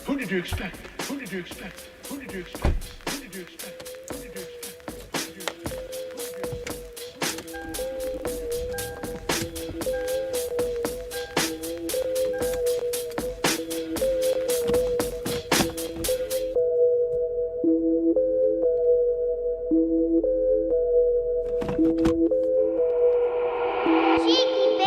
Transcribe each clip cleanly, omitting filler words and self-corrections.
Who did you expect? Who did you expect? Who did you expect? Who did you expect? Who did you expect?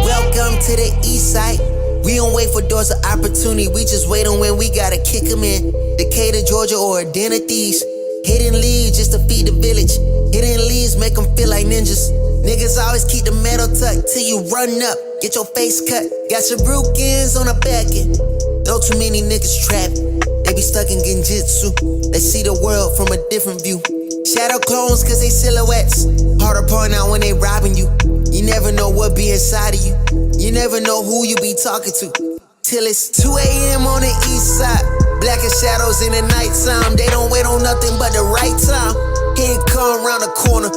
Welcome to the east side. We don't wait for doors of opportunity, we just wait on when we gotta kick them in. Decatur, Georgia, or a den of thieves. Hidden leaves just to feed the village. Hidden leaves make them feel like ninjas. Niggas always keep the metal tucked till you run up, get your face cut. Got your brukins on the back end. Know too many niggas trapped. They be stuck in genjutsu. They see the world from a different view. Shadow clones cause they silhouettes. Hard to point out when they robbing you. You never know what be inside of you. You never know who you be talking to. Till it's 2 a.m. on the east side. Black as shadows in the nighttime. They don't wait on nothing but the right time. He ain't come around the corner.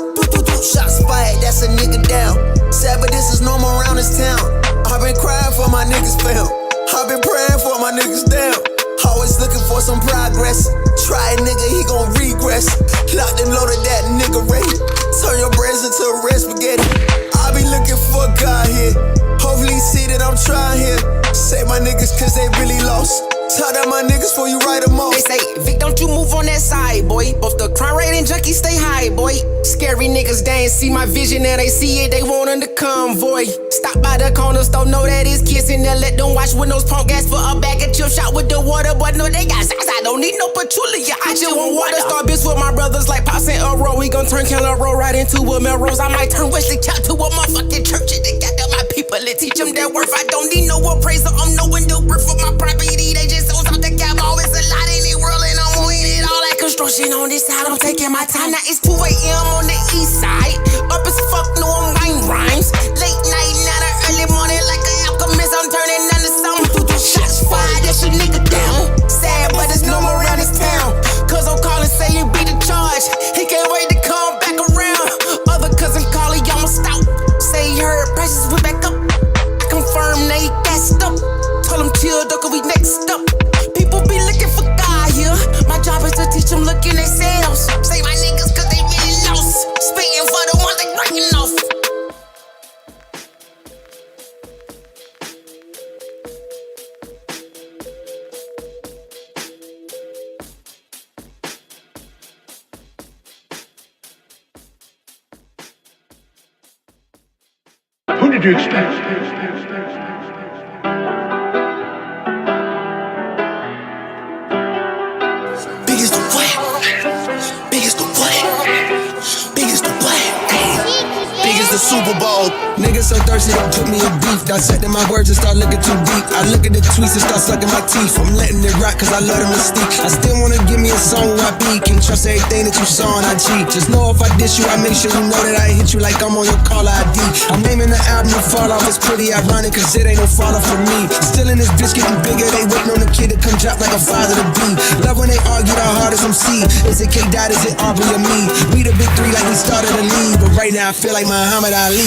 Shots fired, that's a nigga down. Sad, but this is normal around this town. I've been crying for my niggas found. I've been praying for my niggas down. Always looking for some progress. Try a nigga, he gon' regress. Locked and loaded that nigga ready. Turn your brains into red spaghetti. I be looking for God here. Hopefully he see that I'm trying here. Save my niggas cause they really lost. Tell that my niggas before you write them off. They say, Vic, don't you move on that side, boy. Both the crime rate and junkies stay high, boy. Scary niggas, they ain't see my vision and they see it, they want in the convoy. Stop by the corner store, know that it's kids in there. Let them watch windows, pump gas for a bag of chip shot with the water. But no, they got size, I don't need no patchouli. I just want water. Star bitch with my brothers like Pops and Earl. We gon' turn Keller Road right into a Melrose. I might turn Wesley Chop to a motherfucking church. And they got them my people and teach them their worth. I don't need no appraiser, I'm knowing the worth of my property. They just sold out the cap, always a lot in the world, and I'm winning it all. That construction on this side, I'm taking my time. Now it's 2 a.m. on the east side. Up as fuck, no, I'm writing rhymes. Late night, not an early morning, like an alchemist, I'm turning into something. Shots fired, that's your nigga down. Sad, but it's no more around this town. Cause I'm calling, say you beat the charge. He can't wait to come back around. Other cousin calling, y'all must stop. Say he heard prices went back up. I confirm they gassed up. Told him chill, though, cause we next up. People be looking for God here. My job is to teach them look in themselves. Say my niggas cause they really lost. Spitting for the ones they writing off. Who did you expect? Big as the what? Big as the what? Big as the what? Big as the Super Bowl. Niggas so thirsty, don't put me in beef. Dissecting my words and start looking too deep. I look at the tweets and start sucking my teeth. I'm letting it rock cause I love the mystique. I still wanna give me a song where I be. Can trust everything that you saw on IG. Just know if I diss you, I make sure you know that I hit you like I'm on your caller ID. I'm naming the album The Fall Off. It's pretty ironic cause it ain't no fall off for me. Still in this bitch getting bigger. They waiting on the kid to come drop like a father to be. Love when they argue the hardest MC. Is it K Dot, is it Aubrey or me? We the big three like we started a league. But right now I feel like Muhammad Ali.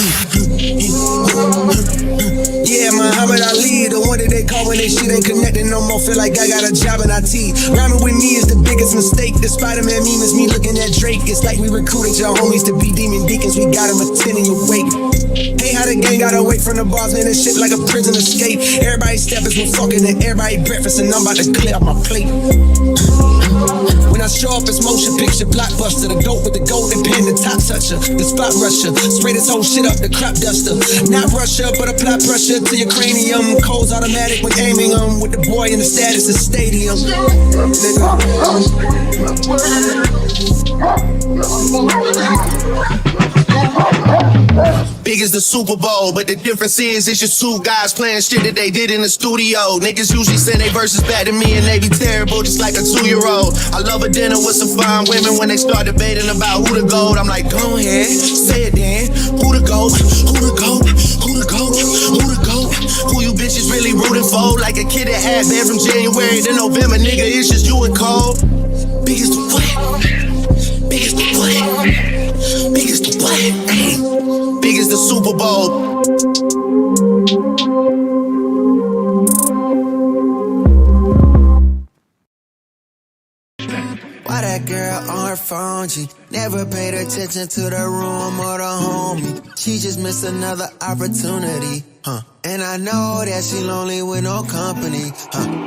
Yeah, Muhammad Ali, the one that they call when they shit ain't connected no more. Feel like I got a job in IT. Rhyming with me is the biggest mistake. The Spider-Man meme is me looking at Drake. It's like we recruited your homies to be demon deacons. We got them attending your wake. Hey, how the gang gotta wait from the bars, man. This shit like a prison escape. Everybody step is with fucking and everybody breakfast, and I'm about to clear up my plate. When I show up, it's motion picture blockbuster. The goat with the golden pen, the top toucher, the spot rusher. Spray this whole shit up, the crop duster. Not Russia, but apply pressure to your cranium. Codes automatic when aiming with the boy in the status of stadium. Big as the Super Bowl, but the difference is it's just two guys playing shit that they did in the studio. Niggas usually send their verses back to me and they be terrible, just like a 2-year-old. I love a dinner with some fine women. When they start debating about who the GOAT, I'm like, go ahead, say it then. Who the GOAT? Who the GOAT? Who the GOAT? Who the GOAT? Who you bitches really rooting for? Like a kid that had been from January to November, nigga, it's just you and Cole. Big as the what? Big as the what? Big as the what? Big as the Super Bowl. girl on her phone, G. Never paid attention to the room or the homie. She just missed another opportunity, And I know that she lonely with no company,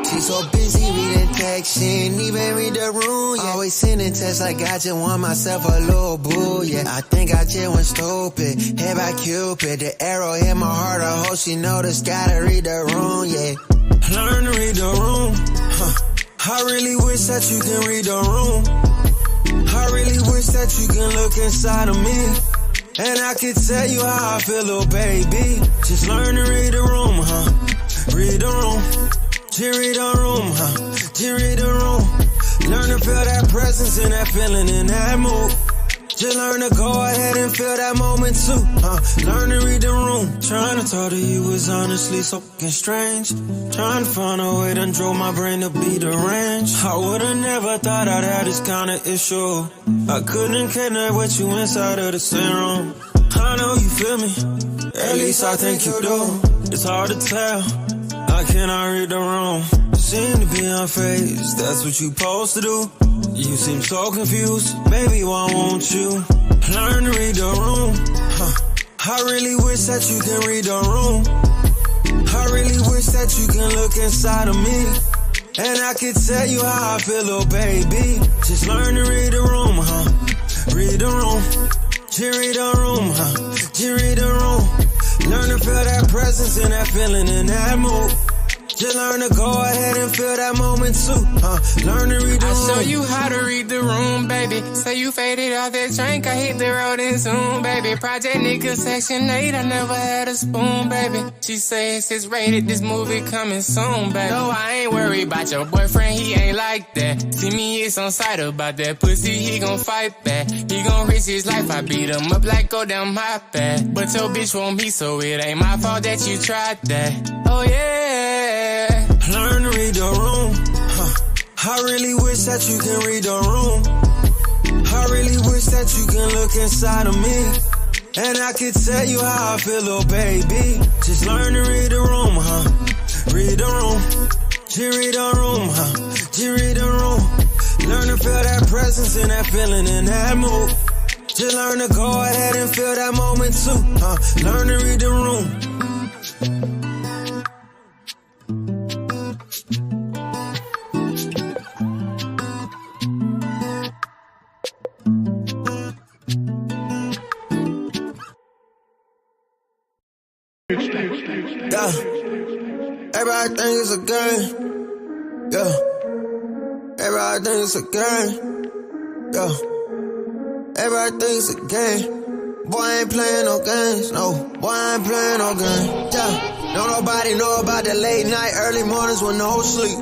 She so busy reading text, she ain't even read the room, yeah. Always sending texts like I just want myself a little boo, yeah. I think I just went stupid, hit by Cupid. The arrow hit my heart, I hope she noticed, gotta read the room, yeah. Learn to read the room, I really wish that you can read the room. I really wish that you can look inside of me, and I can tell you how I feel, little baby. Just learn to read the room, Read the room. Just read the room, Just read the room. Learn to feel that presence and that feeling in that mood. Just learn to go ahead and feel that moment too, Learn to read the room. Trying to talk to you is honestly so fucking strange. Trying to find a way that drove my brain to be deranged. I would've never thought I'd have this kind of issue. I couldn't connect with you inside of the same room. I know you feel me, at least I think you do. It's hard to tell, I cannot read the room. You seem to be unfazed, that's what you supposed to do. You seem so confused, baby, why won't you learn to read the room? I really wish that you can read the room. I really wish that you can look inside of me, and I can tell you how I feel, little baby. Just learn to read the room, Read the room. Just read the room, Just read the room. Learn to feel that presence and that feeling in that mood. Just learn to go ahead and feel that moment too, Learn to read the room. I'll show you how to read the room, baby. Say you faded off that drink, I hit the road and zoom, baby. Project nigga section 8, I never had a spoon, baby. She says it's rated, this movie coming soon, baby. No, I ain't worried about your boyfriend, he ain't like that. See me, it's on sight about that pussy, he gon' fight back. He gon' risk his life, I beat him up like go down my path. But your bitch want me, so it ain't my fault that you tried that. Oh yeah. Learn to read the room, I really wish that you can read the room. I really wish that you can look inside of me, and I can tell you how I feel, little baby. Just learn to read the room, Read the room. Just read the room, Just read the room. Learn to feel that presence and that feeling in that mood. Just learn to go ahead and feel that moment too, Learn to read the room. Yeah, everybody think it's a game. Yeah, everybody think it's a game. Yeah, everybody think it's a game. Boy, I ain't playing no games. No, boy, I ain't playing no games. Yeah, don't nobody know about the late night, early mornings with no sleep.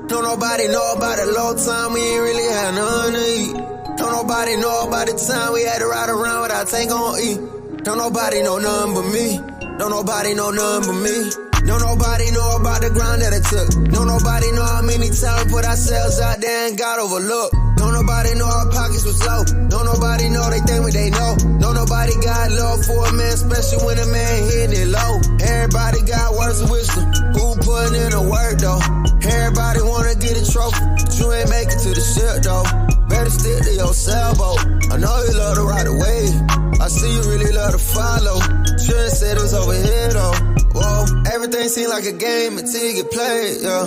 Don't nobody know about the low time we ain't really had nothing to eat. Don't nobody know about the time we had to ride around without tank on E. Don't nobody know nothing but me. Don't nobody know nothing but me. Don't nobody know about the grind that it took. Don't nobody know how many times we put ourselves out there and got overlooked. Don't nobody know our pockets was low. Don't nobody know they think what they know. Don't nobody got love for a man, especially when a man hitting it low. Everybody got words of wisdom. Who putting in the work though? Everybody wanna get a trophy, but you ain't make it to the ship though. Better stick to your sailboat. I know you love to ride a wave. I see you really love to follow. Trendsetters over here though. Whoa, everything seem like a game until you get played, yeah.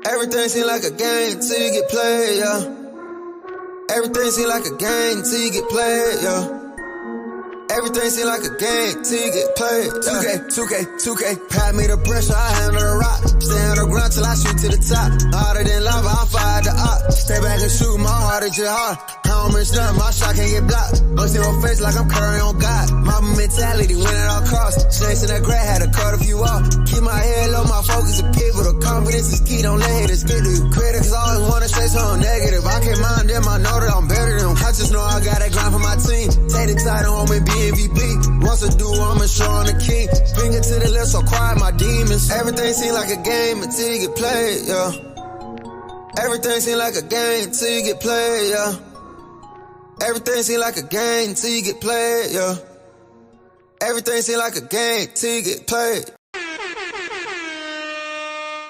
Everything seem like a game until you get played, yeah. Everything seem like a game until you get played, yeah. Everything seem like a game till you get played. 2K. Pat me the pressure, I handle the rock. Stay on the ground till I shoot to the top. Harder than lava, I fire the op. Stay back and shoot, my heart is just hard. I don't miss nothing, my shot can't get blocked. Bust in my face like I'm Curry on God. Mama mentality, win at all costs. Snakes in that grad, had to cut a few off. Keep my head low, my focus is people. The confidence is key, don't let haters get to you. Critics always wanna say something negative. I can't mind them, I know that I'm better than them. I just know I gotta grind for my team. Take the title home and be MVP. Once I do, I'ma show on the king. Finger to the left, so quiet my demons. Everything seem like a game until you get played, yeah. Everything seem like a game until you get played, yeah. Everything seem like a game until you get played, yeah. Everything seem like a game till you get played.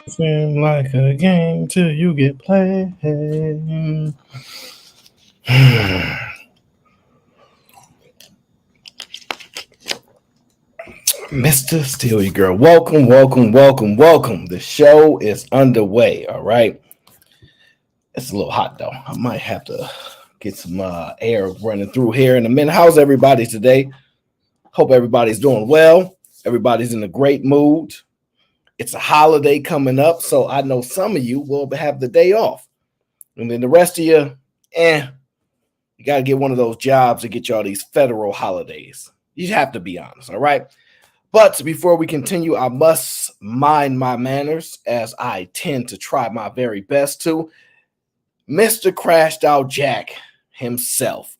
Seem like a game till you get played. Mr. Steal Your Girl, welcome, welcome, welcome, welcome. The show is underway. All right, it's a little hot though. I might have to get some air running through here in a minute. How's everybody today? Hope everybody's doing well. Everybody's in a great mood. It's a holiday coming up, so I know some of you will have the day off. And then the rest of you, you got to get one of those jobs to get you all these federal holidays. You have to be honest, all right? But before we continue, I must mind my manners, as I tend to try my very best to. Mr. Crashed Out Jack himself.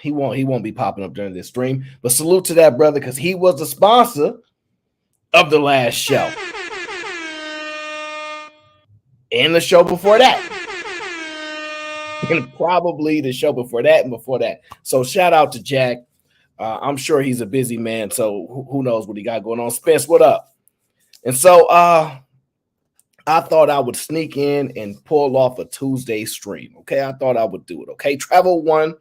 He won't be popping up during this stream, but salute to that brother, because he was the sponsor of the last show and the show before that, and probably the show before that and before that. So shout out to Jack. I'm sure he's a busy man, so who knows what he got going on. Spence, what up? And so I thought I would sneak in and pull off a Tuesday stream. Okay, I thought I would do it. Okay, Travel One.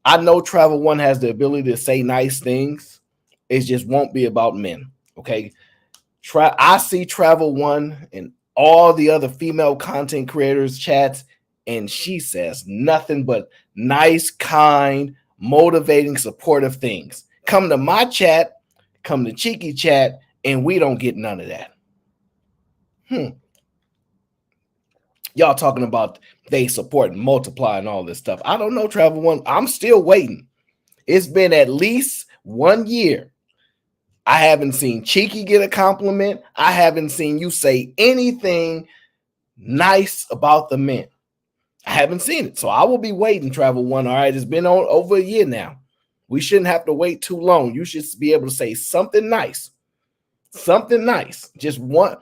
I know Travel One has the ability to say nice things. It just won't be about men. Okay, I see Travel One and all the other female content creators chats, and she says nothing but nice, kind, motivating, supportive things. Come to my chat, come to Cheeky chat, and we don't get none of that. Y'all talking about they support and multiply and all this stuff. I don't know, Travel One. I'm still waiting. It's been at least 1 year. I haven't seen Cheeky get a compliment. I haven't seen you say anything nice about the men. I haven't seen it. So I will be waiting, Travel One. All right. It's been on over a year now. We shouldn't have to wait too long. You should be able to say something nice. Something nice. Just for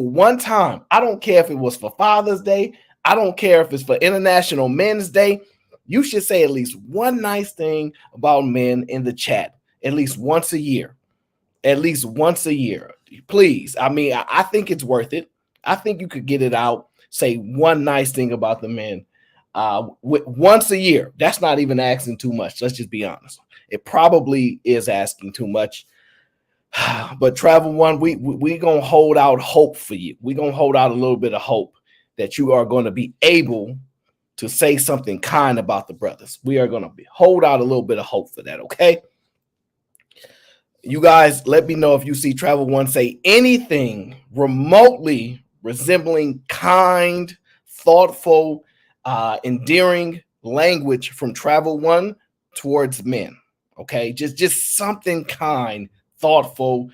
one time. I don't care if it was for Father's Day. I don't care if it's for International Men's Day. You should say at least one nice thing about men in the chat at least once a year. At least once a year. Please. I mean, I think it's worth it. I think you could get it out. Say one nice thing about the men once a year. That's not even asking too much. Let's just be honest. It probably is asking too much. But Travel One, we gonna hold out hope for you. We're gonna hold out a little bit of hope that you are going to be able to say something kind about the brothers. We are gonna hold out a little bit of hope for that. Okay. You guys, let me know if you see Travel One say anything remotely resembling kind, thoughtful, endearing language from Travel One towards men. Okay, just something kind, thoughtful,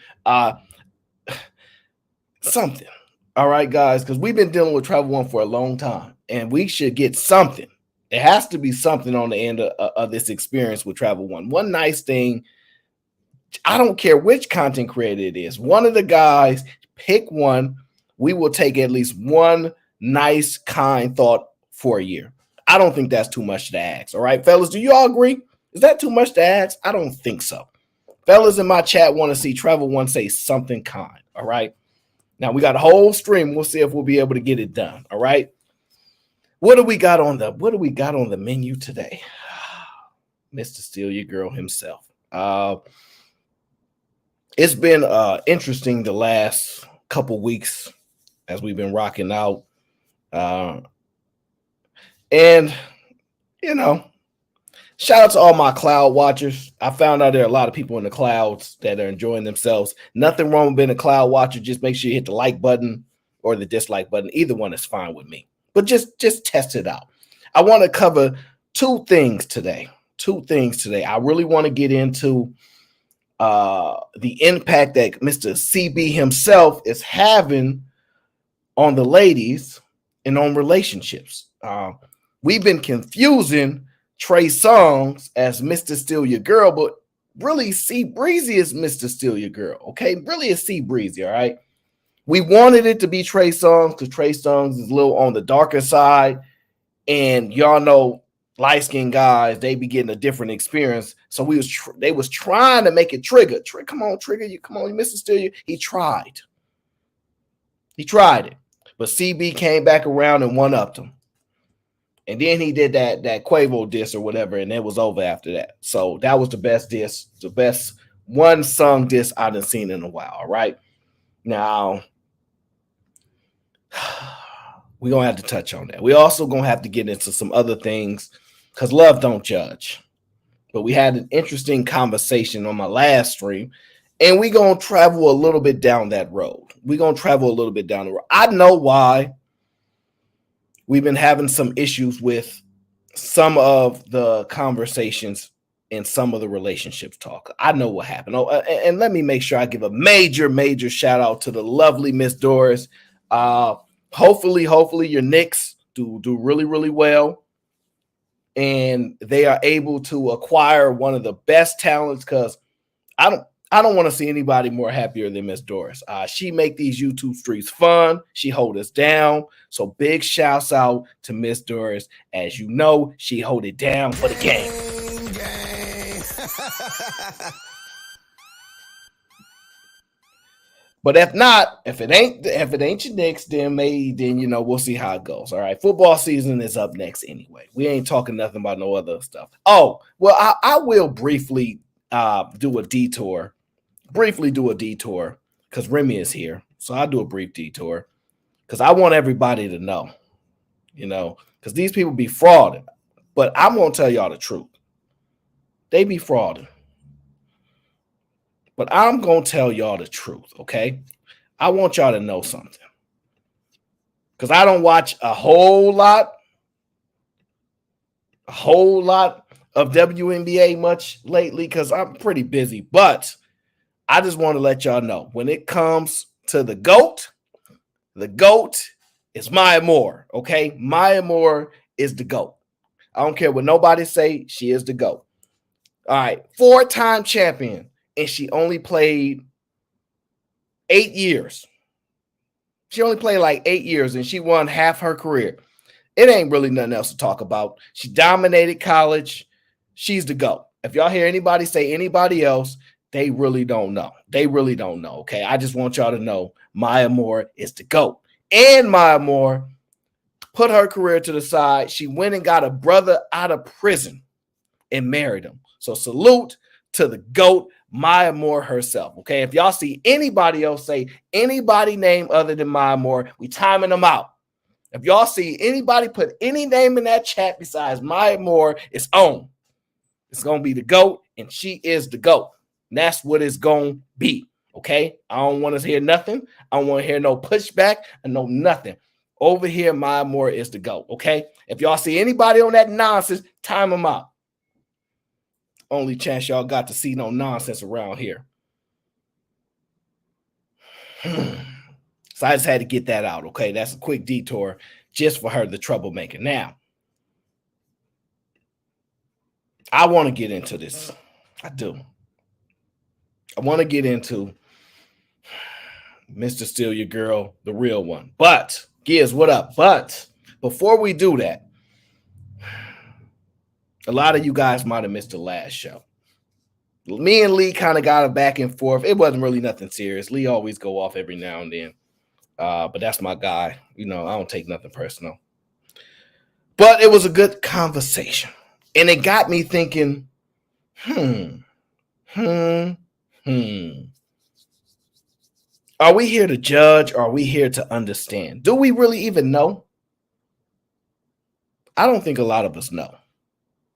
something. All right, guys, because we've been dealing with Travel One for a long time, and we should get something. There has to be something on the end of this experience with Travel One. One nice thing. I don't care which content creator it is. One of the guys, pick one. We will take at least one nice, kind thought for a year. I don't think that's too much to ask. All right, fellas, do you all agree? Is that too much to ask? I don't think so. Fellas in my chat want to see Travel One say something kind. All right. Now we got a whole stream. We'll see if we'll be able to get it done. All right. What do we got on the menu today? Mr. Steal Your Girl himself. It's been interesting the last couple weeks as we've been rocking out. And, you know, shout out to all my cloud watchers. I found out there are a lot of people in the clouds that are enjoying themselves. Nothing wrong with being a cloud watcher. Just make sure you hit the like button or the dislike button. Either one is fine with me. But just test it out. I want to cover two things today. I really want to get into the impact that Mr. CB himself is having on the ladies and on relationships. We've been confusing Trey Songz as Mr. Steal Your Girl, but really C Breezy is Mr. Steal Your Girl. Okay, really is C Breezy. All right. We wanted it to be Trey Songz because Trey Songz is a little on the darker side, and y'all know light-skinned guys, they be getting a different experience. So they was trying to make it Trigger. Come on, Trigger. You Mr. Steal Your. He tried. He tried it, but CB came back around and one upped him. And then he did that Quavo diss or whatever, and it was over after that. So that was the best diss, the best one song diss I've seen in a while. All right. Now we're gonna have to touch on that. We also gonna have to get into some other things because love don't judge. But we had an interesting conversation on my last stream, and we're gonna travel a little bit down that road. We're gonna travel a little bit down the road. I know why we've been having some issues with some of the conversations and some of the relationships talk. I know what happened. Oh, and let me make sure I give a major shout out to the lovely Miss Doris. Hopefully your Knicks do really well, and they are able to acquire one of the best talents. Because I don't want to see anybody more happier than Miss Doris. She make these YouTube streets fun. She hold us down. So big shouts out to Miss Doris. As you know, she hold it down for the game. But if not, if it ain't your Knicks, then we'll see how it goes. All right, football season is up next anyway. We ain't talking nothing about no other stuff. Oh well, I will briefly do a detour. Because Remy is here, so I'll do a brief detour because I want everybody to know, because these people be frauding. But I'm gonna tell y'all the truth. They be frauding. But I'm going to tell y'all the truth, okay? I want y'all to know something. Because I don't watch a whole lot of WNBA much lately because I'm pretty busy. But I just want to let y'all know, when it comes to the GOAT is Maya Moore, okay? Maya Moore is the GOAT. I don't care what nobody say, she is the GOAT. All right, 4-time champion. And she only played 8 years. She only played like 8 years, and she won half her career. It ain't really nothing else to talk about. She dominated college. She's the GOAT. If y'all hear anybody say anybody else, they really don't know. Okay? I just want y'all to know Maya Moore is the GOAT. And Maya Moore put her career to the side. She went and got a brother out of prison and married him. So salute to the GOAT, Maya Moore herself, okay? If y'all see anybody else say anybody name other than Maya Moore, we timing them out. If y'all see anybody put any name in that chat besides Maya Moore, it's on. It's going to be the GOAT, and she is the GOAT. And that's what it's going to be, okay? I don't want to hear nothing. I don't want to hear no pushback and no nothing. Over here, Maya Moore is the GOAT, okay? If y'all see anybody on that nonsense, time them out. Only chance y'all got to see no nonsense around here. So I just had to get that out, okay? That's a quick detour just for her, the troublemaker. Now, I want to get into this. I do. I want to get into Mr. Steal Your Girl, the real one. But, Giz, what up? But before we do that, a lot of you guys might have missed the last show. Me and Lee kind of got a back and forth. It wasn't really nothing serious. Lee always go off every now and then. But that's my guy. I don't take nothing personal. But it was a good conversation. And it got me thinking, Are we here to judge or are we here to understand? Do we really even know? I don't think a lot of us know.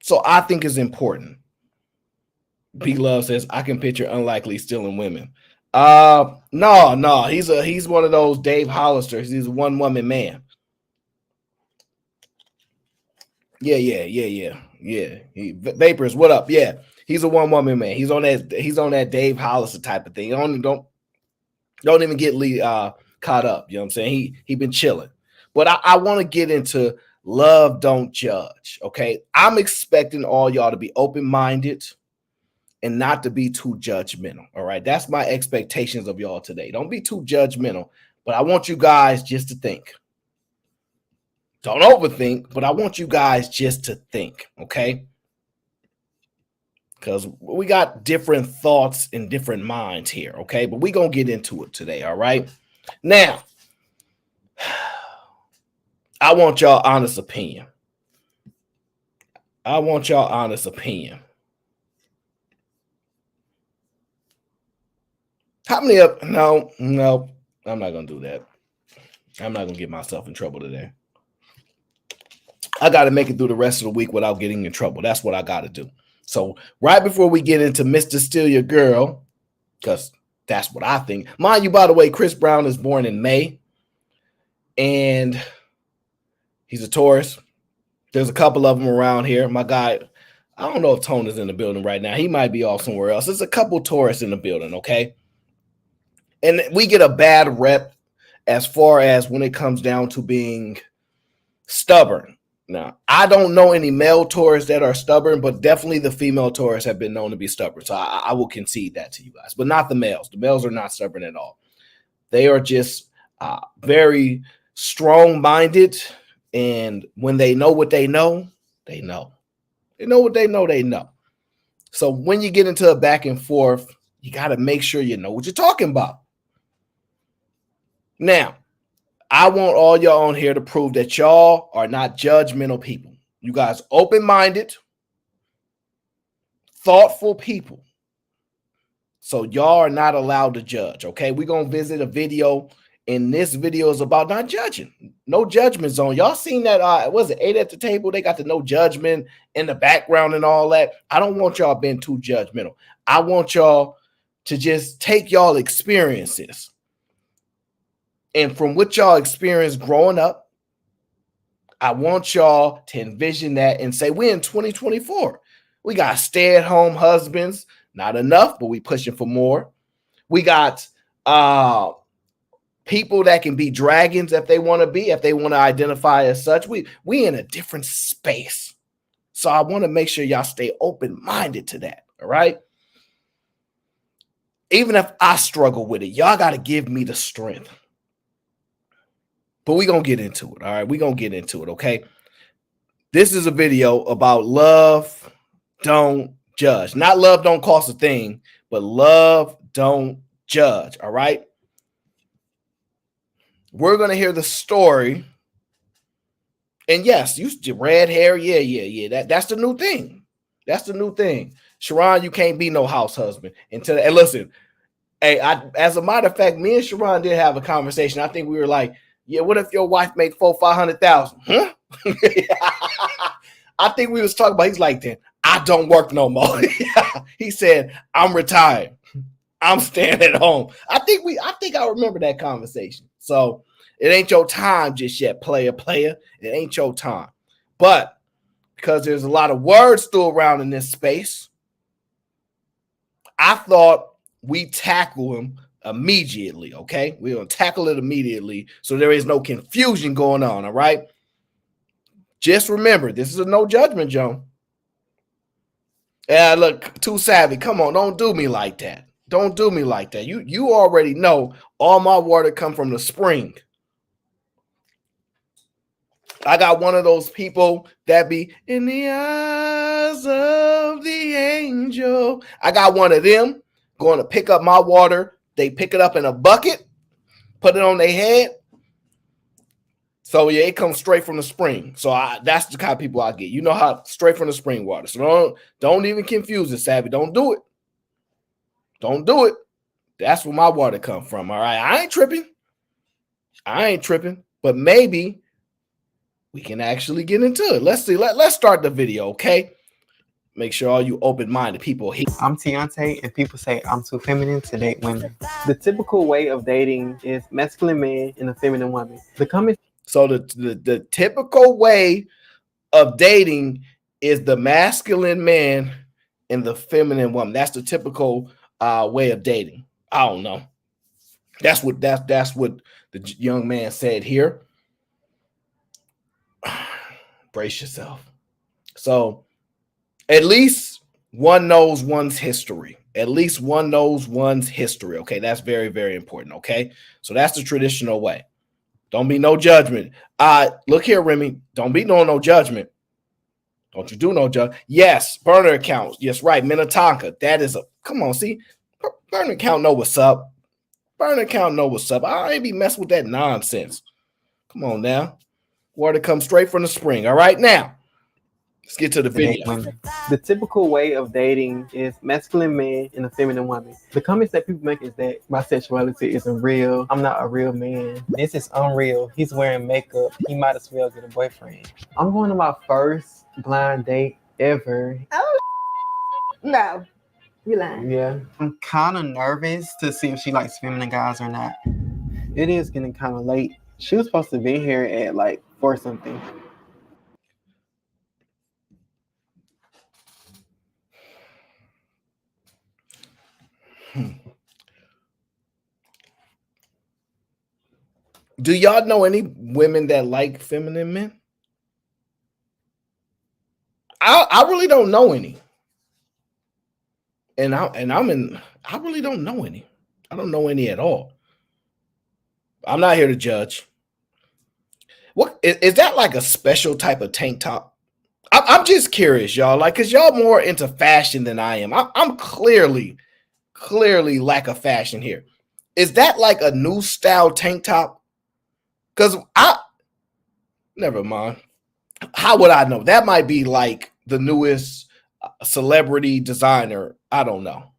So I think it's important. B Love says, I can picture Unlikely stealing women. No. He's one of those Dave Hollisters. He's a one-woman man. Yeah. Vapors, what up? Yeah, he's a one-woman man. He's on that Dave Hollister type of thing. Don't even get Lee caught up. You know what I'm saying? He been chilling. But I want to get into love don't judge. Okay. I'm expecting all y'all to be open-minded and not to be too judgmental. All right. That's my expectations of y'all today. Don't be too judgmental, but I want you guys just to think. Don't overthink, but I want you guys just to think. Okay. Because we got different thoughts and different minds here. Okay. But we're going to get into it today. All right. Now, I want y'all honest opinion. I want y'all honest opinion. How many of no, I'm not gonna do that. I'm not gonna get myself in trouble today. I gotta make it through the rest of the week without getting in trouble. That's what I gotta do. So right before we get into Mr. Steal Your Girl, because that's what I think. Mind you, by the way, Chris Brown is born in May, and he's a Taurus. There's a couple of them around here. My guy, I don't know if Tone is in the building right now. He might be off somewhere else. There's a couple Taurus in the building, okay? And we get a bad rep as far as when it comes down to being stubborn. Now, I don't know any male Taurus that are stubborn, but definitely the female Taurus have been known to be stubborn. So I will concede that to you guys, but not the males. The males are not stubborn at all. They are just very strong-minded, and when they know what they know, they know. They know what they know, they know. So when you get into a back and forth, you got to make sure you know what you're talking about. Now, I want all y'all on here to prove that y'all are not judgmental people. You guys open-minded, thoughtful people. So y'all are not allowed to judge, okay? We're going to visit a video, and this video is about not judging. No judgment zone. Y'all seen that, was it 8 at the table? They got the no judgment in the background and all that. I don't want y'all being too judgmental. I want y'all to just take y'all experiences. And from what y'all experienced growing up, I want y'all to envision that and say, we're in 2024. We got stay-at-home husbands. Not enough, but we pushing for more. We got people that can be dragons if they want to be, if they want to identify as such. We in a different space. So I want to make sure y'all stay open-minded to that, all right? Even if I struggle with it, y'all got to give me the strength. But we're going to get into it, all right? We're going to get into it, okay? This is a video about love, don't judge. Not love don't cost a thing, but love don't judge, all right? We're going to hear the story. And yes, you red hair, yeah. That's the new thing. That's the new thing. Sharon, you can't be no house husband. And listen, hey, as a matter of fact, me and Sharon did have a conversation. I think we were like, yeah, what if your wife made $400,000? Huh? I think we was talking about, he's like, then I don't work no more. He said, I'm retired. I'm staying at home. I think I remember that conversation. So it ain't your time just yet, player. It ain't your time. But because there's a lot of words still around in this space, I thought we tackle them immediately, okay? We're going to tackle it immediately so there is no confusion going on, all right? Just remember, this is a no judgment, Joan. Yeah, look, too savvy. Come on, don't do me like that. Don't do me like that. You already know all my water come from the spring. I got one of those people that be in the eyes of the angel. I got one of them going to pick up my water. They pick it up in a bucket, put it on their head. So yeah, it comes straight from the spring. So that's the kind of people I get. You know how straight from the spring water. So don't even confuse it, Savvy. Don't do it. Don't do it. That's where my water come from. All right. I ain't tripping. But maybe we can actually get into it. Let's see. Let's start the video, okay? Make sure all you open-minded people here. I'm Tiante, and people say I'm too feminine to date women. The typical way of dating is masculine man and a feminine woman. So the typical way of dating is the masculine man and the feminine woman. That's the typical way of dating. I don't know. That's what the young man said here. Brace yourself. So at least one knows one's history. At least one knows one's history. Okay, that's very, very important. Okay, so that's the traditional way. Don't be no judgment. Look here, Remy. Don't be no judgment. Don't you do no judgment. Yes, burner accounts. Yes, right. Minnetonka. That is come on. See, burner account know what's up. Burner account know what's up. I ain't be messing with that nonsense. Come on now. Water comes straight from the spring. All right, now let's get to the To date video. women. The typical way of dating is masculine man and a feminine woman. The comments that people make is that my sexuality isn't real. I'm not a real man. This is unreal. He's wearing makeup. He might as well get a boyfriend. I'm going to my first blind date ever. No, you lying. Yeah. I'm kind of nervous to see if she likes feminine guys or not. It is getting kind of late. She was supposed to be here at like 4 something. Do y'all know any women that like feminine men? I really don't know any. And I really don't know any. I don't know any at all. I'm not here to judge. What is that, like a special type of tank top? I'm just curious, y'all. Like, cause y'all more into fashion than I am. I'm clearly lack of fashion here. Is that like a new style tank top? Cause never mind. How would I know? That might be like the newest celebrity designer. I don't know.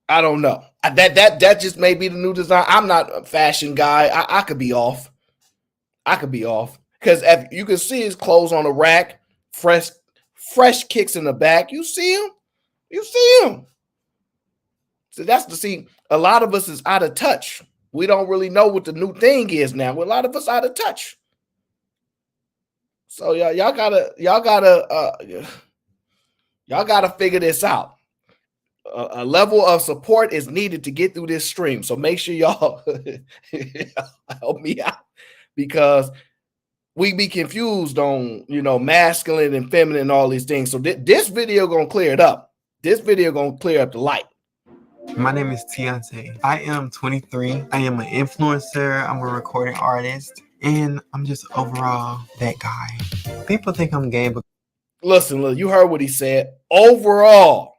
That just may be the new design. I'm not a fashion guy. I could be off. Because you can see his clothes on the rack, fresh kicks in the back. You see him. So a lot of us is out of touch. We don't really know what the new thing is now. A lot of us out of touch. So y'all gotta figure this out. A level of support is needed to get through this stream. So make sure y'all help me out, because we be confused on, masculine and feminine and all these things. So this video gonna clear it up. This video gonna clear up the light. My name is Tiante. I am 23. I am an influencer. I'm a recording artist. And I'm just overall that guy. People think I'm gay, but Listen, you heard what he said. Overall,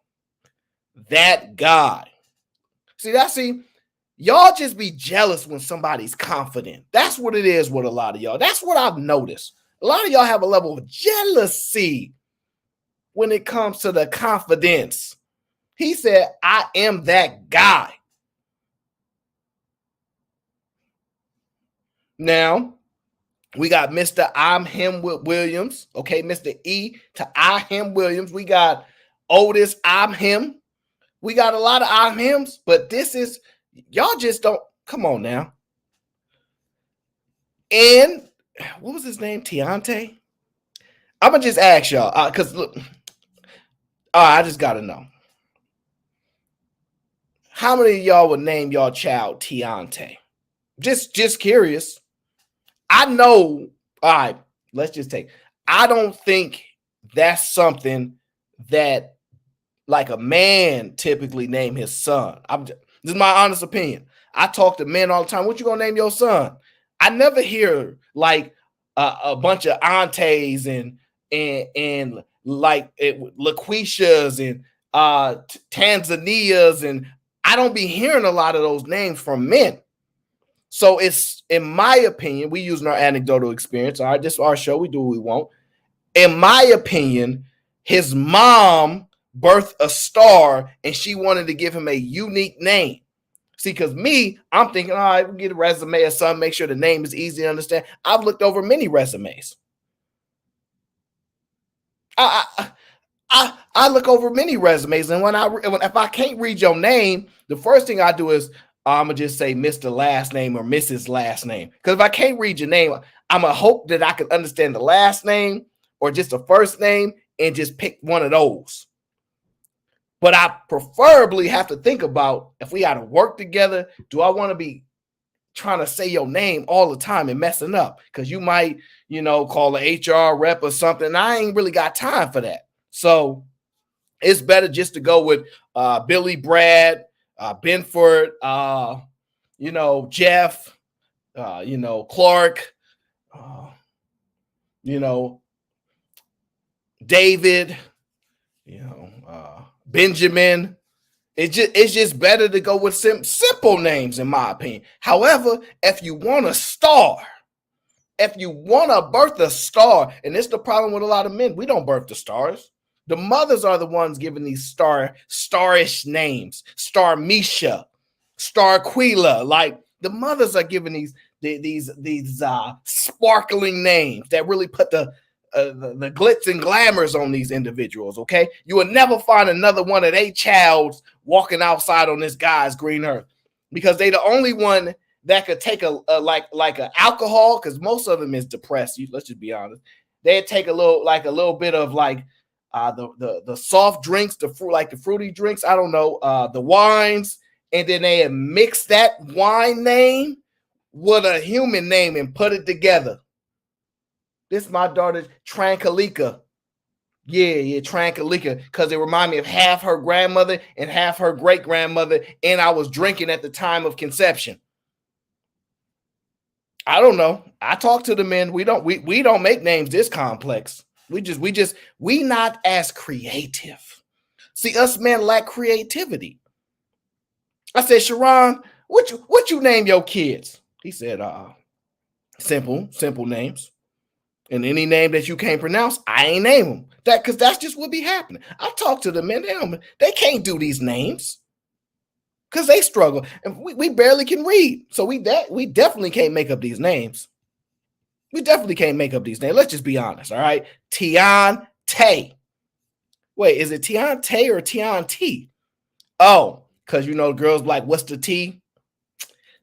that guy. See, y'all just be jealous when somebody's confident. That's what it is with a lot of y'all. That's what I've noticed. A lot of y'all have a level of jealousy when it comes to the confidence. He said, I am that guy. Now, we got Mr. I'm Him Williams. Okay, Mr. E to I Him Williams. We got Otis I'm Him. We got a lot of I'm Hims, but this is, y'all just don't, come on now. And what was his name? Tiante? I'm going to just ask y'all, because look, I just got to know. How many of y'all would name y'all child Tiante? Just curious. I know, all right, let's just take, I don't think that's something that like a man typically name his son. This is my honest opinion. I talk to men all the time. What you gonna name your son? I never hear like a bunch of aunties and like LaQuishas and Tanzanias, and I don't be hearing a lot of those names from men. So it's, in my opinion, we using our anecdotal experience. All right, this is our show. We do what we want. In my opinion, his mom birthed a star and she wanted to give him a unique name. See, because I'm thinking, all right, we'll get a resume or something, make sure the name is easy to understand. I've looked over many resumes. I look over many resumes, and if I can't read your name, the first thing I do is I'm gonna just say Mr. Last Name or Mrs. Last Name. Because if I can't read your name, I'm gonna hope that I can understand the last name or just the first name and just pick one of those. But I preferably have to think about, if we got to work together, do I want to be trying to say your name all the time and messing up? Because you might, call an HR rep or something. I ain't really got time for that. So it's better just to go with Billy, Brad, Benford, Jeff, Clark, David, Benjamin, It's just better to go with simple names, in my opinion. However, if you want a star, if you want to birth a star, and it's the problem with a lot of men, we don't birth the stars. The mothers are the ones giving these starish names. Star Misha, Star Quila. Like the mothers are giving these sparkling names that really put the glitz and glamours on these individuals. Okay, you will never find another one of their childs walking outside on this guy's green earth, because they the only one that could take a like an alcohol, because most of them is depressed. Let's just be honest. They'd take a little bit of like the soft drinks, the fruity drinks. I don't know, the wines, and then they mix that wine name with a human name and put it together. This is my daughter Tranquilica. Yeah, Tranquilica, because it reminded me of half her grandmother and half her great grandmother, and I was drinking at the time of conception. I don't know. I talk to the men. We don't make names this complex. We not as creative. See, us men lack creativity. I said, Sharon, what you name your kids? He said, simple names. And any name that you can't pronounce, I ain't name them. Because that's just what be happening. I talk to the men, they can't do these names because they struggle, and we barely can read. So we definitely can't make up these names. We definitely can't make up these names. Let's just be honest, all right? Tian Tay. Wait, is it Tian Tay or Tian T? Oh, because girls like, what's the T?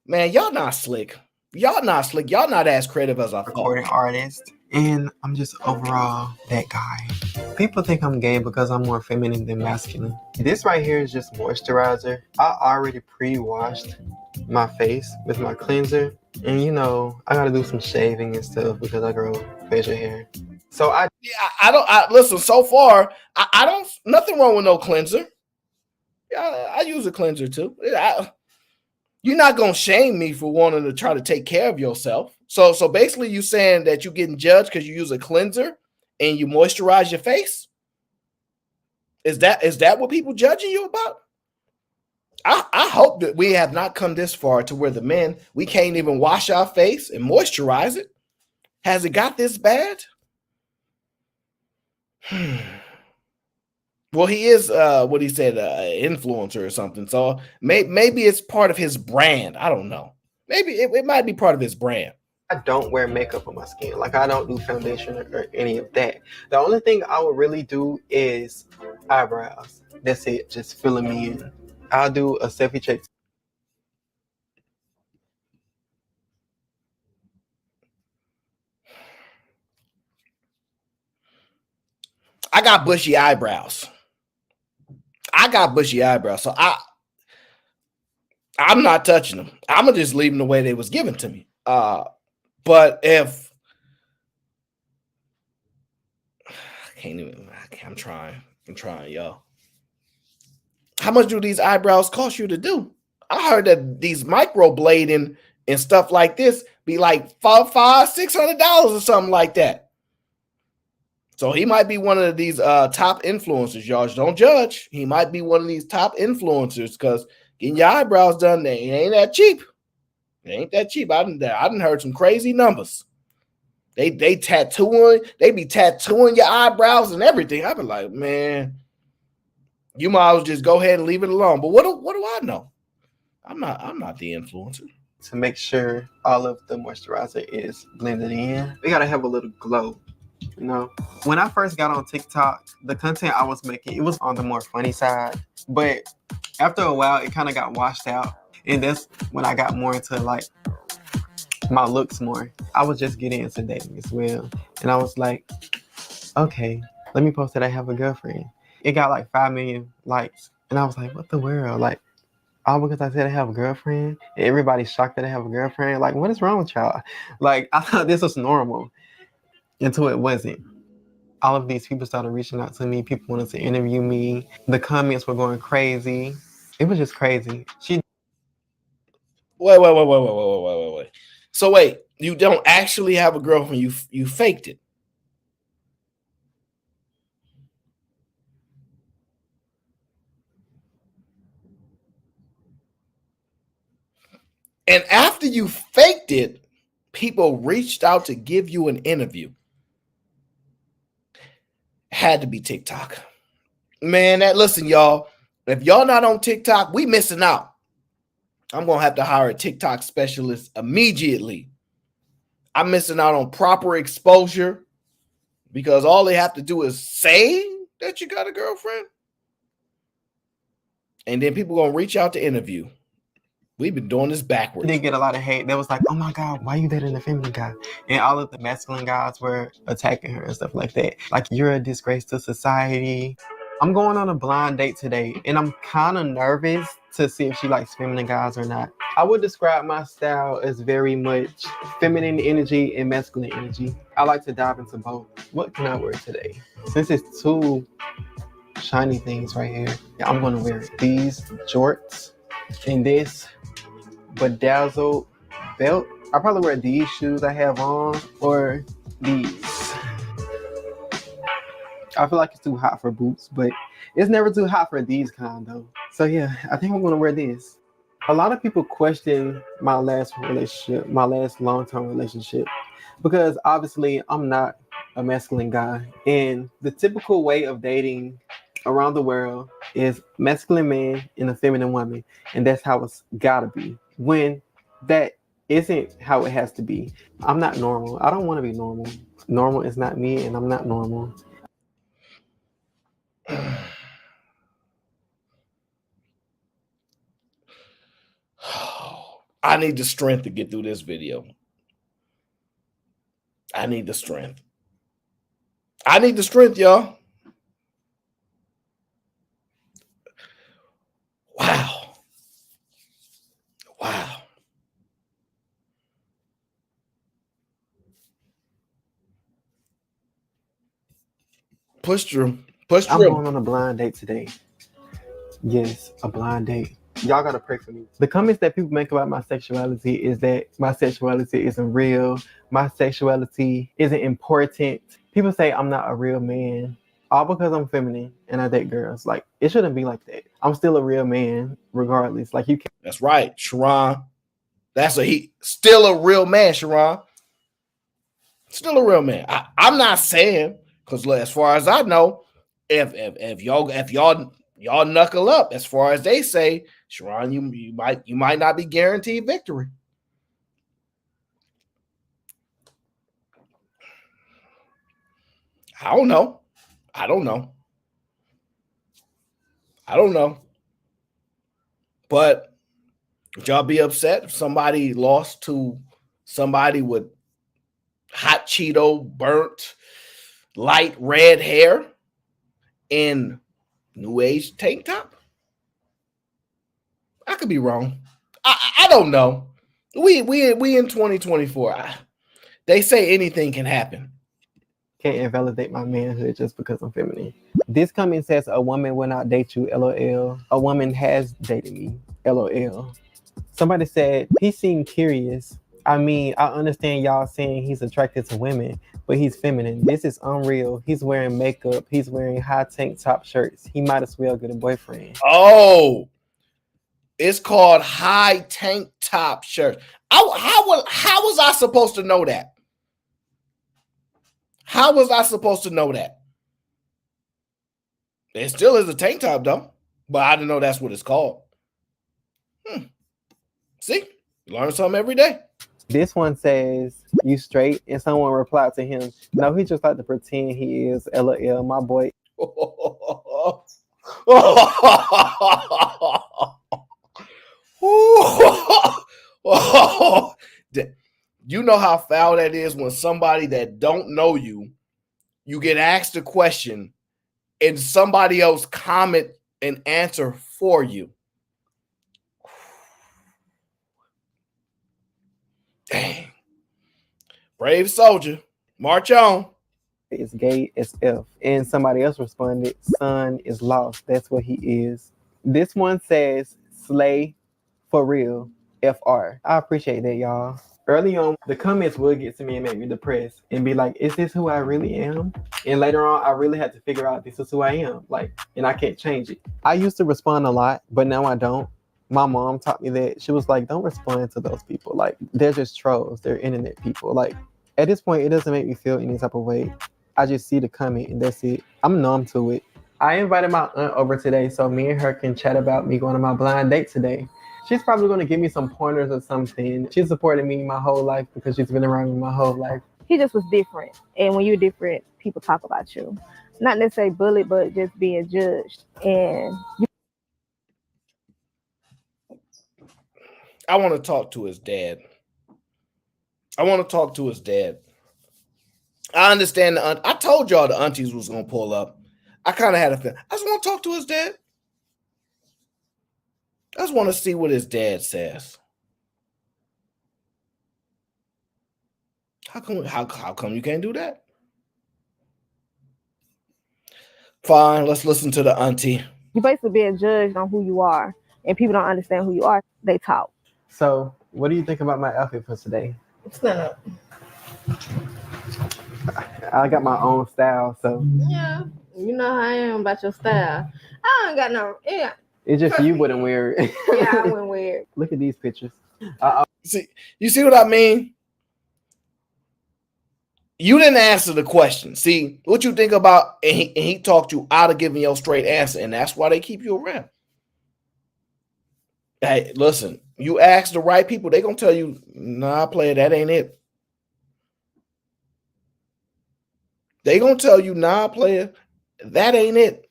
Man, y'all not slick. Y'all not as creative as I thought. Recording artist, and I'm just overall that guy. People think I'm gay because I'm more feminine than masculine. This right here is just moisturizer. I already pre-washed my face with my cleanser, and I gotta do some shaving and stuff because I grow facial hair. So I listen. So far, I don't. Nothing wrong with no cleanser. Yeah, I use a cleanser too. You're not gonna shame me for wanting to try to take care of yourself. So basically, you saying that you're getting judged because you use a cleanser and you moisturize your face? Is that what people judging you about? I hope that we have not come this far to where the men, we can't even wash our face and moisturize it. Has it got this bad? Well, he is what he said, influencer or something. So maybe it's part of his brand. I don't know. Maybe it might be part of his brand. I don't wear makeup on my skin. Like, I don't do foundation or any of that. The only thing I would really do is eyebrows. That's it. Just filling me in. I'll do a selfie check. I got bushy eyebrows. So I'm not touching them. I'm gonna just leave them the way they was given to me. But if I'm trying, y'all. How much do these eyebrows cost you to do? I heard that these microblading and stuff like this be like $500-$600 or something like that. So he might be one of these top influencers, y'all. Don't judge. He might be one of these top influencers, because getting your eyebrows done, it ain't that cheap. It ain't that cheap. I done heard some crazy numbers. They be tattooing your eyebrows and everything. I be like, man, you might as well just go ahead and leave it alone. But what do I know? I'm not the influencer. To make sure all of the moisturizer is blended in, we gotta have a little glow. When I first got on TikTok, the content I was making, it was on the more funny side. But after a while, it kind of got washed out. And that's when I got more into like my looks more. I was just getting into dating as well. And I was like, okay, let me post that I have a girlfriend. It got like 5 million likes. And I was like, what the world? Like, all because I said I have a girlfriend? And everybody's shocked that I have a girlfriend. Like, what is wrong with y'all? Like, I thought this was normal. Until it wasn't. All of these people started reaching out to me. People wanted to interview me. The comments were going crazy. It was just crazy. Wait. So wait, you don't actually have a girlfriend. You faked it. And after you faked it, people reached out to give you an interview. Had to be TikTok. Man, listen, y'all. If y'all not on TikTok, we missing out. I'm going to have to hire a TikTok specialist immediately. I'm missing out on proper exposure because all they have to do is say that you got a girlfriend. And then people going to reach out to interview. We've been doing this backwards. Did get a lot of hate. That was like, oh my God, why you dating a feminine guy? And all of the masculine guys were attacking her and stuff like that. Like, you're a disgrace to society. I'm going on a blind date today, and I'm kind of nervous to see if she likes feminine guys or not. I would describe my style as very much feminine energy and masculine energy. I like to dive into both. What can I wear today? Since it's two shiny things right here, I'm going to wear these jorts and this bedazzled belt. I'll probably wear these shoes I have on or these. I feel like it's too hot for boots, but it's never too hot for these kind though. So yeah, I think I'm gonna wear this. A lot of people question my last relationship, my last long-term relationship, because obviously I'm not a masculine guy. And the typical way of dating around the world is masculine man and a feminine woman. And that's how it's gotta be. When that isn't how it has to be. I'm not normal. I don't want to be normal. Normal is not me, and I'm not normal. I need the strength to get through this video. I need the strength. I need the strength, y'all. Wow. Wow. Push through. Push through. I'm going on a blind date today. Yes, a blind date. Y'all gotta pray for me. The comments that people make about my sexuality is that my sexuality isn't real. My sexuality isn't important. People say I'm not a real man, all because I'm feminine and I date girls. Like, it shouldn't be like that. I'm still a real man, regardless. Like, you can't. That's right, Sharon. Still a real man, Sharon. Still a real man. I'm not saying, because as far as I know, if y'all knuckle up, as far as they say, Sharon, you might not be guaranteed victory. I don't know. But would y'all be upset if somebody lost to somebody with hot Cheeto burnt light red hair in new age tank top? I could be wrong. I don't know. We in 2024. They say anything can happen. Can't invalidate my manhood just because I'm feminine. This comment says a woman will not date you, LOL. A woman has dated me, LOL. Somebody said he seemed curious. I mean, I understand y'all saying he's attracted to women, but he's feminine. This is unreal. He's wearing makeup. He's wearing high tank top shirts. He might as well get a boyfriend. Oh, it's called high tank top shirt. How was I supposed to know that? How was I supposed to know that? It still is a tank top, though, but I didn't know that's what it's called. See, you learn something every day. This one says, you straight? And someone replied to him, no, he just like to pretend he is, LOL, my boy. You know how foul that is when somebody that don't know you, you get asked a question and somebody else comment and answer for you. Dang. Brave soldier. March on. It's gay as F. And somebody else responded, son is lost. That's what he is. This one says, slay for real, FR. I appreciate that, y'all. Early on, the comments would get to me and make me depressed and be like, is this who I really am? And later on, I really had to figure out this is who I am. Like, and I can't change it. I used to respond a lot, but now I don't. My mom taught me that. She was like, don't respond to those people. Like, they're just trolls. They're internet people. Like, at this point, it doesn't make me feel any type of way. I just see the comment and that's it. I'm numb to it. I invited my aunt over today so me and her can chat about me going on my blind date today. She's probably going to give me some pointers or something. She's supported me my whole life because she's been around me my whole life. He just was different. And when you're different, people talk about you. Not necessarily bullied, but just being judged. And I want to talk to his dad. I understand I told y'all the aunties was going to pull up. I kind of had a feeling. I just want to talk to his dad. I just want to see what his dad says. How come you can't do that? Fine, let's listen to the auntie. you're basically being judged on who you are. And people don't understand who you are. They talk. So, what do you think about my outfit for today? Stand up. I got my own style, so. Yeah, you know how I am about your style. I ain't got no, yeah. It's just you wouldn't wear it. Yeah, I wouldn't wear it. Look at these pictures. See, you see what I mean? You didn't answer the question. See, what you think about, and he talked you out of giving your straight answer, and that's why they keep you around. Hey, listen, you ask the right people, they gonna tell you, nah, player, that ain't it. They gonna tell you, nah, player, that ain't it.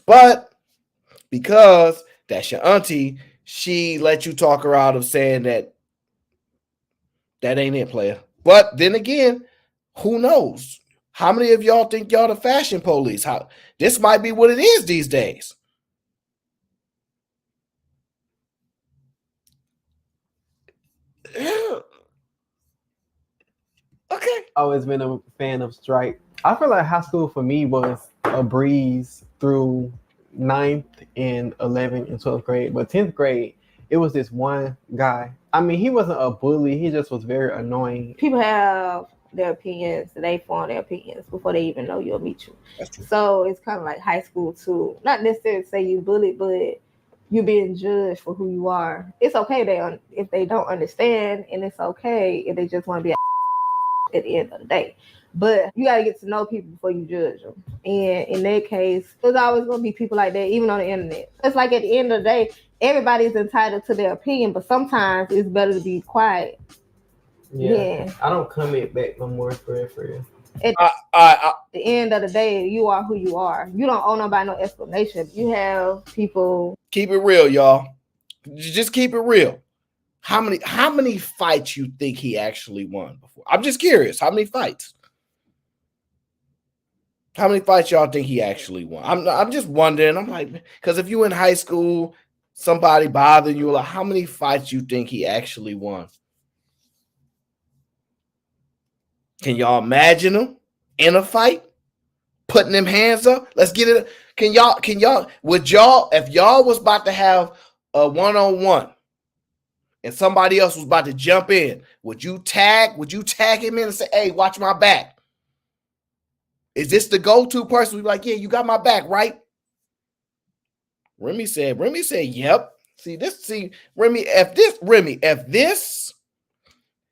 But because that's your auntie, she let you talk her out of saying that ain't it, player. But then again, who knows? How many of y'all think y'all the fashion police? This might be what it is these days. Yeah. Okay. Always been a fan of Stripe. I feel like high school for me was a breeze through 9th and 11th and 12th grade. But 10th grade, it was this one guy. I mean, he wasn't a bully. He just was very annoying. People have their opinions. They form their opinions before they even know you'll meet you. That's true. So it's kind of like high school too. Not necessarily say you bullied, but you're being judged for who you are. It's okay if they don't understand, and it's okay if they just want to be at the end of the day. But you got to get to know people before you judge them. And in that case, there's always going to be people like that, even on the internet. It's like at the end of the day, everybody's entitled to their opinion, but sometimes it's better to be quiet. Yeah. I don't comment back no more for real. At the end of the day, you are who you are. You don't owe nobody no explanation. You have people. Keep it real, y'all. Just keep it real. How many fights you think he actually won before? I'm just curious. How many fights? How many fights y'all think he actually won? I'm just wondering. I'm like, because if you in high school, somebody bothering you, like, how many fights you think he actually won? Can y'all imagine him in a fight, putting them hands up? Let's get it. Can y'all, would y'all, if y'all was about to have a one-on-one and somebody else was about to jump in, would you tag him in and say, hey, watch my back? Is this the go-to person? We'd be like, yeah, you got my back, right? Remy said, yep. Remy,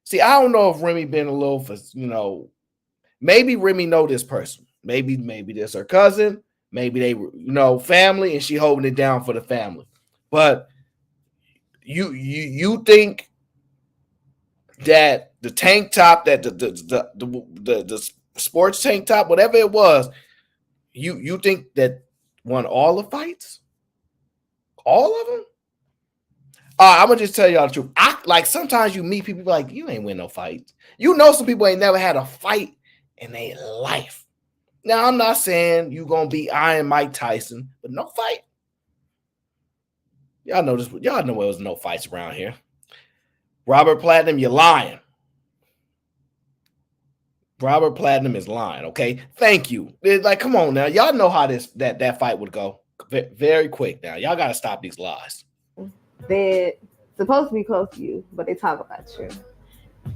see, I don't know if Remy been a little for, maybe Remy know this person. Maybe this her cousin. Maybe they, family, and she holding it down for the family. But you think that the tank top, that the sports tank top, whatever it was, you think that won all the fights? All of them? I'm gonna just tell y'all the truth. Sometimes you meet people like, you ain't win no fights. Some people ain't never had a fight in their life. Now, I'm not saying you gonna be Iron Mike Tyson, but no fight. Y'all know this. Y'all know there was no fights around here. Robert Platinum, you're lying. Robert Platinum is lying. Okay, thank you. Like, come on now, y'all know how that fight would go. Very quick now. Y'all gotta stop these lies. They're supposed to be close to you, but they talk about you.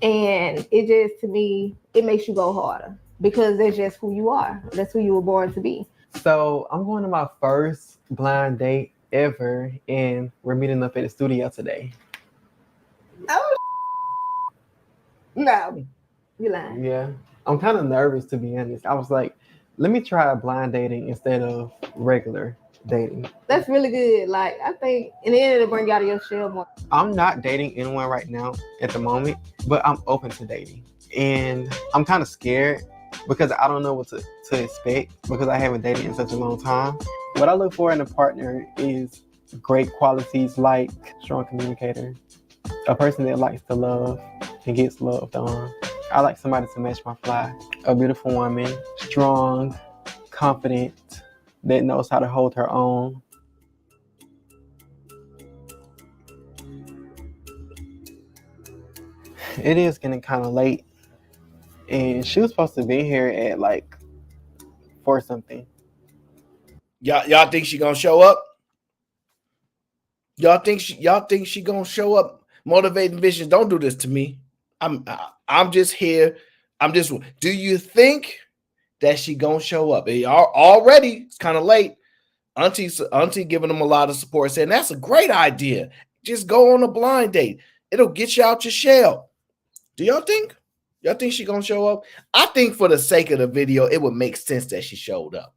And it just, to me, it makes you go harder because that's just who you are. That's who you were born to be. So I'm going to my first blind date ever, and we're meeting up at the studio today. Oh, no, you lying. Yeah, I'm kind of nervous to be honest. I was like, let me try blind dating instead of regular dating. That's really good. Like I think, and then it'll bring you out of your shell more. I'm not dating anyone right now at the moment, but I'm open to dating. And I'm kind of scared because I don't know what to expect because I haven't dated in such a long time. What I look for in a partner is great qualities like strong communicator, a person that likes to love and gets loved on. I like somebody to match my fly, a beautiful woman, strong, confident, that knows how to hold her own. It is getting kind of late, and she was supposed to be here at like 4 something. Y'all think she gonna show up? Y'all think she gonna show up? Motivating visions. Don't do this to me. I'm just here. Do you think that she gonna show up? Already, it's kind of late. Auntie giving them a lot of support, saying that's a great idea. Just go on a blind date. It'll get you out your shell. Do y'all think? Y'all think she gonna show up? I think for the sake of the video, it would make sense that she showed up.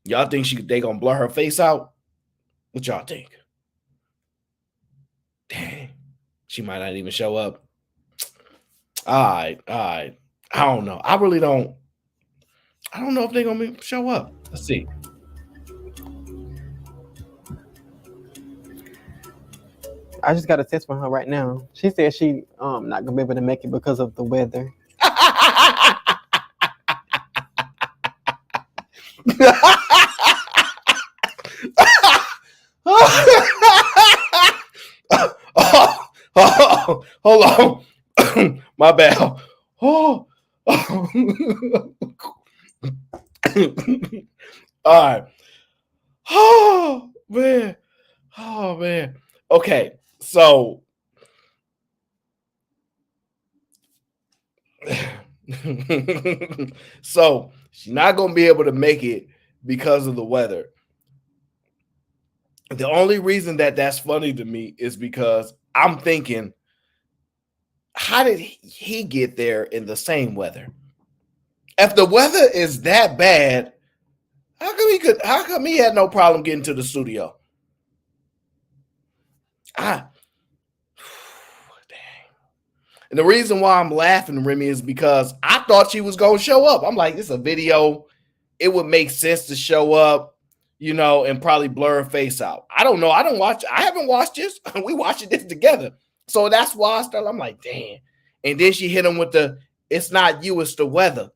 Y'all think they gonna blur her face out? What y'all think? Dang, she might not even show up. All right. I don't know. I really don't. I don't know if they're gonna show up. Let's see. I just got a text from her right now. She said she not gonna be able to make it because of the weather. Hold on. My bad. Oh. All right. Oh man. Oh man. Okay. So so she's not gonna be able to make it because of the weather. The only reason that that's funny to me is because I'm thinking, how did he get there in the same weather? If the weather is that bad, how come he had no problem getting to the studio? Dang. And the reason why I'm laughing, Remy, is because I thought she was gonna show up. I'm like, it's a video. It would make sense to show up, and probably blur her face out. I don't know. I haven't watched this. We watching this together. So that's why I'm like, damn. And then she hit him with it's not you, it's the weather.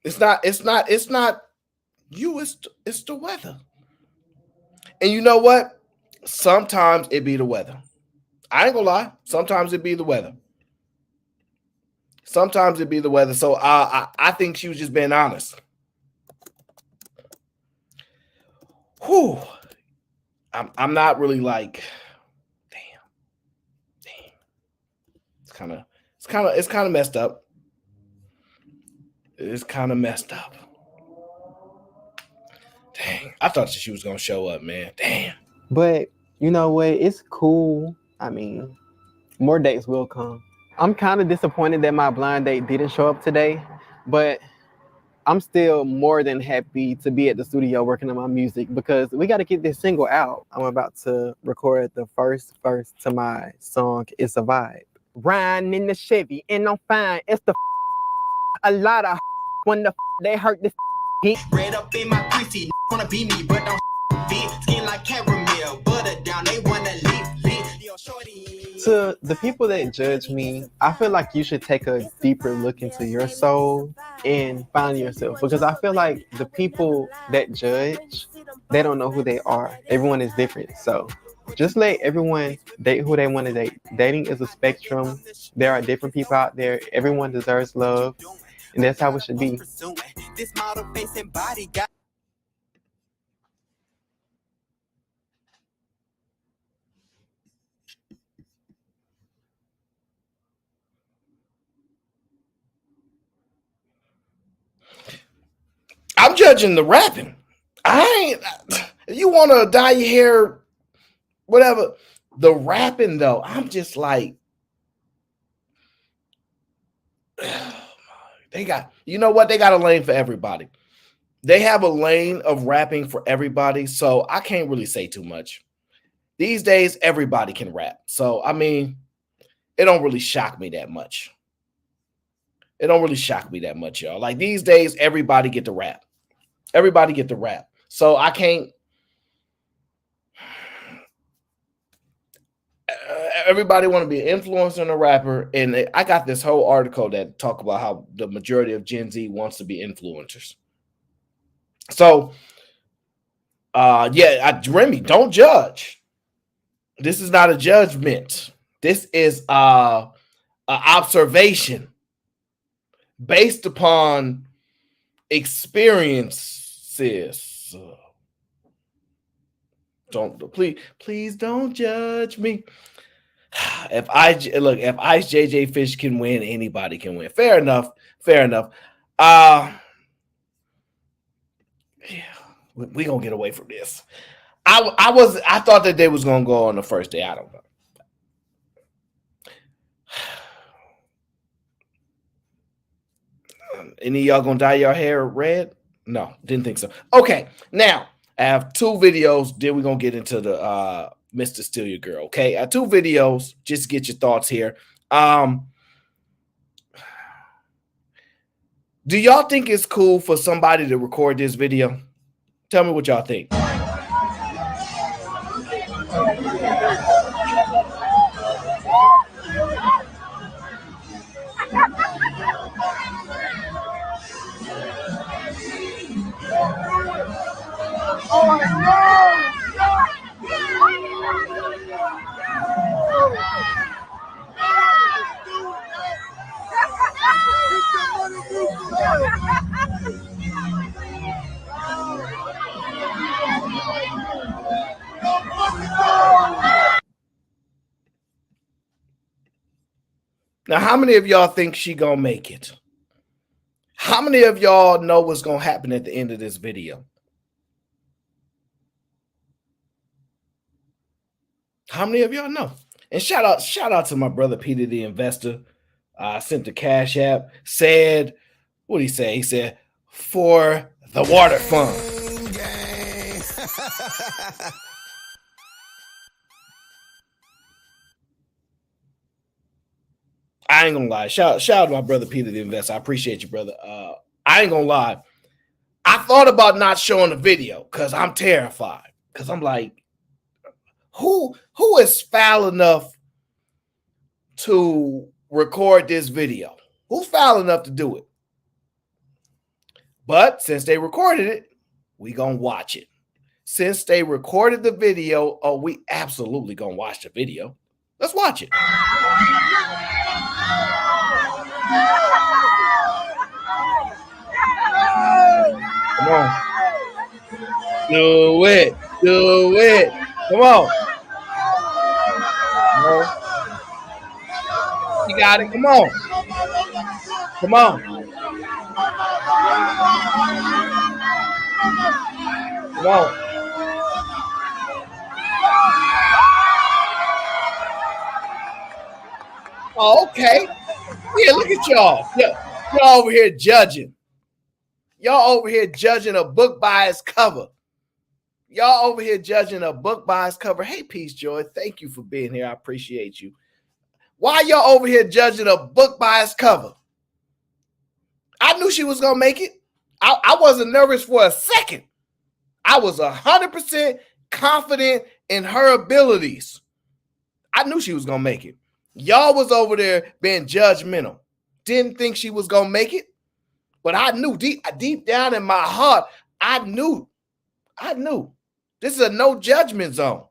It's not you, it's the weather. And you know what? Sometimes it be the weather. I ain't gonna lie. Sometimes it be the weather. So I think she was just being honest. Whew. I'm not really like, damn. It's kind of messed up. It's kind of messed up. Dang, I thought she was gonna show up, man. Damn. But you know what? It's cool. I mean, more dates will come. I'm kind of disappointed that my blind date didn't show up today, but I'm still more than happy to be at the studio working on my music because we got to get this single out. I'm about to record the first verse to my song, It's a Vibe. Riding in the Chevy and I'm fine. It's the a lot of when the they hurt this hit. Red up in my pussy, wanna be me, but don't fit. Skin like caramel, butter down, they wanna leave. To the people that judge me, I feel like you should take a deeper look into your soul and find yourself because I feel like the people that judge, they don't know who they are. Everyone is different. So just let everyone date who they want to date. Dating is a spectrum. There are different people out there. Everyone deserves love. And that's how it should be. This model face and body got I'm judging the rapping. I ain't. You want to dye your hair, whatever. The rapping though, I'm just like, they got. You know what? They got a lane for everybody. They have a lane of rapping for everybody, so I can't really say too much. These days, everybody can rap. So, I mean, it don't really shock me that much. It don't really shock me that much, y'all. Like these days, everybody get to rap. Everybody get to rap. So I can't. Everybody want to be an influencer and a rapper, and I got this whole article that talk about how the majority of Gen Z wants to be influencers. So, Remy, don't judge. This is not a judgment. This is an observation based upon experiences. Please don't judge me. If Ice JJ Fish can win, anybody can win. Fair enough. Yeah, we gonna get away from this. I thought that they was gonna go on the first day. I don't know. Any of y'all gonna dye your hair red? No, didn't think so. Okay, now I have two videos. Then we're gonna get into the Mr. Steal Your Girl. Okay, I have two videos. Just get your thoughts here. Do y'all think it's cool for somebody to record this video? Tell me what y'all think. Now, how many of y'all think she gonna make it? How many of y'all know what's gonna happen at the end of this video? How many of y'all know? And shout out to my brother Peter the Investor. Sent the Cash App. Said, what did he say? He said, for the water fund. I ain't gonna lie. Shout out to my brother Peter the Investor. I appreciate you, brother. I ain't gonna lie. I thought about not showing the video because I'm terrified. Because I'm like, who is foul enough to record this video? Who's foul enough to do it? But since they recorded it, we gonna watch it. Since they recorded the video, we absolutely gonna watch the video. Let's watch it. Come on. Do it. Come on. You got it. Come on. Come on. Oh, okay. Yeah, look at y'all. Y'all over here judging. Y'all over here judging a book by its cover. Hey, Peace Joy. Thank you for being here. I appreciate you. Why y'all over here judging a book by its cover? I knew she was going to make it. I wasn't nervous for a second. I was 100% confident in her abilities. I knew she was going to make it. Y'all was over there being judgmental. Didn't think she was going to make it. But I knew deep down in my heart, I knew. This is a no judgment zone.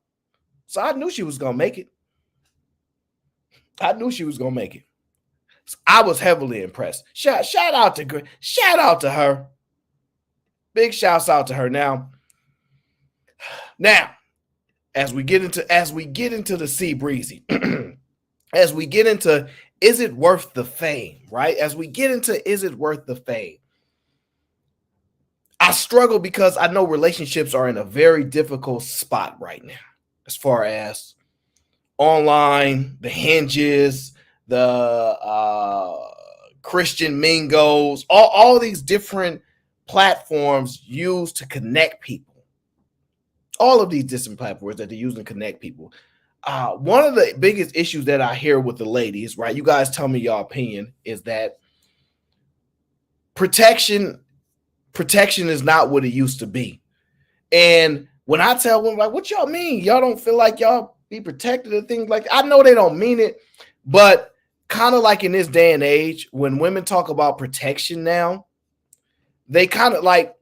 So I knew she was going to make it. I was heavily impressed. Shout out to her. Big shouts out to her. Now, as we get into the Sea Breezy, as we get into is it worth the fame, right? As we get into is it worth the fame? I struggle because I know relationships are in a very difficult spot right now, as far as online, the hinges, the Christian Mingos, all these different platforms used to connect people. All of these different platforms that they use to connect people. One of the biggest issues that I hear with the ladies, right? You guys tell me your opinion, is that protection is not what it used to be. And when I tell them, like, what y'all mean? Y'all don't feel like y'all be protected and things like that? I know they don't mean it, but kind of like in this day and age, when women talk about protection now, they kind of like,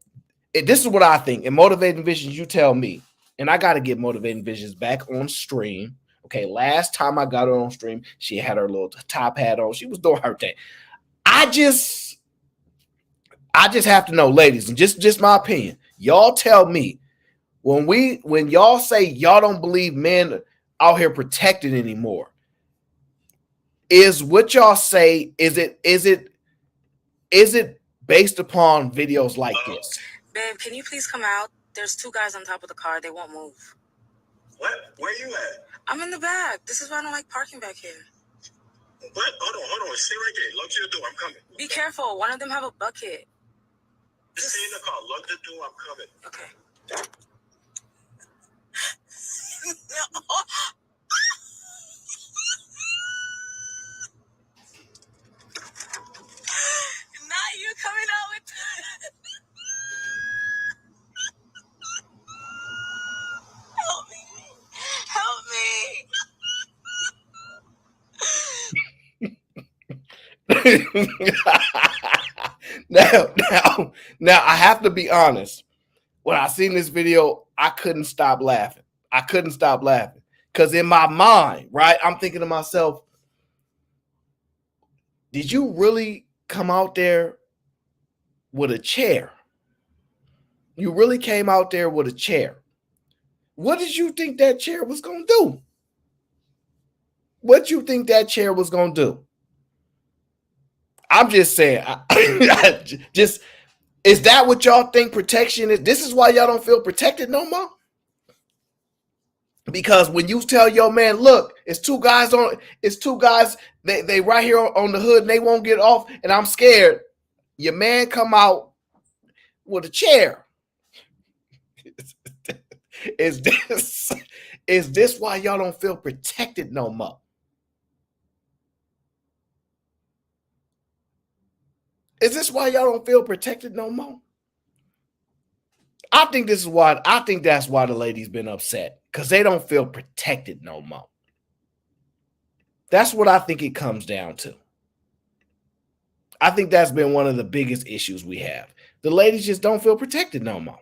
this is what I think. In Motivating Visions, you tell me, and I got to get Motivating Visions back on stream. Okay, last time I got her on stream, she had her little top hat on. She was doing her thing. I just have to know, ladies, and just my opinion. Y'all tell me, when y'all say y'all don't believe men out here protected anymore, is what y'all say, is it based upon videos like this? Babe, can you please come out? There's 2 guys on top of the car. They won't move. What? Where you at? I'm in the back. This is why I don't like parking back here. What? Hold on. Stay right there. Lock your door. I'm coming. Be careful. One of them have a bucket. Just stay in the car. Lock the door. I'm coming. Okay. Not you coming out with Help me. Now I have to be honest. When I seen this video, I couldn't stop laughing. Because in my mind, right, I'm thinking to myself, did you really come out there with a chair? You really came out there with a chair. What did you think that chair was going to do? What you think that chair was going to do? I'm just saying, is that what y'all think protection is? This is why y'all don't feel protected no more? Because when you tell your man, look, it's two guys, they right here on the hood and they won't get off and I'm scared. Your man come out with a chair. Is this why y'all don't feel protected no more? Is this why y'all don't feel protected no more? I think that's why the ladies been upset, because they don't feel protected no more. That's what I think it comes down to. I think that's been one of the biggest issues we have. The ladies just don't feel protected no more.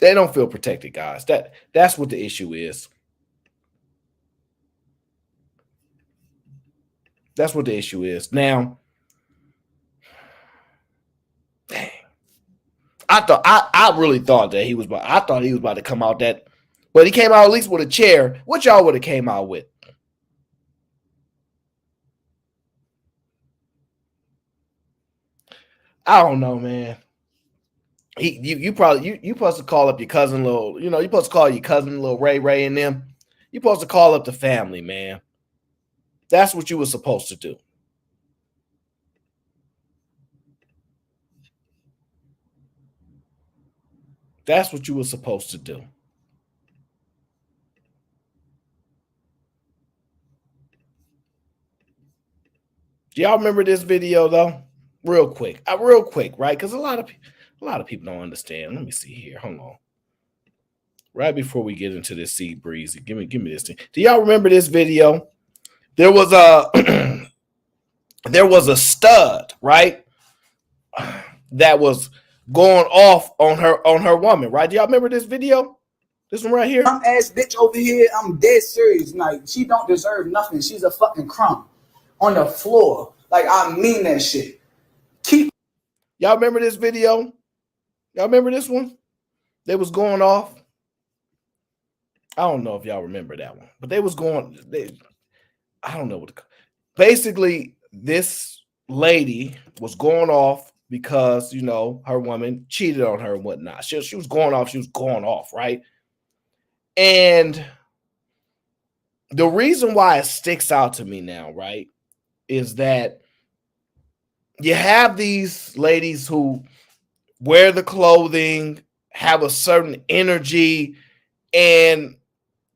They don't feel protected, guys. That's what the issue is. That's what the issue is. Now, dang. I really thought that he was about to come out that, but he came out at least with a chair. What y'all would have came out with? I don't know, man. You supposed to call up your cousin, you supposed to call your cousin, little Ray and them. You supposed to call up the family, man. That's what you were supposed to do. That's what you were supposed to do. Do y'all remember this video though? Real quick, right? Because a lot of people don't understand. Let me see here. Hold on. Right before we get into this Sea Breezy, give me this thing. Do y'all remember this video? There was a stud, right? That was going off on her woman, right? Do y'all remember this video? This one right here. Dumb ass bitch over here. I'm dead serious. Like, she don't deserve nothing. She's a fucking crumb on the floor. Like, I mean that shit. Y'all remember this video? Y'all remember this one? They was going off. I don't know if y'all remember that one, but they was going. I don't know what. Basically, this lady was going off because, you know, her woman cheated on her and whatnot. She was going off, right? And the reason why it sticks out to me now, right, is that you have these ladies who wear the clothing, have a certain energy, and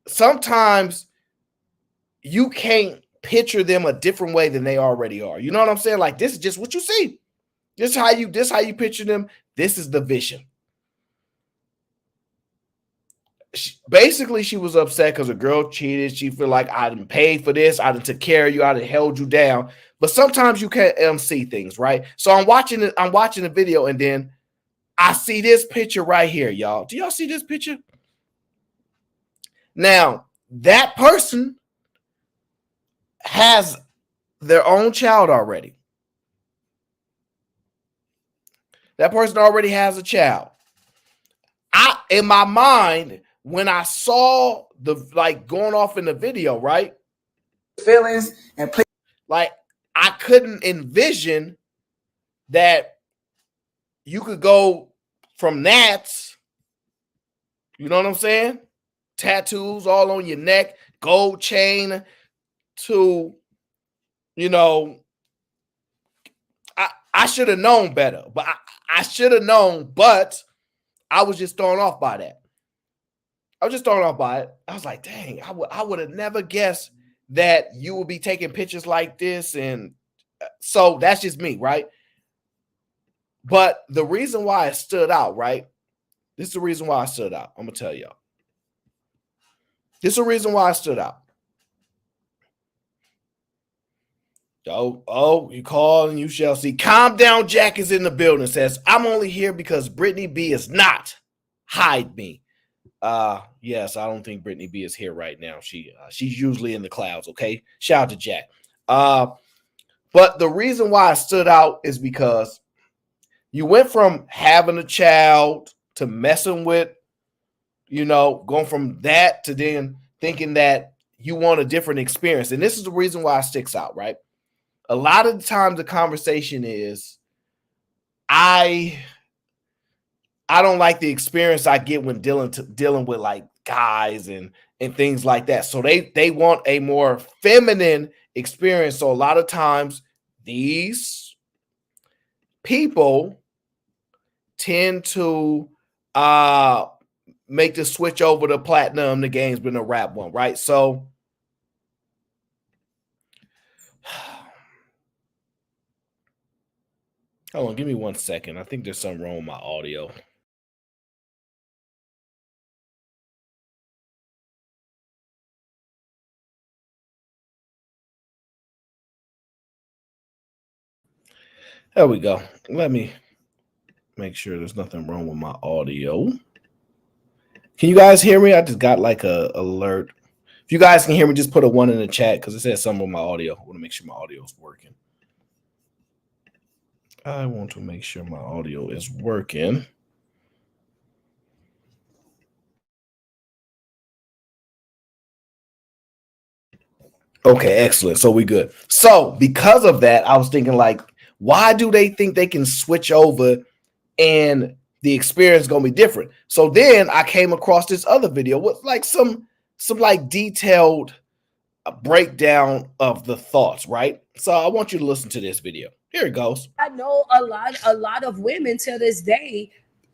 sometimes you can't picture them a different way than they already are. You know what I'm saying? Like, this is just what you see. This is how you picture them. This is the vision. Basically, she was upset because a girl cheated. She feel like I didn't pay for this. I didn't took care of you. I didn't held you down. But sometimes you can't see things, right? So I'm watching the video, and then I see this picture right here, y'all. Do y'all see this picture? Now, that person has their own child already. That person already has a child. In my mind, when I saw the going off in the video, right? Feelings and play. Like, I couldn't envision that you could go from that, you know what I'm saying? Tattoos all on your neck, gold chain, to, you know, I should have known better, but I should have known, but I was just thrown off by that. I was just thrown off by it. I was like, dang, I would have never guessed that you would be taking pictures like this. And so that's just me, right? But the reason why it stood out, right? This is the reason why I stood out. I'm going to tell y'all. This is the reason why I stood out. Oh, you call and you shall see. Calm down, Jack is in the building. Says, I'm only here because Brittany B is not. Hide me. Yes, I don't think Brittany B is here right now. She's usually in the clouds, okay? Shout out to Jack. But the reason why I stood out is because you went from having a child to messing with, you know, going from that to then thinking that you want a different experience. And this is the reason why it sticks out, right? A lot of the times the conversation is, I don't like the experience I get when dealing with like guys and things like that. So they want a more feminine experience. So a lot of times these people tend to make the switch over to platinum. The game's been a rap one, right? So hold on, give me 1 second. I think there's something wrong with my audio. There we go. Let me make sure there's nothing wrong with my audio. Can you guys hear me? I just got like a alert. If you guys can hear me, just put a 1 in the chat because it says something with my audio. I want to make sure my audio is working. I want to make sure my audio is working. Okay, excellent. So we good. So because of that, I was thinking like, why do they think they can switch over and the experience is gonna be different? So then I came across this other video with like some like detailed breakdown of the thoughts, right? So I want you to listen to this video. Here it goes. I know a lot of women till this day,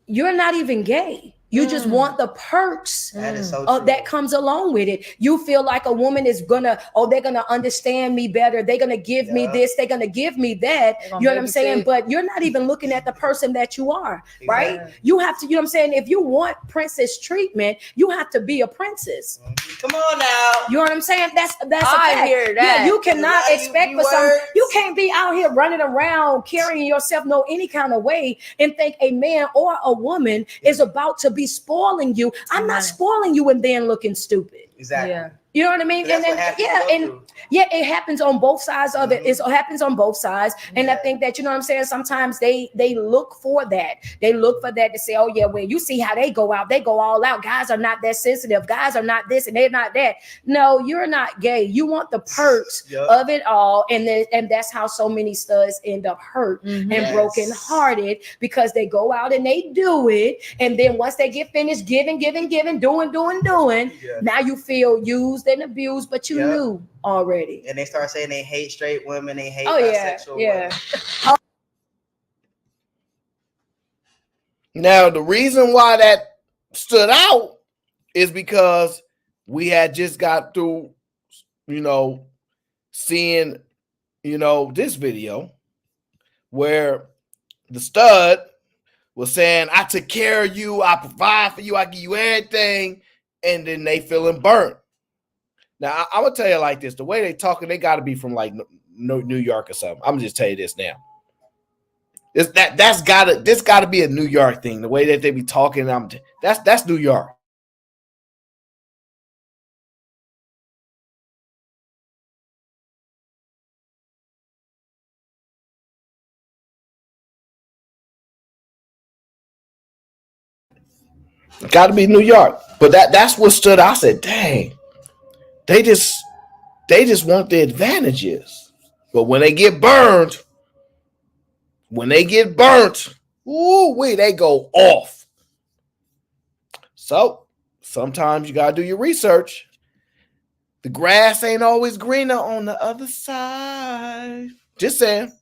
you're not even gay. You just want the perks that comes along with it. You feel like a woman is they're gonna understand me better. They're gonna give me this. They're gonna give me that. You know what I'm saying? But you're not even looking at the person that you are, right? You have to, you know what I'm saying? If you want princess treatment, you have to be a princess. Come on now. You know what I'm saying? That's a fact. I hear that. Yeah, you cannot expect for some. You can't be out here running around carrying yourself any kind of way and think a man or a woman is about to be spoiling you. I'm not spoiling you and then looking stupid. Exactly. Yeah. You know what I mean? And then it happens on both sides of it. It happens on both sides. And I think that, you know what I'm saying, sometimes they look for that. They look for that to say, oh yeah, well, you see how they go out. They go all out. Guys are not that sensitive. Guys are not this and they're not that. No, you're not gay. You want the perks of it all. And that's how so many studs end up hurt and broken hearted, because they go out and they do it. And then once they get finished giving, doing, now you feel used and abused, but you knew already. And they start saying they hate straight women, they hate bisexual women. Now, the reason why that stood out is because we had just got through, seeing, this video where the stud was saying, I took care of you, I provide for you, I give you everything, and then they feeling burnt. Now, I'm gonna tell you like this: the way they talking, they got to be from like New York or something. I'm gonna just tell you this now. This got to be a New York thing. The way that they be talking, that's New York. Got to be New York. But that's what stood out. I said, dang. They just want the advantages. But when they get burned, they go off. So sometimes you gotta do your research. The grass ain't always greener on the other side. Just saying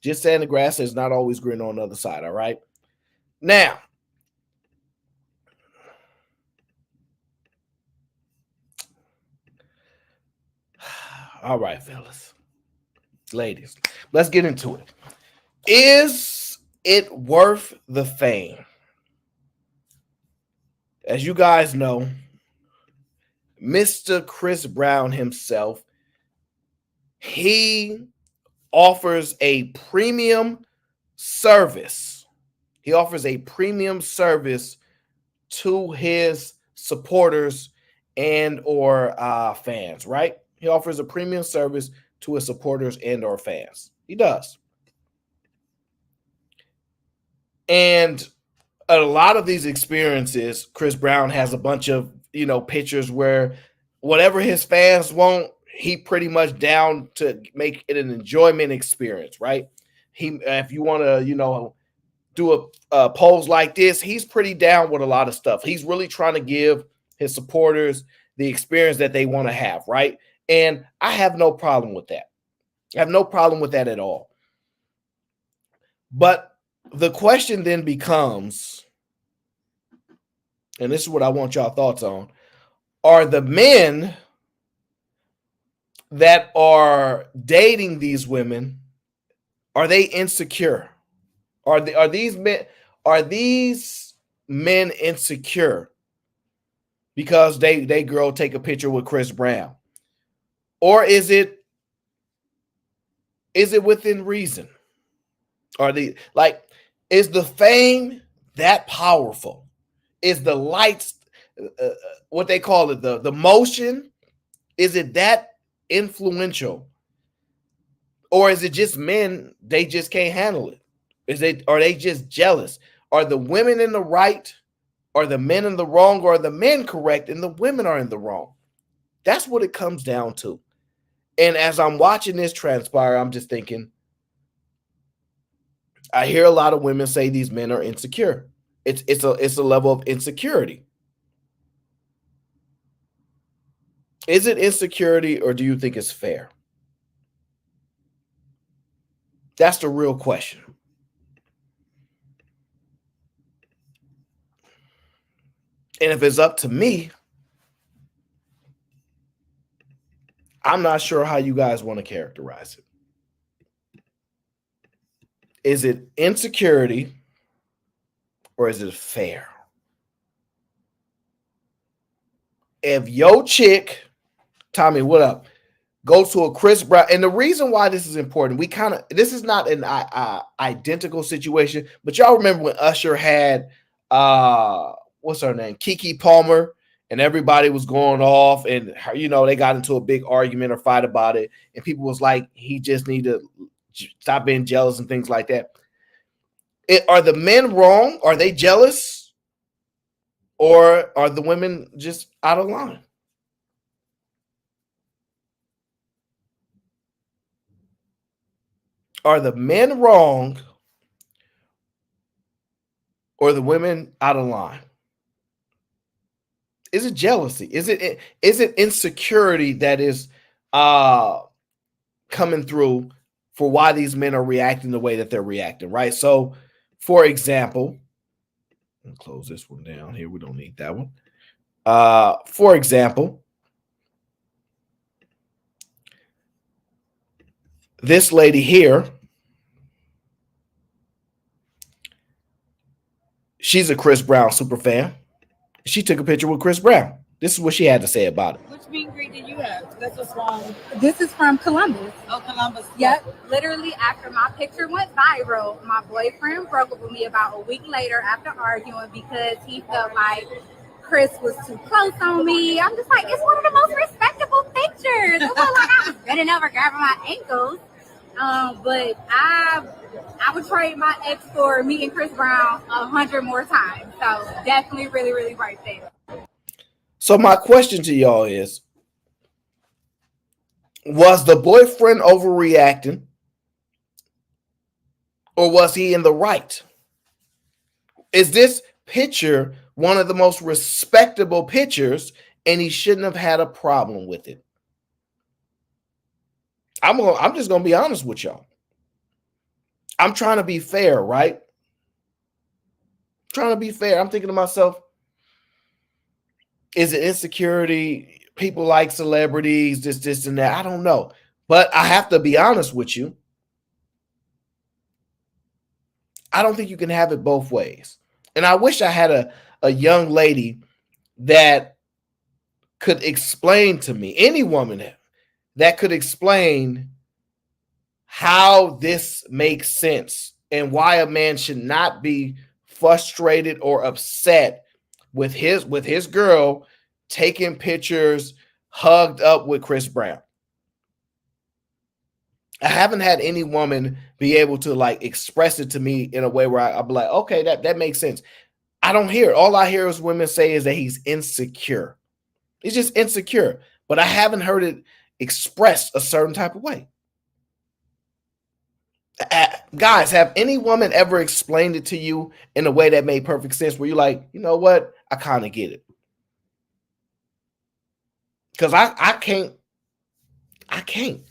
the grass is not always greener on the other side. All right. Now, all right, fellas, ladies, let's get into it. Is it worth the fame? As you guys know, Mr. Chris Brown himself, he offers a premium service. He offers a premium service to his supporters and or fans, right? He offers a premium service to his supporters and or fans. He does. And a lot of these experiences, Chris Brown has a bunch of, pictures where whatever his fans want, he pretty much down to make it an enjoyment experience, right? If you want to, do a pose like this, he's pretty down with a lot of stuff. He's really trying to give his supporters the experience that they want to have, right? And I have no problem with that. I have no problem with that at all. But the question then becomes, and this is what I want y'all thoughts on, are the men that are dating these women, are they insecure? Are these men insecure because they girl take a picture with Chris Brown? Or is it within reason? Is the fame that powerful? Is the lights, what they call it, the motion, is it that influential? Or is it just men, they just can't handle it? Are they just jealous? Are the women in the right? Are the men in the wrong? Or are the men correct and the women are in the wrong? That's what it comes down to. And as I'm watching this transpire, I'm just thinking, I hear a lot of women say these men are insecure. It's a level of insecurity. Is it insecurity or do you think it's fair? That's the real question. And if it's up to me, I'm not sure how you guys want to characterize it. Is it insecurity or is it fair? If your chick, Tommy, what up, goes to a Chris Brown, and the reason why this is important, this is not an identical situation, but y'all remember when Usher had, what's her name, Keke Palmer, and everybody was going off, and you know, they got into a big argument or fight about it, and people was like, he just need to stop being jealous and things like that. Are the men wrong? Are they jealous? Or are the women just out of line? Are the men wrong? Or the women out of line? Is it jealousy? Is it insecurity that is coming through for why these men are reacting the way that they're reacting, right? So, for example, I'll close this one down here. We don't need that one. For example, this lady here, she's a Chris Brown super fan. She took a picture with Chris Brown. This is what she had to say about it. Which meet and greet did you have? This was from. This is from Columbus. Oh, Columbus. Yep. Literally, after my picture went viral, my boyfriend broke up with me about a week later after arguing because he felt like Chris was too close on me. I'm just like, it's one of the most respectable pictures. It was like I was bending over, grabbing my ankles. But I would trade my ex for me and Chris Brown 100 more times. So definitely, really, really right there. So my question to y'all is, was the boyfriend overreacting, or was he in the right? Is this picture one of the most respectable pictures, and he shouldn't have had a problem with it? I'm just gonna be honest with y'all. I'm trying to be fair, right? Trying to be fair. I'm thinking to myself, is it insecurity? People like celebrities, this, and that. I don't know. But I have to be honest with you. I don't think you can have it both ways. And I wish I had a young lady that could explain to me, any woman that could explain how this makes sense and why a man should not be frustrated or upset with his girl taking pictures hugged up with Chris Brown. I haven't had any woman be able to like express it to me in a way where I'll be like, okay, that makes sense. I don't hear it. All I hear is women say is that he's insecure. He's just insecure. But I haven't heard it expressed a certain type of way. Guys, have any woman ever explained it to you in a way that made perfect sense where you're like, you know what? I kind of get it. Because I can't. I think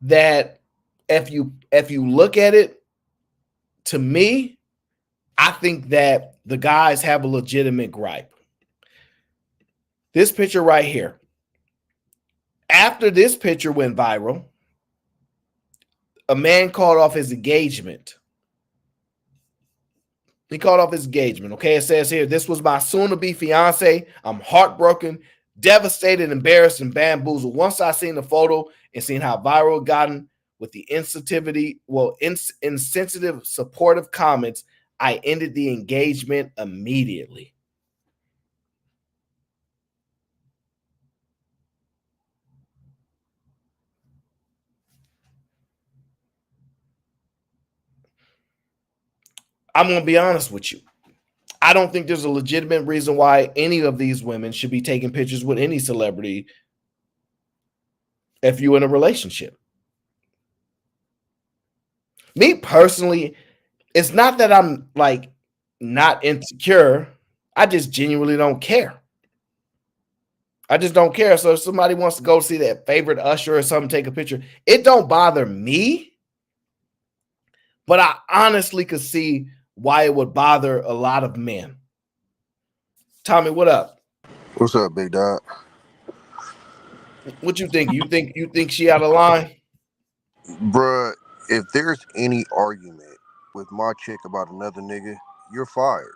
that if you look at it, to me, I think that the guys have a legitimate gripe. This picture right here. After this picture went viral, a man called off his engagement. He called off his engagement. Okay, it says here, this was my soon-to-be fiance. I'm heartbroken, devastated, embarrassed, and bamboozled. Once I seen the photo and seen how viral it gotten with the insensitive, supportive comments, I ended the engagement immediately. I'm going to be honest with you. I don't think there's a legitimate reason why any of these women should be taking pictures with any celebrity if you're in a relationship. Me personally, it's not that I'm like not insecure. I just genuinely don't care. I just don't care. So if somebody wants to go see that favorite usher or something, take a picture, it don't bother me. But I honestly could see why it would bother a lot of men. Tommy, what up? What's up, big dog? What you think? You think she out of line? Bruh, if there's any argument with my chick about another nigga, you're fired.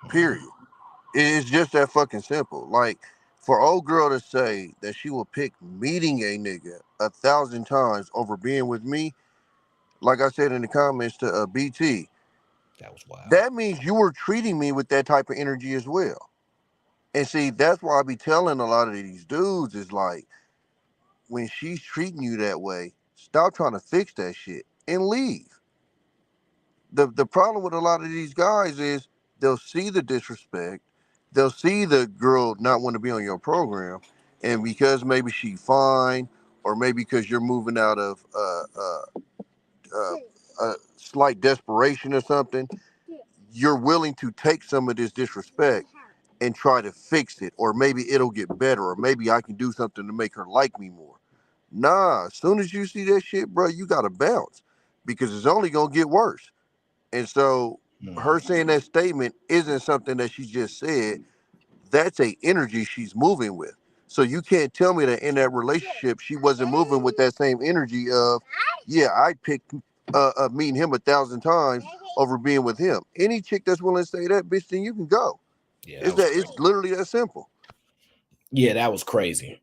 Period. It's just that fucking simple. Like, for old girl to say that she will pick meeting a nigga 1,000 times over being with me, like I said in the comments to BT, That was wild. That means you were treating me with that type of energy as well. And see, that's why I be telling a lot of these dudes is like, when she's treating you that way, stop trying to fix that shit and leave. The problem with a lot of these guys is they'll see the disrespect, they'll see the girl not want to be on your program, and because maybe she fine, or maybe because you're moving out of a slight desperation or something, you're willing to take some of this disrespect and try to fix it, or maybe it'll get better, or maybe I can do something to make her like me more. Nah, as soon as you see that shit, bro, you gotta bounce because it's only gonna get worse. And so her saying that statement isn't something that she just said. That's a energy she's moving with. So you can't tell me that in that relationship she wasn't moving with that same energy of, yeah, I'd pick meeting him 1,000 times over being with him. Any chick that's willing to say that, bitch, then you can go. Yeah, It's literally that simple. Yeah, that was crazy.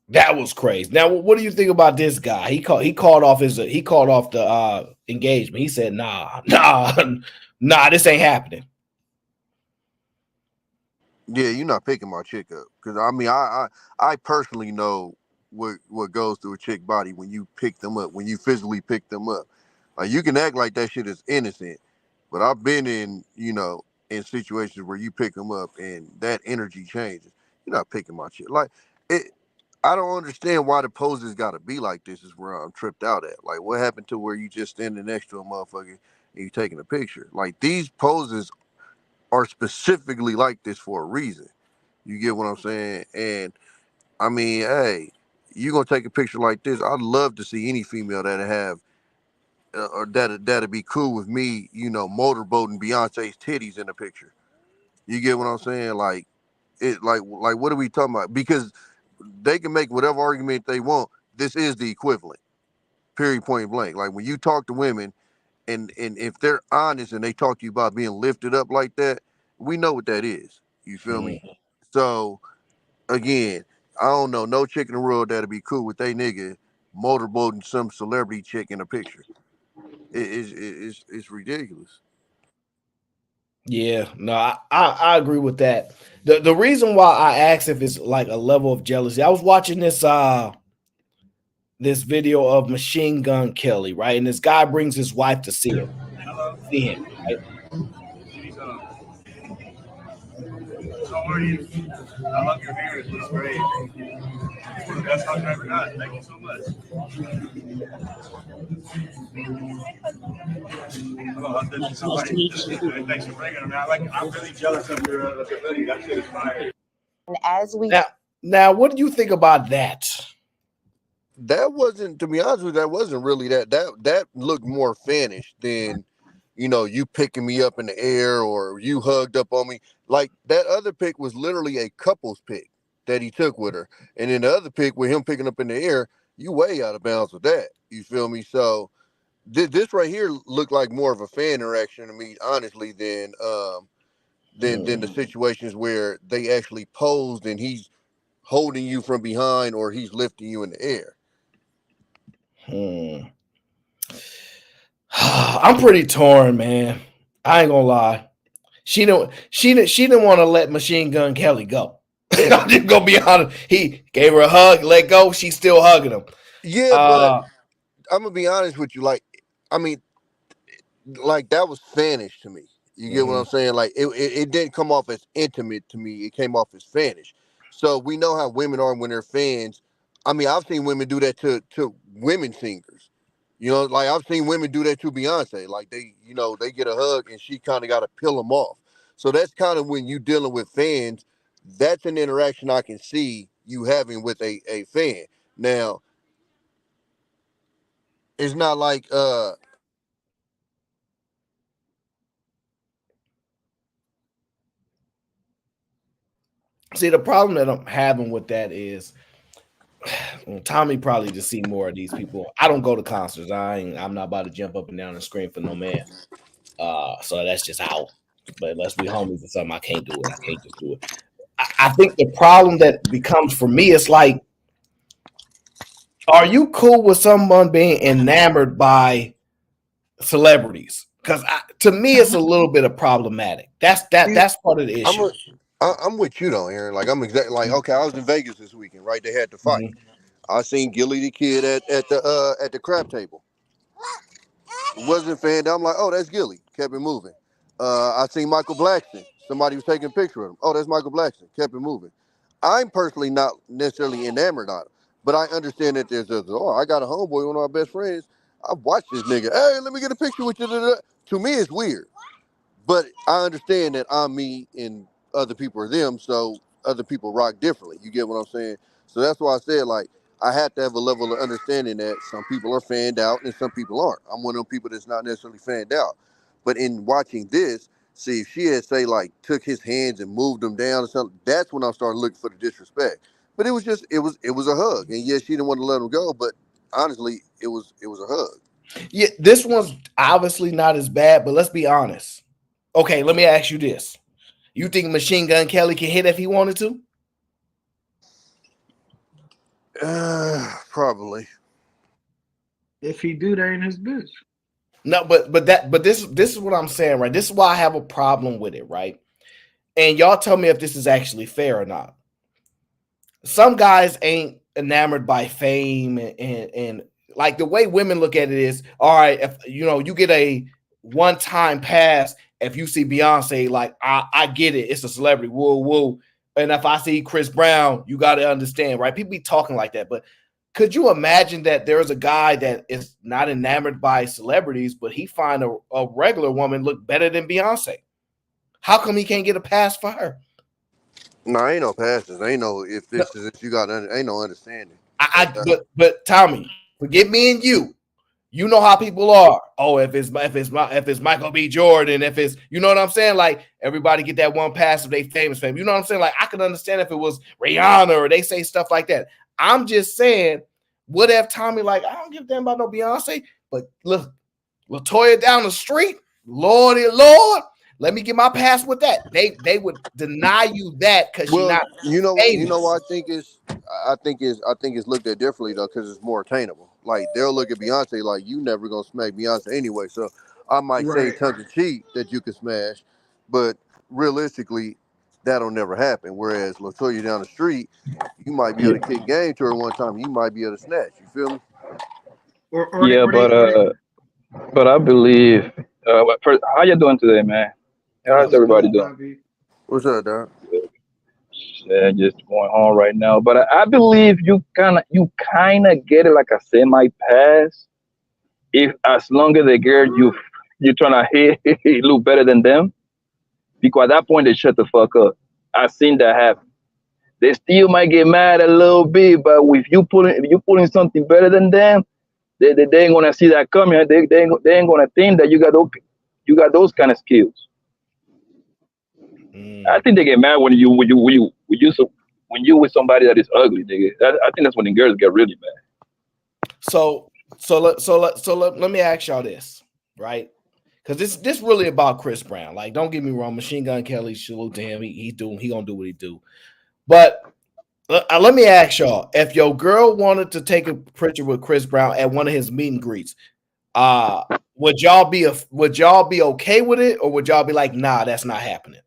That was crazy. Now, what do you think about this guy? He called off the engagement. He said, nah, this ain't happening. Yeah, you're not picking my chick up because I mean, I personally know what goes through a chick body when you pick them up, when you physically pick them up. Like you can act like that shit is innocent, but I've been in in situations where you pick them up and that energy changes. You're not picking my chick. Like it. I don't understand why the poses got to be like this. Is where I'm tripped out at. Like, what happened to where you just standing next to a motherfucker and you taking a picture? Like, these poses are specifically like this for a reason. You get what I'm saying? And I mean, hey, you gonna take a picture like this? I'd love to see any female that have or that'd be cool with me. Motorboating Beyonce's titties in a picture. You get what I'm saying? Like it, like what are we talking about? Because they can make whatever argument they want. This is the equivalent. Period. Point blank. Like when you talk to women, and if they're honest and they talk to you about being lifted up like that, we know what that is. You feel me? So again, I don't know no chick in the world that'd be cool with they nigga motorboating some celebrity chick in a picture. It's ridiculous. Yeah, no, I agree with that. The reason why I asked if it's like a level of jealousy, I was watching this video of Machine Gun Kelly, right? And this guy brings his wife to see him, right? How are you? I love your hair. It looks great. That's how I ever got. Thank you so much. Thanks for bringing them. I'm really jealous of your hoodie. That shit is fire. And as we now, what do you think about that? That wasn't, to be honest with you, that wasn't really that looked more fanish than you picking me up in the air or you hugged up on me. Like that other pic was literally a couple's pic that he took with her. And then the other pic with him picking up in the air, you way out of bounds with that. You feel me? So this right here looked like more of a fan interaction to me, honestly, than the situations where they actually posed and he's holding you from behind or he's lifting you in the air. I'm pretty torn, man. I ain't gonna lie. She didn't want to let Machine Gun Kelly go. I'm just gonna be honest. He gave her a hug, let go. She's still hugging him. Yeah, but I'm gonna be honest with you. Like, I mean, like that was fanish to me. You get what I'm saying? Like it didn't come off as intimate to me. It came off as fanish. So we know how women are when they're fans. I mean, I've seen women do that to women singers. Like I've seen women do that to Beyonce. Like they get a hug and she kind of got to peel them off. So that's kind of when you dealing with fans. That's an interaction I can see you having with a fan. Now, it's not like see, the problem that I'm having with that is Tommy probably just see more of these people. I don't go to concerts. I'm not about to jump up and down and scream for no man. So that's just out. But unless we homies or something, I can't do it. I can't just do it. I think the problem that becomes for me is like, are you cool with someone being enamored by celebrities? Because to me, it's a little bit of problematic. That's part of the issue. I'm with you though, Aaron. Like I'm exactly like okay. I was in Vegas this weekend, right? They had the fight. I seen Gilly the kid at the crab table. Wasn't fan. I'm like, oh, that's Gilly. Kept it moving. I seen Michael Blackson. Somebody was taking a picture of him. Oh, that's Michael Blackson. Kept it moving. I'm personally not necessarily enamored on it, but I understand that there's I got a homeboy, one of my best friends. I've watched this nigga. Hey, let me get a picture with you. To me, it's weird, but I understand that I'm me and other people are them, so other people rock differently. You get what I'm saying? So that's why I said like I have to have a level of understanding that some people are fanned out and some people aren't. I'm one of them people that's not necessarily fanned out, but in watching this. See, if she had say like took his hands and moved them down or something, that's when I started looking for the disrespect. But it was just it was a hug, and yes, she didn't want to let him go, but honestly, it was a hug. Yeah, this one's obviously not as bad, but let's be honest. Okay, let me ask you this: you think Machine Gun Kelly can hit if he wanted to? Probably. If he do, that ain't his bitch. No, but this is what I'm saying, right? This is why I have a problem with it, right? And y'all tell me if this is actually fair or not. Some guys ain't enamored by fame and like the way women look at it is, all right, if you get a one-time pass, if you see Beyonce, like I get it, it's a celebrity, woo woo. And if I see Chris Brown, you got to understand, right? People be talking like that, but could you imagine that there's a guy that is not enamored by celebrities, but he find a regular woman look better than Beyonce? How come he can't get a pass for her? No, ain't no passes. Ain't no if this is if you got ain't no understanding. But Tommy, forget me and you. You know how people are. Oh, if it's Michael B. Jordan, if it's you know what I'm saying, like everybody get that one pass if they famous fame. You know what I'm saying? Like I could understand if it was Rihanna or they say stuff like that. I'm just saying, what if Tommy like I don't give a damn about no Beyonce, but look, LaToya down the street, Lordy Lord, let me get my pass with that. They would deny you that because you're not. I think it's looked at differently though because it's more attainable. Like they'll look at Beyonce like you never gonna smack Beyonce anyway. So I might say tongue in cheek that you can smash, but realistically, that'll never happen. Whereas LaToya down the street, you might be able to kick game to her one time. You might be able to snatch. You feel me? But I believe. First, how you doing today, man? How's everybody doing? What's up, dog? Yeah, just going on right now. But I believe you kind of get it like a semi pass. If as long as the girl you trying to hit look better than them, because at that point they shut the fuck up. I've seen that happen. They still might get mad a little bit, but if you putting something better than them, they ain't gonna see that coming. They ain't gonna think that you got those kind of skills. I think they get mad when you with somebody that is ugly, nigga. I think that's when the girls get really mad. So let me ask y'all this, right? Because this really about Chris Brown. Like, don't get me wrong, Machine Gun Kelly, salute to him. He gonna do what he do. But let me ask y'all: if your girl wanted to take a picture with Chris Brown at one of his meet and greets, would y'all be okay with it, or would y'all be like, nah, that's not happening?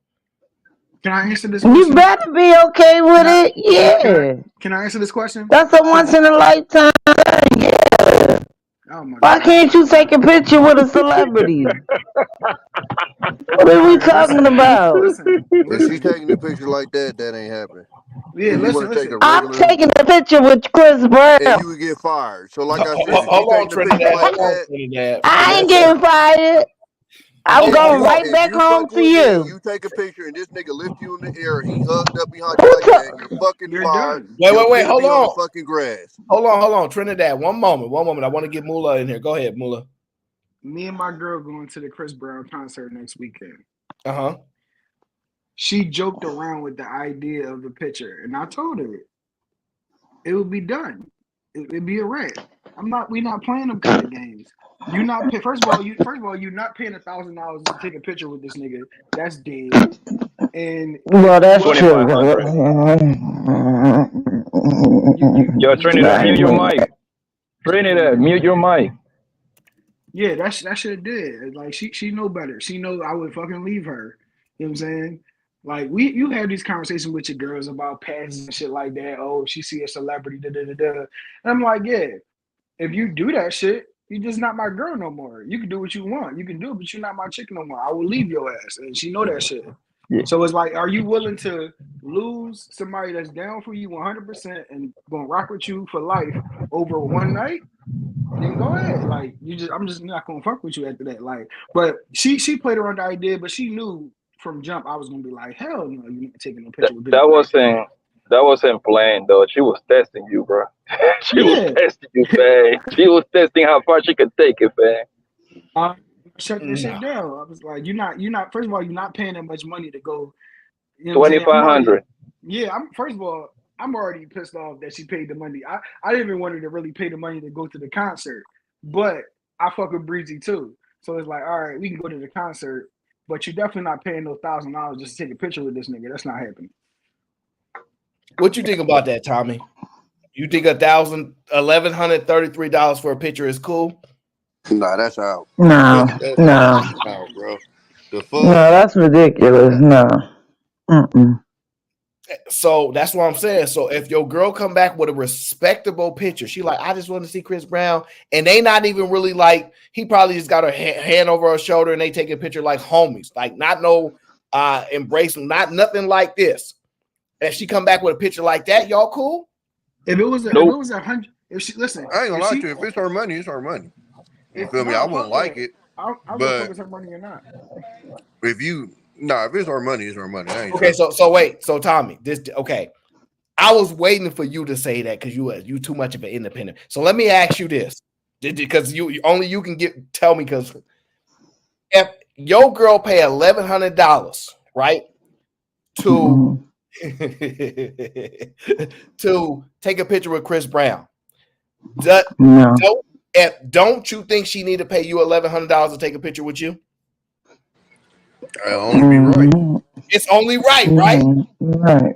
Can I answer this question? You better be okay with it. Yeah. Can I answer this question? That's a once in a lifetime thing. Yeah. Oh my Why God. can't you take a picture with a celebrity? What are we talking about? If she's taking a picture like that, that ain't happening. Yeah, I'm taking a picture with Chris Brown. And you would get fired. So like I said, hold on, Trinidad. I ain't getting fired. I'm going right back home to you. You take a picture and this nigga lift you in the air. He hugged up behind you like that. You're fucking fired. Wait. Hold on. The fucking grass. Hold on, Trinidad. One moment. I want to get Moolah in here. Go ahead, Moolah. Me and my girl going to the Chris Brown concert next weekend. Uh-huh. She joked around with the idea of the picture, and I told her it would be done. It'd be a wrap. We're not playing them kind of games. You not pay, first of all, you're not paying $1,000 to take a picture with this nigga. That's dead. And that's true. Yo, Trinidad, mute your mic. Trinidad, mute your mic. Yeah, that shit did. Like she know better. She know I would fucking leave her. You know what I'm saying? Like you have these conversations with your girls about passes and shit like that. Oh, if she see a celebrity, da da da da. And I'm like, yeah, if you do that shit, you're just not my girl no more. You can do what you want. You can do it, but you're not my chick no more. I will leave your ass. And she know that shit. Yeah. So it's like, are you willing to lose somebody that's down for you 100% and gonna rock with you for life over one night? Then go ahead. Like I'm just not gonna fuck with you after that. Like, but she played around the idea, but she knew from jump I was gonna be like, hell no, you're not taking no picture with this. That wasn't playing though. She was testing you, bro. She was Yeah. testing you, man. She was testing how far she could take it, man. I shut that shit down. I was like, you're not. First of all, you're not paying that much money to go. You know what I'm saying? 2,500. First of all, I'm already pissed off that she paid the money. I didn't even want her to really pay the money to go to the concert, but I fuck with Breezy too. So it's like, all right, we can go to the concert, but you're definitely not paying those $1,000 just to take a picture with this nigga. That's not happening. What you think about that, Tommy? You think $1,133 for a picture is cool? Nah, that's out. No, That's no, out, bro. The no, fuck? that's ridiculous. No. Mm-mm. So that's what I'm saying. So if your girl come back with a respectable picture, she like, I just want to see Chris Brown, and they not even really like, he probably just got her hand over her shoulder and they take a picture like homies, like not no embracing, not nothing like this. If she come back with a picture like that, y'all cool? If it was $100, if she listen, I ain't gonna lie to you. If it's her money, it's her money. You feel me? I wouldn't like it. I'll but fuck with her money or not. If it's her money, it's her money. I ain't Okay, so wait, so Tommy, I was waiting for you to say that because you too much of an independent. So let me ask you this, because you can tell me, because if your girl pay $1,100, right, to to take a picture with Chris Brown, don't you think she need to pay you $1,100 to take a picture with you? It'll only be right. It's only right, right?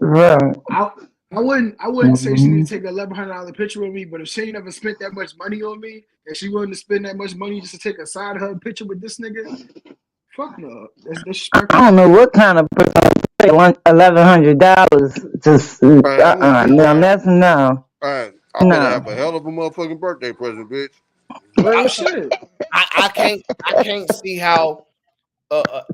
Right. I wouldn't say she need to take a $1,100 picture with me, but if she ain't never spent that much money on me and she willing to spend that much money just to take a side hug picture with this nigga, fuck no. That's disrespectful. I don't know what kind of person pay $1,100 to no, that's no. I better have a hell of a motherfucking birthday present, bitch. Well, shit. I can't see how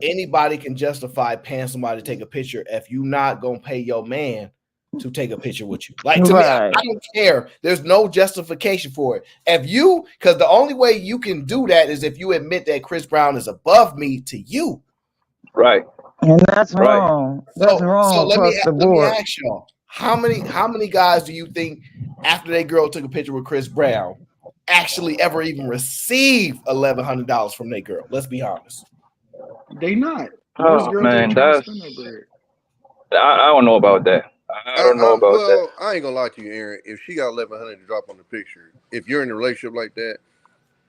anybody can justify paying somebody to take a picture if you not gonna pay your man to take a picture with you. Like, to me, I don't care. There's no justification for it. Because the only way you can do that is if you admit that Chris Brown is above me to you. Right. And that's wrong. That's wrong. So let me board. ask y'all, how many guys do you think after their girl took a picture with Chris Brown actually ever even receive $1,100 from their girl? Let's be honest. They not. Oh man, I don't know about that. I don't know about that. I ain't gonna lie to you, Aaron. If she got $1,100 to drop on the picture, if you're in a relationship like that,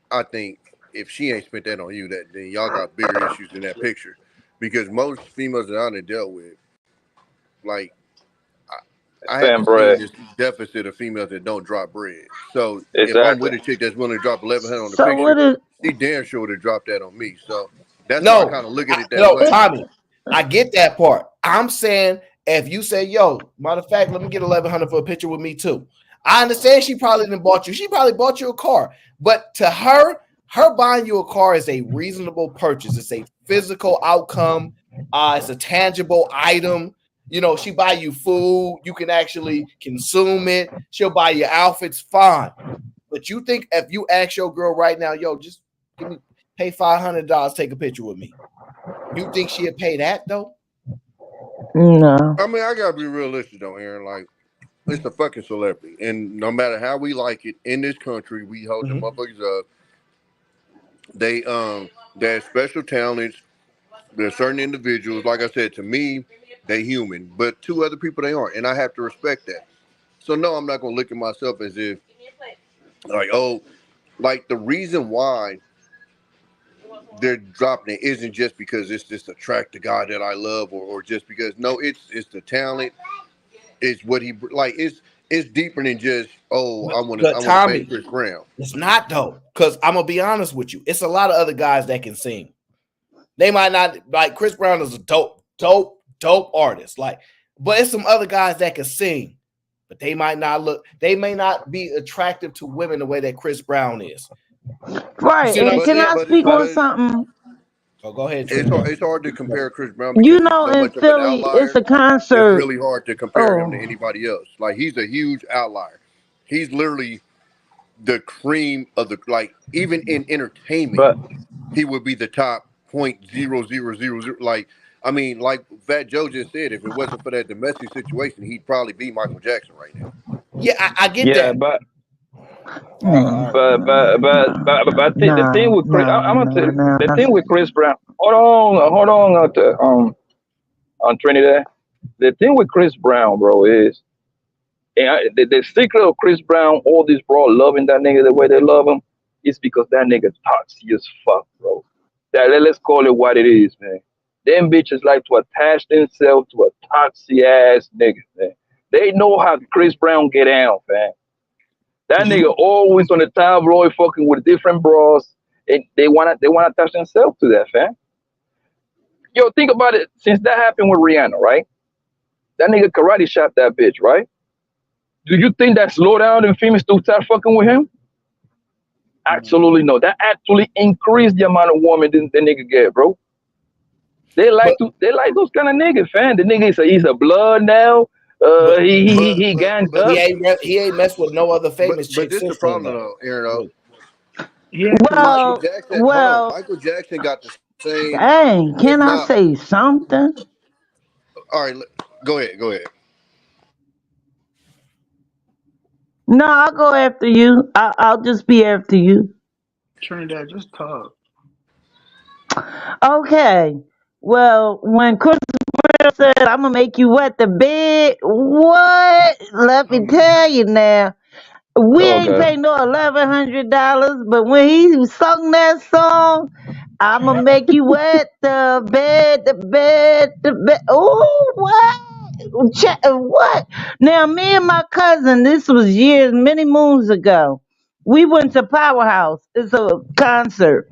I think if she ain't spent that on you, then y'all got bigger issues than that picture. Because most females that I done dealt with, like, I haven't seen this deficit of females that don't drop bread. So if I'm with a chick that's willing to drop $1,100 on the picture, she damn sure would have dropped that on me. So that's why I kind of look at it that way. Tommy, I get that part. I'm saying if you say, yo, matter of fact, let me get $1,100 for a picture with me too. I understand she probably didn't bought you. She probably bought you a car. But to her buying you a car is a reasonable purchase. It's a physical outcome. It's a tangible item. You know, she buy you food. You can actually consume it. She'll buy you outfits. Fine. But you think if you ask your girl right now, yo, just pay $500, take a picture with me. You think she'd pay that though? No. I mean, I gotta be realistic though, Aaron. Like, it's a fucking celebrity, and no matter how we like it in this country, we hold the motherfuckers up. They have special talents. There's certain individuals. Like I said, to me, they human, but to other people they aren't, and I have to respect that. So no, I'm not gonna look at myself as if like the reason why they're dropping it isn't just because it's just attract the guy that I love, or just because it's the talent, it's what he like. it's deeper than just I want But to Tommy, bang Chris Brown. It's not though, because I'm gonna be honest with you. It's a lot of other guys that can sing. They might not like Chris Brown is a dope artist. Like, but it's some other guys that can sing, but they may not be attractive to women the way that Chris Brown is. Right. And can I speak on something? Oh, go ahead. It's hard to compare Chris Brown because You he's know, so in much of an Philly, outlier. it's a concert. It's really hard to compare him to anybody else. Like, he's a huge outlier. He's literally the cream of the, like, even in entertainment, he would be the top 0.0000. Like, I mean, like Fat Joe just said, if it wasn't for that domestic situation, he'd probably be Michael Jackson right now. Yeah, I get that. But the thing with Chris, I'm gonna tell you, the thing with Chris Brown. Hold on, on Trinidad. The thing with Chris Brown, bro, is the secret of Chris Brown. All these bro loving that nigga the way they love him is because that nigga toxic as fuck, bro. Let's call it what it is, man. Them bitches like to attach themselves to a toxic ass nigga, man. They know how Chris Brown get down, man. That nigga always on the tabloid fucking with different bros, and they wanna attach themselves to that, fam. Yo, think about it. Since that happened with Rihanna, right? That nigga karate shot that bitch, right? Do you think that slowed down the females to start fucking with him? Absolutely no. That actually increased the amount of women the nigga get, bro. They like those kind of niggas, fam. The nigga he's a blood now. He ganged up. He ain't messed with no other famous chicks. But this is the problem though, Aaron. Yeah. Michael Jackson got the same. Hey, can I say something? All right, go ahead. No, I'll go after you. I'll just be after you. Trinidad, just talk. Okay. Well, when Chris Brown said, "I'm gonna make you wet the bed," what? Let me tell you now. We ain't pay no $1,100, but when he sung that song, "I'ma make you wet the bed, the bed, the bed." Oh, what? Now, me and my cousin, this was many moons ago. We went to Powerhouse. It's a concert.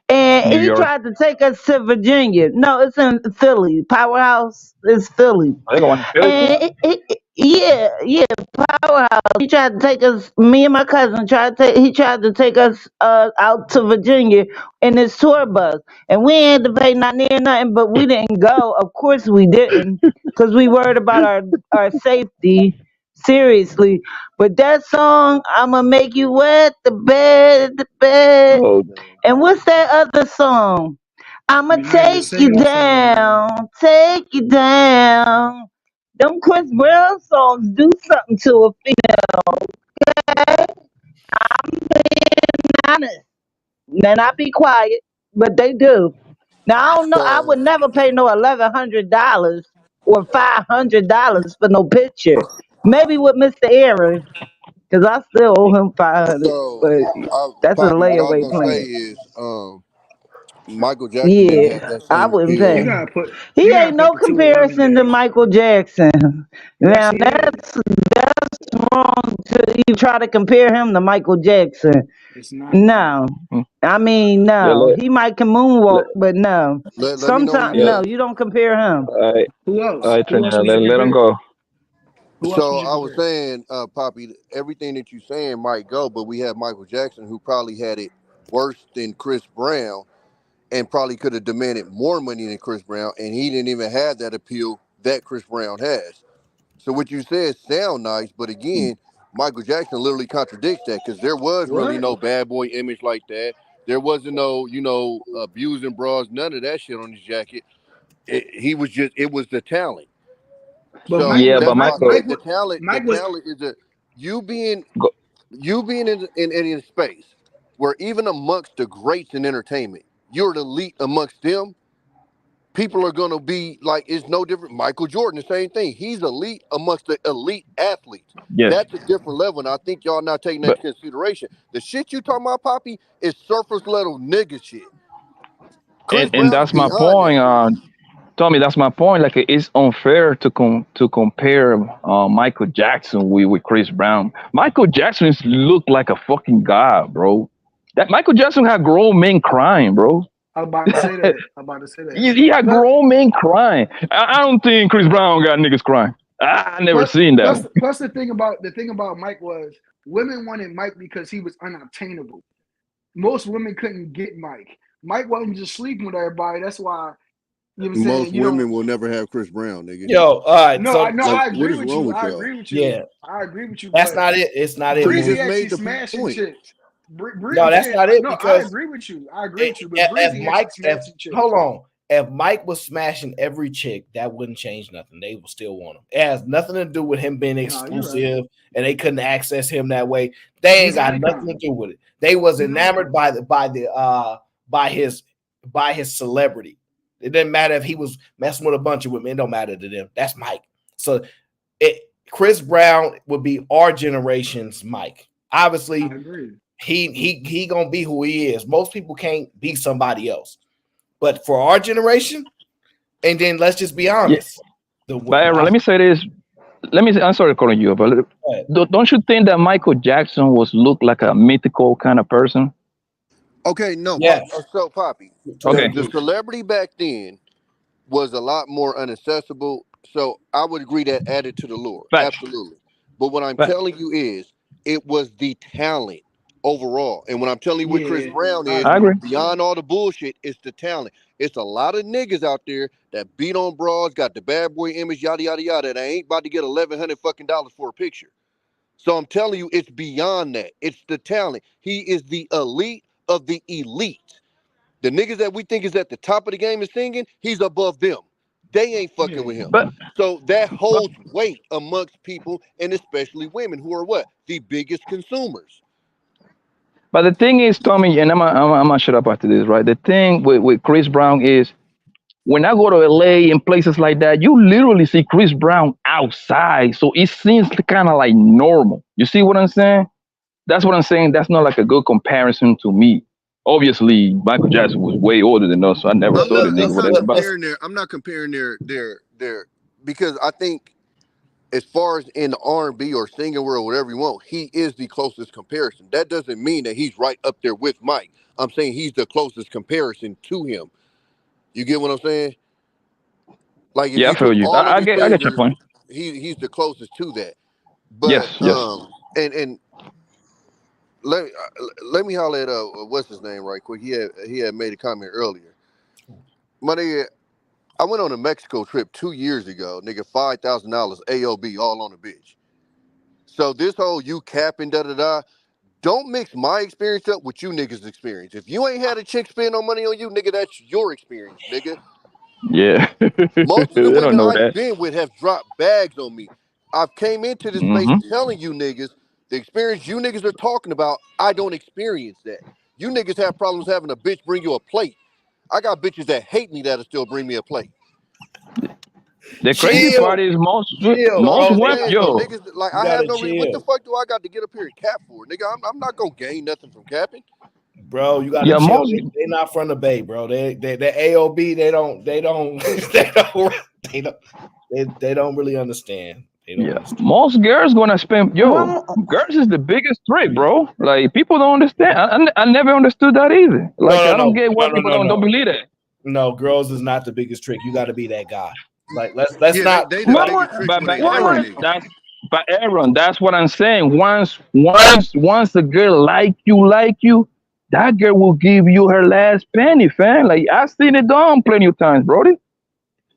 And New he York. tried to take us to Virginia. No, it's in Philly. Powerhouse is Philly. I think I want to Philly. And yeah, Powerhouse. He tried to take us. Me and my cousin he tried to take us out to Virginia in this tour bus, and we had to pay not near nothing. But we didn't go. Of course, we didn't, because we worried about our safety. Seriously, but that song, "I'ma make you wet the bed, the bed." Oh, And what's that other song? "I'ma take you down, take you down." Them Chris Brown songs do something to a female. Okay? I'm being honest. And I be quiet, but they do. Now I don't know. I would never pay no $1,100 or $500 for no picture. Maybe with Mr. Aaron, because I still owe him 500. So, But that's a Poppy, what I was layaway gonna say plan. is, Michael Jackson didn't Yeah, have that I same wouldn't appeal. pay. He ain't no comparison to Michael Jackson. Now that's wrong to you try to compare him to Michael Jackson. It's not. No, I mean no. He might can moonwalk, but no. Let me know when Sometimes you no, done. you don't compare him. Who else? All right, Who else Trinidad, would you let him compare? go. Who else So would you I was compare? saying, Poppy, everything that you're saying might go, but we have Michael Jackson who probably had it worse than Chris Brown and probably could have demanded more money than Chris Brown, and he didn't even have that appeal that Chris Brown has. So what you said sound nice, but again, Michael Jackson literally contradicts that because there was really no bad boy image like that. There wasn't no, abusing bras, none of that shit on his jacket. It was the talent. But So Mike, that's but why I Michael, say the talent was is you being go, in a space where even amongst the greats in entertainment, you're the elite amongst them. People are gonna be like, it's no different. Michael Jordan, the same thing. He's elite amongst the elite athletes. yes, That's a different level, and I think y'all not taking that but into consideration. The shit you talking about, Poppy, is surface level nigga shit. Chris and Brown is that's my beyond that point. shit. Tommy, that's my point. Like it's unfair to compare Michael Jackson with Chris Brown. Michael Jackson looked like a fucking god, bro. That Michael Jackson had grown men crying, bro. I'm about to say that. I'm about to say that. He had grown men crying. I don't think Chris Brown got niggas crying. I never seen that. Plus the thing about Mike was women wanted Mike because he was unobtainable. Most women couldn't get Mike. Mike wasn't just sleeping with everybody. That's why. You know what I'm Most saying? women will never have Chris Brown, nigga. Yo, all right. No, So, I agree what with is wrong you. with I y'all? agree with you. Yeah. I agree with you. That's not it. It's not it. Breezy just actually made the smashing point. chicks. No, that's not it. No, I Because agree with you. I agree with you. But if Breezy Mike, actually smashing chicks. hold on, if Mike was smashing every chick, that wouldn't change nothing. They would still want him. It has nothing to do with him being exclusive, and they couldn't access him that way. They ain't got nothing to do with it. They was enamored by his celebrity. It didn't matter if he was messing with a bunch of women. It don't matter to them. That's Mike. So Chris Brown would be our generation's Mike. Obviously, I agree. He gonna be who he is. Most people can't be somebody else. But for our generation, and then let's just be honest. But Aaron, let me say this. I'm sorry calling you, but don't you think that Michael Jackson looked like a mythical kind of person? Okay, no. Yes. So, Poppy, Okay. the celebrity back then was a lot more inaccessible. So I would agree that added to the lure. Facts. Absolutely. But what I'm Facts. telling you is it was the talent overall. And what I'm telling you with Chris Brown is I agree. beyond all the bullshit, it's the talent. It's a lot of niggas out there that beat on bras, got the bad boy image, yada yada yada, that ain't about to get $1,100 fucking dollars for a picture. So I'm telling you, it's beyond that. It's the talent. He is the elite of the elite. The niggas that we think is at the top of the game is singing, he's above them. They ain't fucking with him. So that holds weight amongst people, and especially women who are what? The biggest consumers. But the thing is, Tommy, and I'm gonna shut up after this, right? The thing with Chris Brown is when I go to LA and places like that, you literally see Chris Brown outside. So it seems kind of like normal. You see what I'm saying? That's what I'm saying. That's not like a good comparison to me. Obviously, Michael Jackson was way older than us, so I never saw the nigga. I'm not comparing their because I think as far as in the R&B or singing world, whatever you want, he is the closest comparison. That doesn't mean that he's right up there with Mike. I'm saying he's the closest comparison to him. You get what I'm saying? Like if I feel you. I get your point. He's the closest to that. But yes. And let me holler at what's his name right quick. He had made a comment earlier. My nigga, I went on a Mexico trip 2 years ago. Nigga, $5,000 AOB all on the bitch. So this whole you capping don't mix my experience up with you niggas' experience. If you ain't had a chick spend no money on you, nigga, that's your experience, nigga. Yeah. Most of the They don't women know I've that. been with have dropped bags on me. I've came into this place telling you niggas the experience you niggas are talking about, I don't experience that. You niggas have problems having a bitch bring you a plate. I got bitches that hate me that'll still bring me a plate. The crazy part is most women, niggas, like I have no reason. What the chill. fuck do I got to get up here and cap for, nigga? I'm not gonna gain nothing from capping. Bro, you gotta chill. They're not from the Bay, bro. They AOB. They don't really understand. Most girls gonna spend. Girls is the biggest trick, bro. Like people don't understand. I never understood that either. Like I don't get why people don't believe that. No, girls is not the biggest trick. You got to be that guy. Like let's not. But Aaron, that's what I'm saying. Once a girl like you, that girl will give you her last penny, fam. Like I've seen it done plenty of times, brody.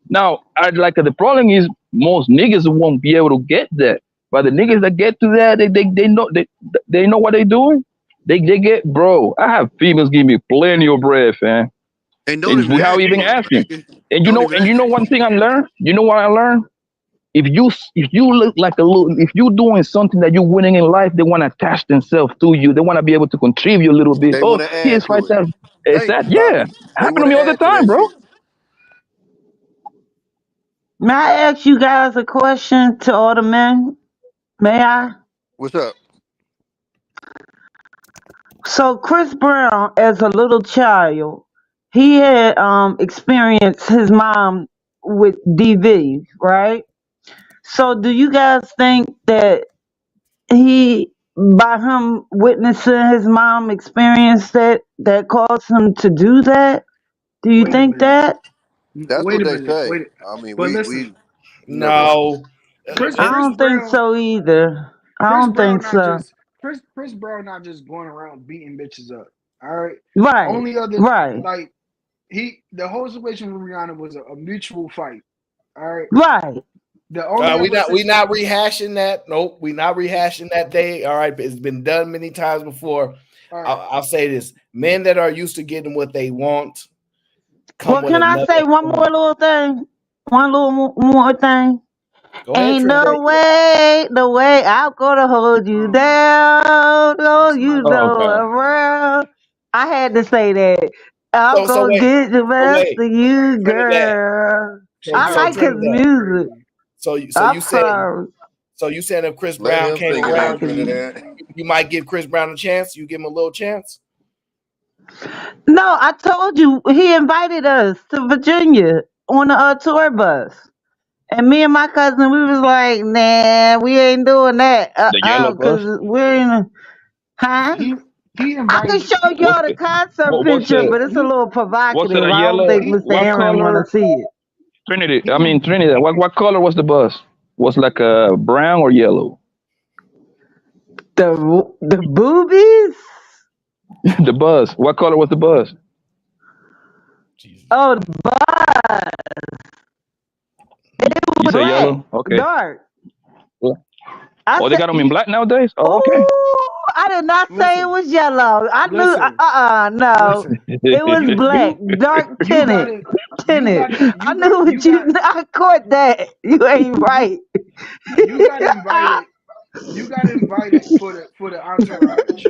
Now, the problem is most niggas won't be able to get that. But the niggas that get to that, they know what they're doing. They get, bro. I have females give me plenty of bread, fam. And without even asking. And you know one thing I learned? You know what I learned? If you look like if you're doing something that you're winning in life, they want to attach themselves to you. They want to be able to contribute a little bit. They want to add here's to it. 5,000. Yeah, happen to me all the time, bro. May I ask you guys a question to all the men? May I? What's up? So Chris Brown, as a little child, he had experienced his mom with DV, right? So do you guys think that he, by him witnessing his mom experience that caused him to do that? Do you Wait a think minute. that? That's Wait what a they minute. say. Wait. I mean, But we listen, never. No. Chris I Chris don't think Brown. so either. I Chris don't Brown think not so. just Chris Brown not just going around beating bitches up. All right. Right, Only other right, like the whole situation with Rihanna was a mutual fight. All right. right. The only We other not rehashing that. Nope, we not rehashing that day. All right, it's been done many times before. all right. I'll say this: men that are used to getting what they want come Well, with can I another. say one more little thing? One little more thing. Go ahead, Ain't Trinidad. no way, the way I'm gonna hold you down, hold you Oh, know God. around. I had to say that. I'm So gonna wait, get the best wait, of you, Trinidad. girl. So I so like his Trinidad. music. So I'm you said sorry. if Chris Let Brown him came figure it out, around, Exactly. Trinidad. you might give Chris Brown a chance. You give him a little chance. No, I told you he invited us to Virginia on the tour bus. And me and my cousin, we was like, nah, we ain't doing that. The yellow bus. Cause we're in a, huh? He I can invited show What's y'all the the concert what's picture, the but it's a little what's the provocative. I don't yellow? think Mr. What Aaron wanna color? see it. Trinity. I he mean Trinidad. What color was the bus? Was like a brown or yellow? The boobies? The bus. What color was the bus? Jesus. Oh, the bus. It You was say black, yellow? Okay. dark. Well, I oh, they said, got them in black nowadays. Oh, okay. oh, I did not say it listen, was yellow. I knew, listen, no. listen. It was black, You dark you tinted, gotta tinted. I knew you what you. got I caught that. You ain't you right. you got invited. You got invited for the entourage.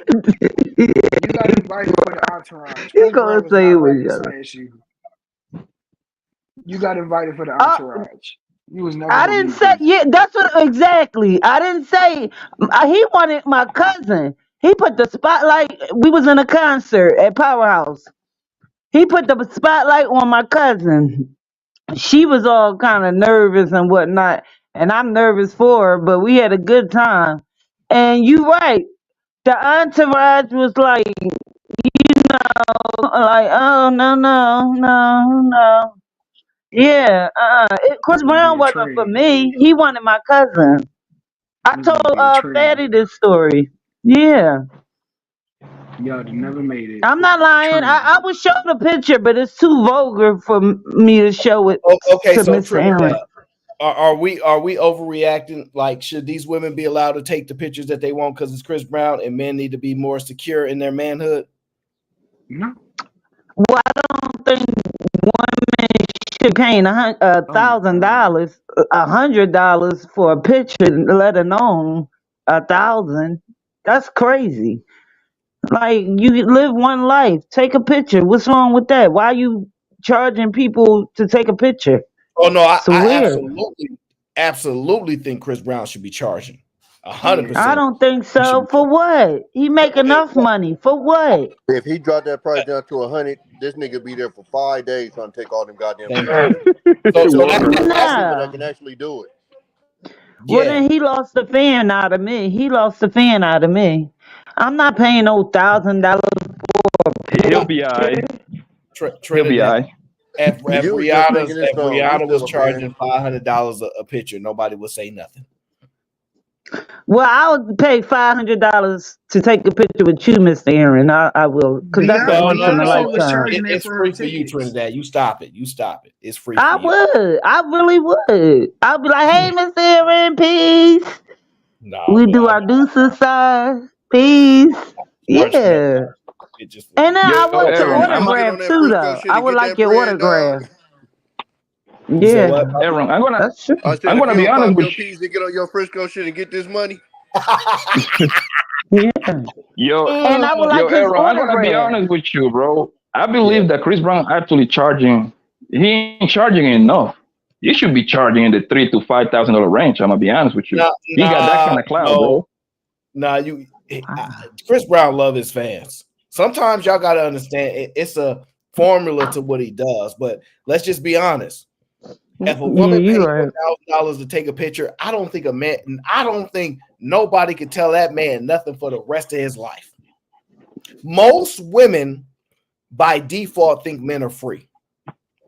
You got invited for the entourage. He Chris gonna Brown was say it not was ready to yellow. smash you. You got invited for the Uh, entourage. You was never I gonna didn't meet say. them. Yeah, that's what exactly. I didn't say. He wanted my cousin. He put the spotlight. We was in a concert at Powerhouse. He put the spotlight on my cousin. She was all kind of nervous and whatnot, and I'm nervous for her, but we had a good time. And you right, the entourage was like, like, oh no, no, no, no. Yeah, Chris Niggas be Brown a wasn't for train. me. He wanted my cousin. I Niggas told be a train. Fatty this story. Yeah. Y'all have never made it. I'm not lying. Train. I would show the picture, but it's too vulgar for me to show it Okay, to so Mr. Trinidad, Aaron. are we overreacting? Like, should these women be allowed to take the pictures that they want because it's Chris Brown, and men need to be more secure in their manhood? No. Well, I don't think women should pay Oh my god. $1,000, $100 for a picture, let alone 1,000. That's crazy. Like you live one life, take a picture. What's wrong with that? Why you charging people to take a picture? Oh no, It's I weird. absolutely think Chris Brown should be charging Yeah. I 100%. don't think He should so. be For what? He make charging. enough money. For what? If he dropped that price down to 100, this nigga be there for 5 days trying to take all them goddamn Thank pictures. you. So And that, it's a lot of that's people that Nah. can actually do it. Well, yeah. then he lost the fan out of me. He lost the fan out of me. I'm not paying no $1,000 for a He'll be alright. picture. He'll be Trinidad. alright. If You was just singing this If song. You Rihanna was still a fan. charging $500 a picture, nobody would say nothing. Well, I would pay $500 to take a picture with you, Mr. Aaron. I will, because that's a No, once no, in a no. Beyonce was lifetime. charging that It's for her free for you, tickets. Trinidad. You stop it. You stop it. It's free for I you. would. I really would. I'd be like, hey, Mr. Aaron, peace. No, We but do our deuces side. Peace. charge for that Yeah. pictures for And you. then Yo, I want your Aaron, You get autograph on that too, Frisco though. shit I and would get like that your bread, dog. autograph. You said Yeah, what? Aaron, that's true. I said, I'm if gonna you be don't honest pop with your piece and get on your Frisco shit and get this money, Yeah. you. And I would Yo, like his Aaron, I'm gonna be autograph. honest with you, bro. I Yeah. believe that Chris Brown actually charging. He ain't charging enough. You should be charging in the $3,000 to $5,000 range. I'm gonna be honest with you. He got that kind of clout, bro. Chris Brown love his fans. Sometimes y'all got to understand it's a formula to what he does, but let's just be honest. If a Yeah, woman you pays right. $1,000 to take a picture, I don't think nobody could tell that man nothing for the rest of his life. Most women by default think men are free.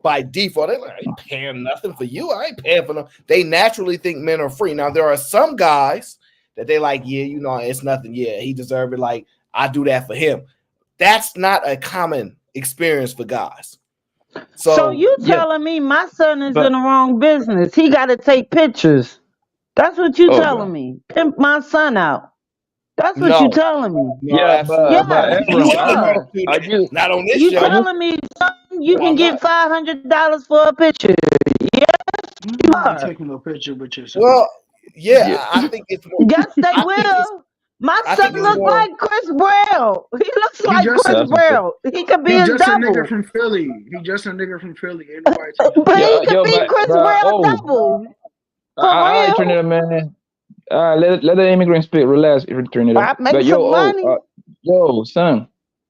By default, they're like, I ain't paying nothing for you. I ain't paying for them. They naturally think men are free. Now, there are some guys that they like, yeah, you know, it's nothing. Yeah, he deserved it. Like, I do that for him. That's not a common experience for guys. So you telling me my son is in the wrong business? He got to take pictures. That's what you telling me. Pimp my son out. That's what you No, telling me. no, Yes, but you Aaron, I are. know. Are you? Not on this You show. telling me son, you No, can I'm get not. $500 for a picture? Yes, I'm you not are. taking no picture with your son. Well, yeah, I think it's more. Yes, they I think it's. will. My I son think it's look more. like Chris Brown. He looks He like just Chris a Brown. He could be he a just a nigga double, from Philly. He just a nigga from Philly. Ain't nobody taking but he pictures. could be Chris Brown double. For real. Trinidad man. Let the immigrant speak. Relax, Trinidad. I make But some money. yo, son,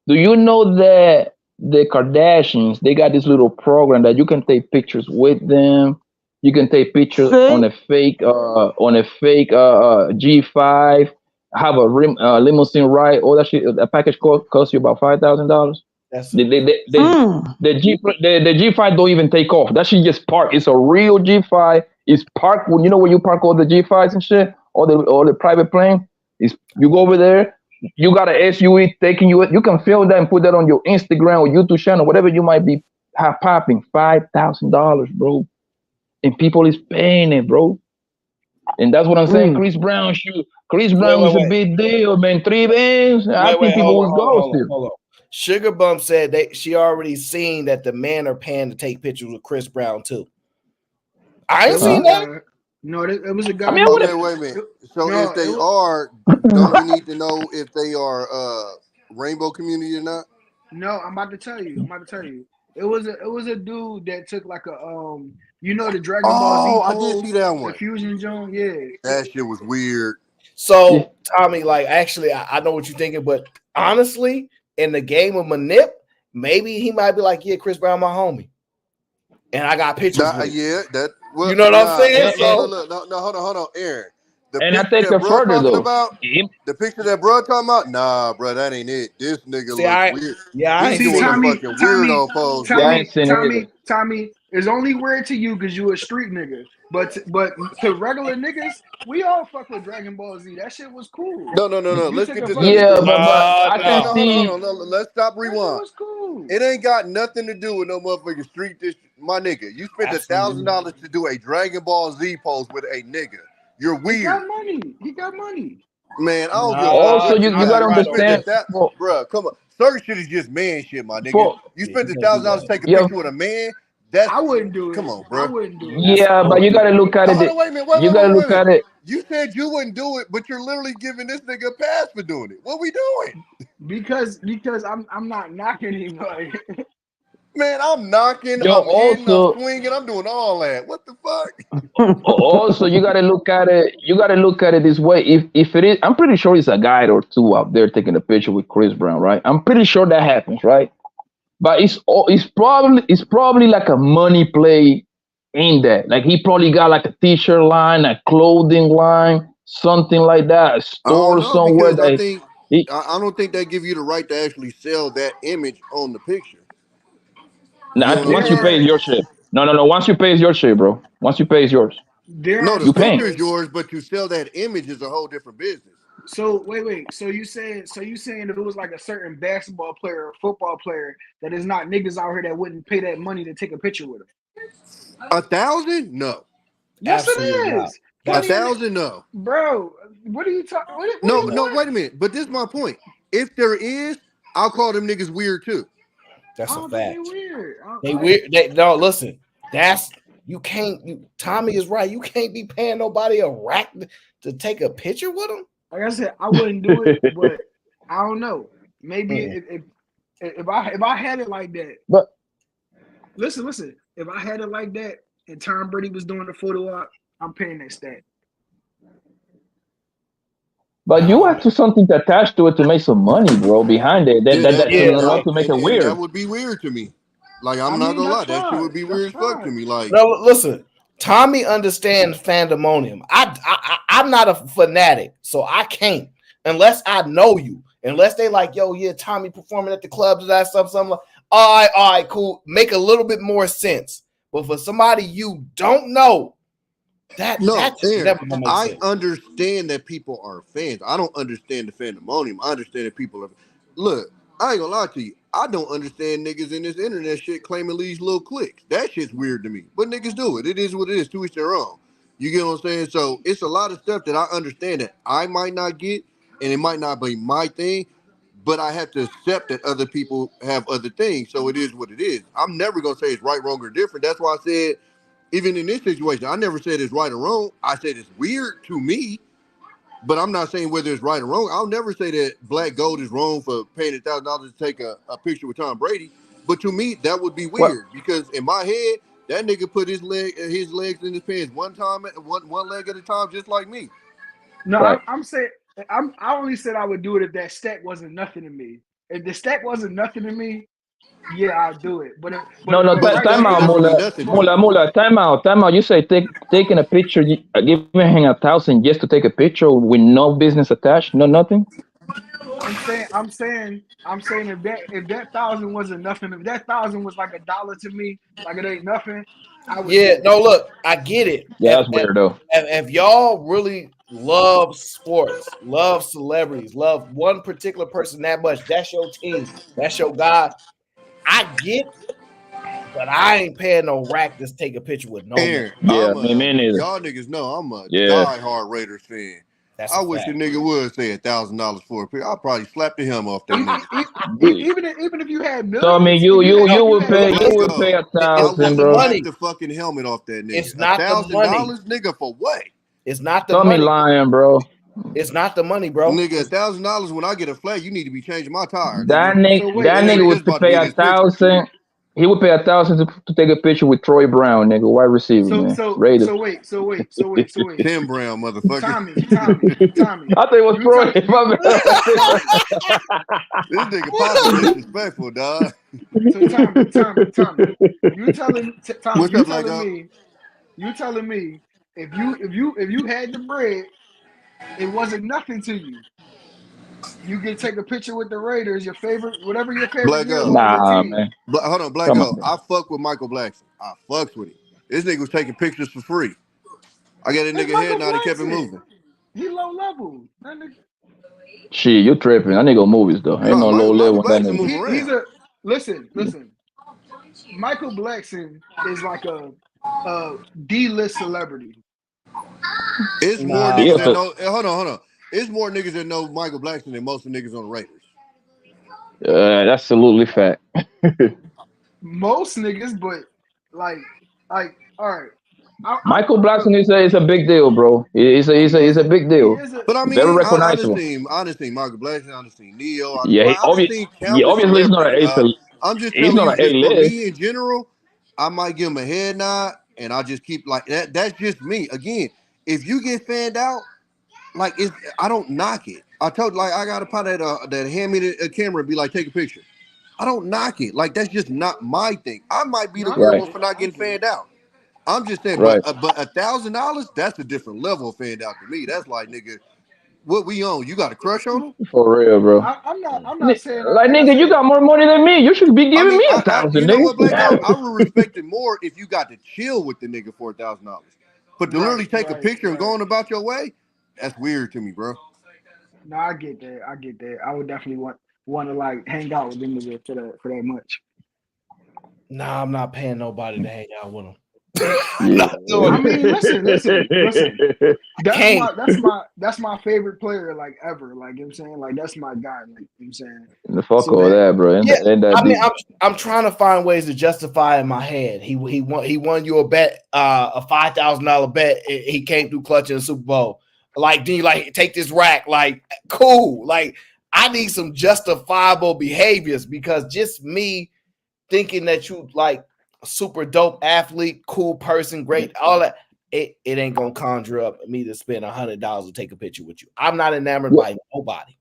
do you know that the Kardashians they got this little program that you can take pictures with them? You can take pictures on See? a fake G5. Have a limousine ride. All that shit. A package cost you about $5,000. That's The G5 don't even take off. That shit just park. It's a real G5. It's parked when you know where you park all the G5s and shit, all the private plane. Is you go over there, you got an SUV taking you. You can film that and put that on your Instagram or YouTube channel, whatever you might be popping. $5,000, bro, and people is paying it, bro. And that's what I'm saying. Chris Brown is a big deal, man. 3 bands. I think people will go still. Hold on. Sugar Bump said she already seen that the men are paying to take pictures with Chris Brown too. I ain't seen that. No, it was a guy. Wait a minute. So if they are, don't we need to know if they are rainbow community or not? No, I'm about to tell you. It was a dude that took like a you know the Dragon Ball Z I pose, did see that one. the fusion joint. Yeah, that shit was weird. So Tommy, like, actually, I know what you're thinking, but honestly, in the game of Manip, maybe he might be like, yeah, Chris Brown, my homie, and I got pictures. with him. Yeah, that. Well, you know what I'm saying? No, hold on, Aaron. And I take it further though. The picture that bro talking about, nah, bro, that ain't it. This nigga looks weird. Yeah, he's doing a fucking weirdo pose. Tommy, it's only weird to you because you a street nigga. But to regular niggas, we all fuck with Dragon Ball Z. That shit was cool. No. Let's get this. But I can see. Hold on. Let's stop rewind. Cool. It ain't got nothing to do with no motherfucking street. My nigga, you spent $1,000 to do a Dragon Ball Z pose with a nigga. You're weird. He got money. Man, I don't give Also, you gotta understand, bro. Come on, certain shit is just man shit, my nigga. You spent $1,000 to take a picture with a man. I wouldn't do it. Come on, bro. I wouldn't do it. Yeah, but you gotta look at it. Wait a minute. You gotta look at it. You said you wouldn't do it, but you're literally giving this nigga a pass for doing it. What we doing? Because I'm not knocking anybody. Man, I'm knocking, Yo, I'm hitting, I'm swinging, I'm doing all that. What the fuck? Also, you gotta look at it. You gotta look at it this way. If it is, I'm pretty sure it's a guy or two out there taking a picture with Chris Brown, right? I'm pretty sure that happens, right? But it's probably like a money play in that. Like he probably got like a t-shirt line, a clothing line, something like that, a store somewhere. I don't think they give you the right to actually sell that image on the picture. Once you pay your shit. No. Once you pay your shit, bro. Once you pay yours. The picture is yours, but you sell that image is a whole different business. So wait. So you saying if it was like a certain basketball player or football player that is not niggas out here that wouldn't pay that money to take a picture with him? 1,000? No. Yes, absolutely it is. 1,000? No. Bro, what are you talking? No. Wait a minute. But this is my point. If there is, I'll call them niggas weird too. That's a fact. They weird. No, listen. You can't. Tommy is right. You can't be paying nobody a rack to take a picture with them. Like I said, I wouldn't do it, but I don't know. Maybe if I had it like that. But listen. If I had it like that, and Tom Brady was doing the photo op, I'm paying that stat. But you have to something to attach to it to make some money, bro. Behind it, to make it weird. That would be weird to me. Like I'm not gonna lie, that shit would be weird as fuck to me. Like, no, listen. Tommy understands fandemonium. I'm not a fanatic, so I can't unless I know you. Unless they like, yo, yeah, Tommy performing at the clubs, that stuff, something like, all right, cool. Make a little bit more sense. But for somebody you don't know, that's never gonna make I sense. understand that people are fans. I don't understand the fandemonium. I understand that people are. Look, I ain't gonna lie to you. I don't understand niggas in this internet shit claiming these little clicks. That shit's weird to me. But niggas do it. It is what it is. To each their own. You get what I'm saying? So it's a lot of stuff that I understand that I might not get, and it might not be my thing. But I have to accept that other people have other things. So it is what it is. I'm never gonna say it's right, wrong, or different. That's why I said. Even in this situation, I never said it's right or wrong. I said it's weird to me, but I'm not saying whether it's right or wrong. I'll never say that Black Gold is wrong for paying $1,000 to take a picture with Tom Brady. But to me, that would be weird because in my head, that nigga put his legs in his pants one leg at a time, just like me. No, I'm saying I only said I would do it if that stack wasn't nothing to me. If the stack wasn't nothing to me, yeah, I'll do it. But time out, Mula. Time out. You say taking a picture, giving him 1,000 just to take a picture with no business attached, no nothing. I'm saying if that 1,000 wasn't nothing, if that 1,000 was like $1 to me, like it ain't nothing, I would. Yeah, no, look, I get it. Yeah, that's weird though. If y'all really love sports, love celebrities, love one particular person that much, that's your team, that's your guy. I get, but I ain't paying no rack to take a picture with no man. Yeah, me neither. Y'all niggas know I'm a diehard Raiders fan. I wish a nigga would say $1,000 for a picture. I'll probably slap the helmet off that nigga. Even if you had millions. So I mean, you would pay 1,000, bro. Slap the fucking helmet off that nigga. It's not the money, nigga, for what? It's not the money. money, lying, bro. It's not the money, bro. Nigga, $1,000 when I get a flag, you need to be changing my tire. That nigga would pay 1,000. He would pay 1,000 to take a picture with Troy Brown, nigga, wide receiver, man. Raiders. So wait. Tim Brown, motherfucker. Tommy. I think it was Troy. This nigga Papa disrespectful, dog. So Tommy, you telling me if you had the bread, it wasn't nothing to you. You can take a picture with the Raiders, your favorite, whatever your favorite. Black Gold. Man. Hold on, Black Gold. I fuck with Michael Blackson. I fucks with him. This nigga was taking pictures for free. I got a nigga head now that kept it moving. He low level. Shit, you tripping. That nigga movies though. Ain't no low level. He's a listen. Michael Blackson is like a D-list celebrity. It's more niggas that know. Hold on. It's more niggas that know Michael Blackson than most of the niggas on the Raiders. That's absolutely fact. Most niggas, but like, all right. Michael Blackson is a big deal, bro. He's a big deal. But I mean, very recognizable. I just think Michael Blackson. I just think Neo. Obviously he's not an A. I'm just he's telling not you, an for A-list. me in general, I might give him a head nod, and I just keep like that. That's just me. Again, if you get fanned out, like I don't knock it. I told like I got a pot that hand me a camera and be like, take a picture. I don't knock it. Like that's just not my thing. I might be the weird one for not getting fanned out. I'm just saying, but $1,000, that's a different level of fanned out to me. That's like, nigga, what we own? You got a crush on him? For real, bro. I'm not saying like nigga, you got more money than me. You should be giving me 1,000. You know what, Blake? I would respect it more if you got to chill with the nigga for $1,000. But to literally take a picture and go on about your way, that's weird to me, bro. No, I get that. I would definitely want to like hang out with them for that much. Nah, I'm not paying nobody to hang out with them. I mean, listen. That's my favorite player, like ever. Like you know what I'm saying, like that's my guy. Like you know what I'm saying. The fuck all that, bro. I'm trying to find ways to justify in my head. He won you a bet, a $5,000 bet. He came through clutch in the Super Bowl. Like, do you like take this rack? Like, cool. Like, I need some justifiable behaviors because just me thinking that you like a super dope athlete, cool person, great, all that, it ain't gonna conjure up me to spend $100 to take a picture with you. I'm not enamored by nobody.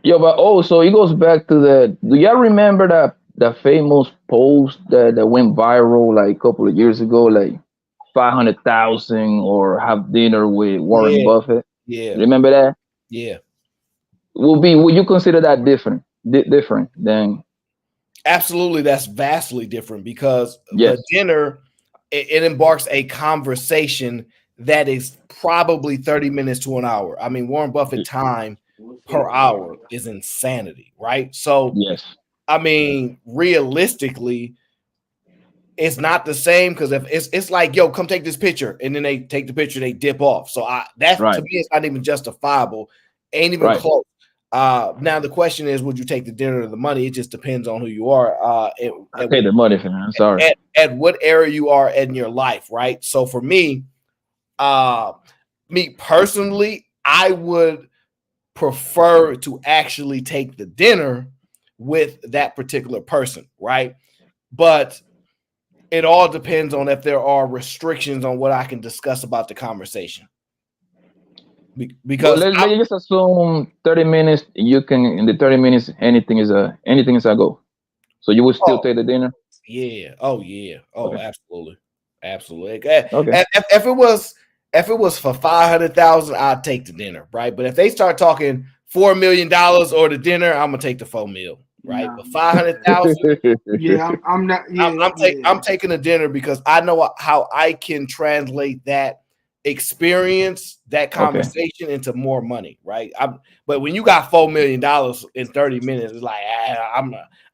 Yo, but so it goes back to the. Do y'all remember that famous post that went viral like a couple of years ago? Like $500,000 or have dinner with Warren Yeah, Buffett. yeah, Remember that? yeah. Would you consider that different than? Absolutely, that's vastly different because the Yes. dinner it embarks a conversation that is probably 30 minutes to an hour. I mean, Warren Buffett time per hour is insanity, right? So, Yes. I mean, realistically, it's not the same because if it's like, yo, come take this picture, and then they take the picture, they dip off. So that to Right. me, it's not even justifiable, ain't even Right. close. Now the question is, would you take the dinner or the money? It just depends on who you are. I pay the money for that. I'm sorry. At what area you are in your life, right? So for me, me personally, I would prefer to actually take the dinner with that particular person, right? But it all depends on if there are restrictions on what I can discuss about the conversation. But Because let's just assume 30 minutes. You can in the 30 minutes anything is a go. So you would still take the dinner? yeah, oh yeah, oh Okay. absolutely, absolutely. Okay. If it was for 500,000, I'd take the dinner, right? But if they start talking $4 million or the dinner, I'm gonna take the 4 mil, right? Nah. But 500,000, Yeah, I'm not. Yeah, I'm taking a dinner because I know how I can translate that experience, that Okay. conversation into more money, right? But when you got $4 million in 30 minutes, it's like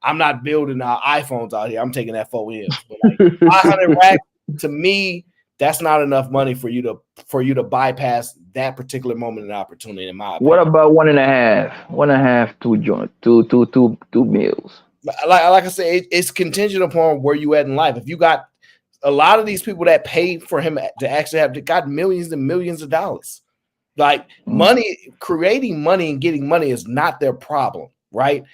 I'm not building iPhones out here. I'm taking that 4 M's. But like 500 racks to me, that's not enough money for you to bypass that particular moment and opportunity. In my opinion, What about 1.5? 1.5, two meals. like I said, it's contingent upon where you at in life. If you got a lot of these people that paid for him to actually have got millions and millions of dollars, like money, creating money and getting money is not their problem, right?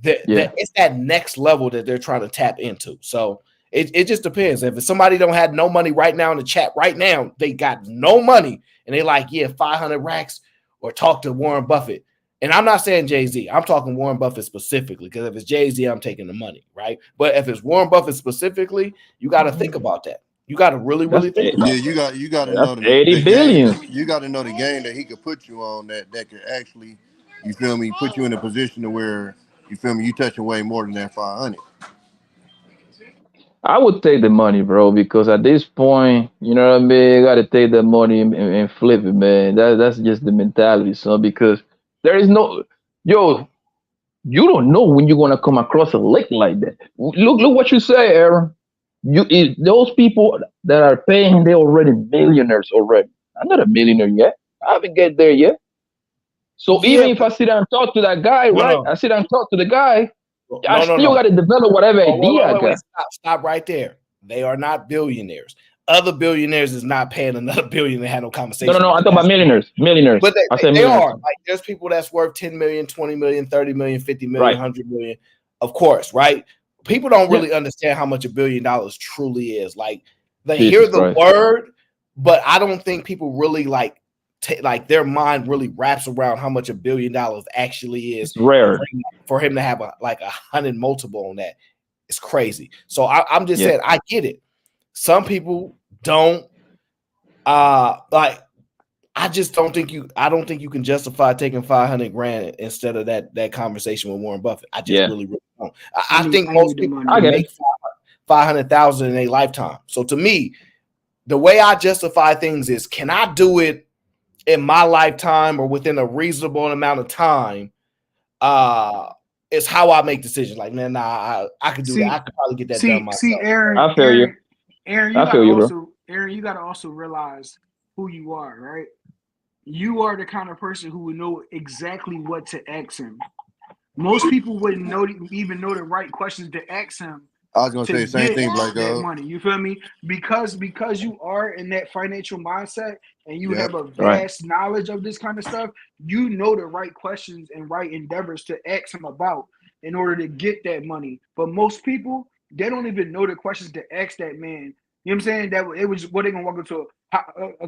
It's that next level that they're trying to tap into. So it just depends. If somebody don't have no money right now in the chat right now, they got no money and they like, yeah, 500 racks or talk to Warren Buffett. And I'm not saying Jay-Z. I'm talking Warren Buffett specifically because if it's Jay-Z, I'm taking the money, right? But if it's Warren Buffett specifically, you got to think about that. You got to really think about Yeah, that. you got to know the 80 billion. game. You got to know the game that he could put you on that could actually, you feel me, put you in a position to where you feel me, you touching way more than that 500. I would take the money, bro, because at this point, you know what I mean. You gotta take that money and flip it, man. That's just the mentality, son. Because there is no, yo, you don't know when you're gonna come across a lick like that. Look what you say, Aaron. Those people that are paying, they're already millionaires already. I'm not a millionaire yet. I haven't get there yet. So even if I sit down and talk to that guy, right? I sit down and talk to the guy. I still got to develop whatever idea I got. Stop right there. They are not billionaires. Other billionaires is not paying another billionaire to have no conversation. No. I'm talking about millionaires. Millionaires. But they millionaires. are. Like there's people that's worth 10 million, 20 million, 30 million, 50 million, 100 million. Of course, right? People don't really understand how much $1 billion truly is. Like they hear the word, but I don't think people really like their mind really wraps around how much $1 billion actually is. It's rare for him to have a 100 multiple on that. It's crazy. So I'm just saying, I get it. Some people don't like. I just don't think you. I don't think you can justify taking 500 grand instead of that conversation with Warren Buffett. I just really don't. I think most people make 500,000 in a lifetime. So to me, the way I justify things is, can I do it in my lifetime or within a reasonable amount of time? Is how I make decisions. Like, man, I could do that. I could probably get that done myself. See, Aaron, I feel you. Aaron, I feel you, bro. Aaron, you gotta also realize who you are, right? You are the kind of person who would know exactly what to ask him. Most people wouldn't even know the right questions to ask him. I was gonna say the same thing, Black that money. You feel me? Because you are in that financial mindset and you have a vast knowledge of this kind of stuff, you know the right questions and right endeavors to ask him about in order to get that money. But most people, they don't even know the questions to ask that man. You know what I'm saying? That it was what they gonna walk into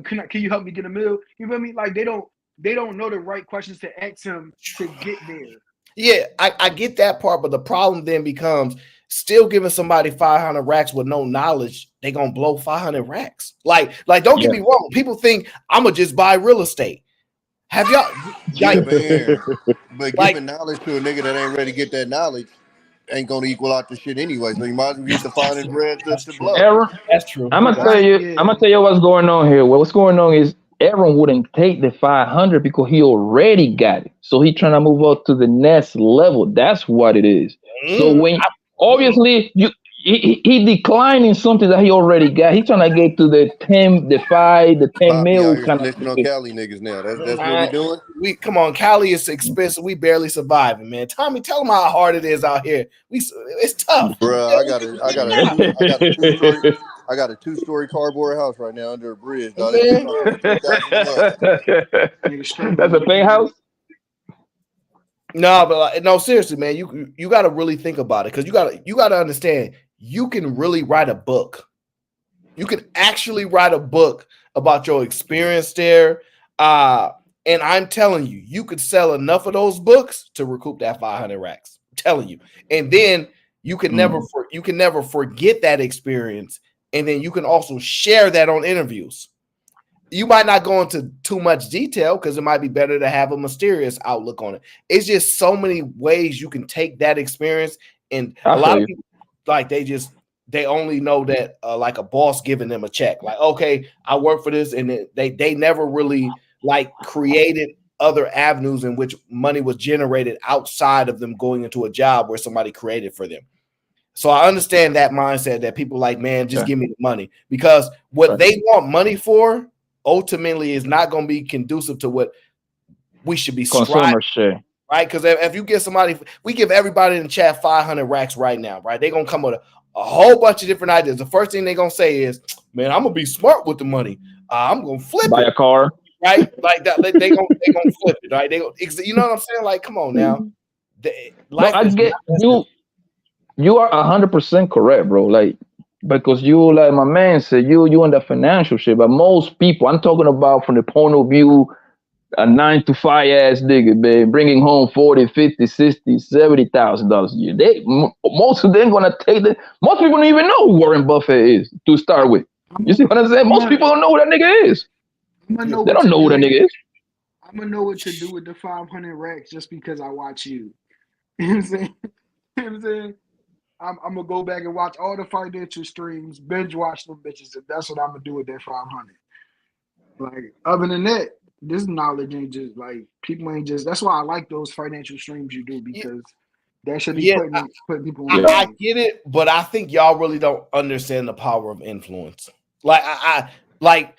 can you help me get a meal? You feel me? Like they don't know the right questions to ask him to get there. Yeah, I get that part, but the problem then becomes, still giving somebody 500 racks with no knowledge, they gonna blow 500 racks. Like don't get me wrong. People think I'm gonna just buy real estate. Have y'all? Yeah, but giving knowledge to a nigga that ain't ready to get that knowledge ain't gonna equal out the shit anyway. So you might as well use the finding bread to blow. Aaron, that's true. I'm gonna tell you what's going on here. What's going on is Aaron wouldn't take the 500 because he already got it. So he trying to move up to the next level. That's what it is. So when obviously he declining something that he already got. He trying to get to the 10, the 5, the 10 mil Here kind of snitching on Cali niggas now. That's what we doing. We come on, Cali is expensive. We barely surviving, man. Tommy, tell them how hard it is out here. It's tough, Bruh, I got a two-story cardboard house right now under a bridge. Dog. That's a thing house. No, but no, seriously, man. You got to really think about it because you got to understand. You can really write a book. You can actually write a book about your experience there. And I'm telling you, you could sell enough of those books to recoup that 500 racks. I'm telling you. And then you can never forget that experience. And then you can also share that on interviews. You might not go into too much detail because it might be better to have a mysterious outlook on it. It's just so many ways you can take that experience. And a lot of people, like, they only know that like a boss giving them a check. Like, okay, I work for this. And they never really like created other avenues in which money was generated outside of them going into a job where somebody created for them. So I understand that mindset that people like, man, just give me the money, because what they want money for ultimately is not going to be conducive to what we should be striving, right? Because if you give somebody, we give everybody in the chat 500 racks right now, right? They're going to come with a whole bunch of different ideas. The first thing they're going to say is, man, I'm going to be smart with the money. I'm going to flip buy a car. Right, like that, they gonna flip it, right? You know what I'm saying? Like, come on now. You are 100% correct, bro. Like, because you, like my man said, you in the financial shit. But most people, I'm talking about from the point of view, a 9-to-5 ass nigga, man, bringing home 40, 50, 60, $70,000 a year. Most of them gonna take the. Most people don't even know who Warren Buffett is to start with. You see what I'm saying? Most people don't know who that nigga is. They don't know who that nigga is. I'm gonna know what to do with the 500 racks just because I watch you. You know what I'm saying? You know what I'm saying? I'm gonna go back and watch all the financial streams, binge watch them bitches, and that's what I'm gonna do with that 500. Like, other than that, this knowledge ain't just like people ain't just. That's why I like those financial streams you do, because that should be putting people on. I get it, but I think y'all really don't understand the power of influence. Like I like.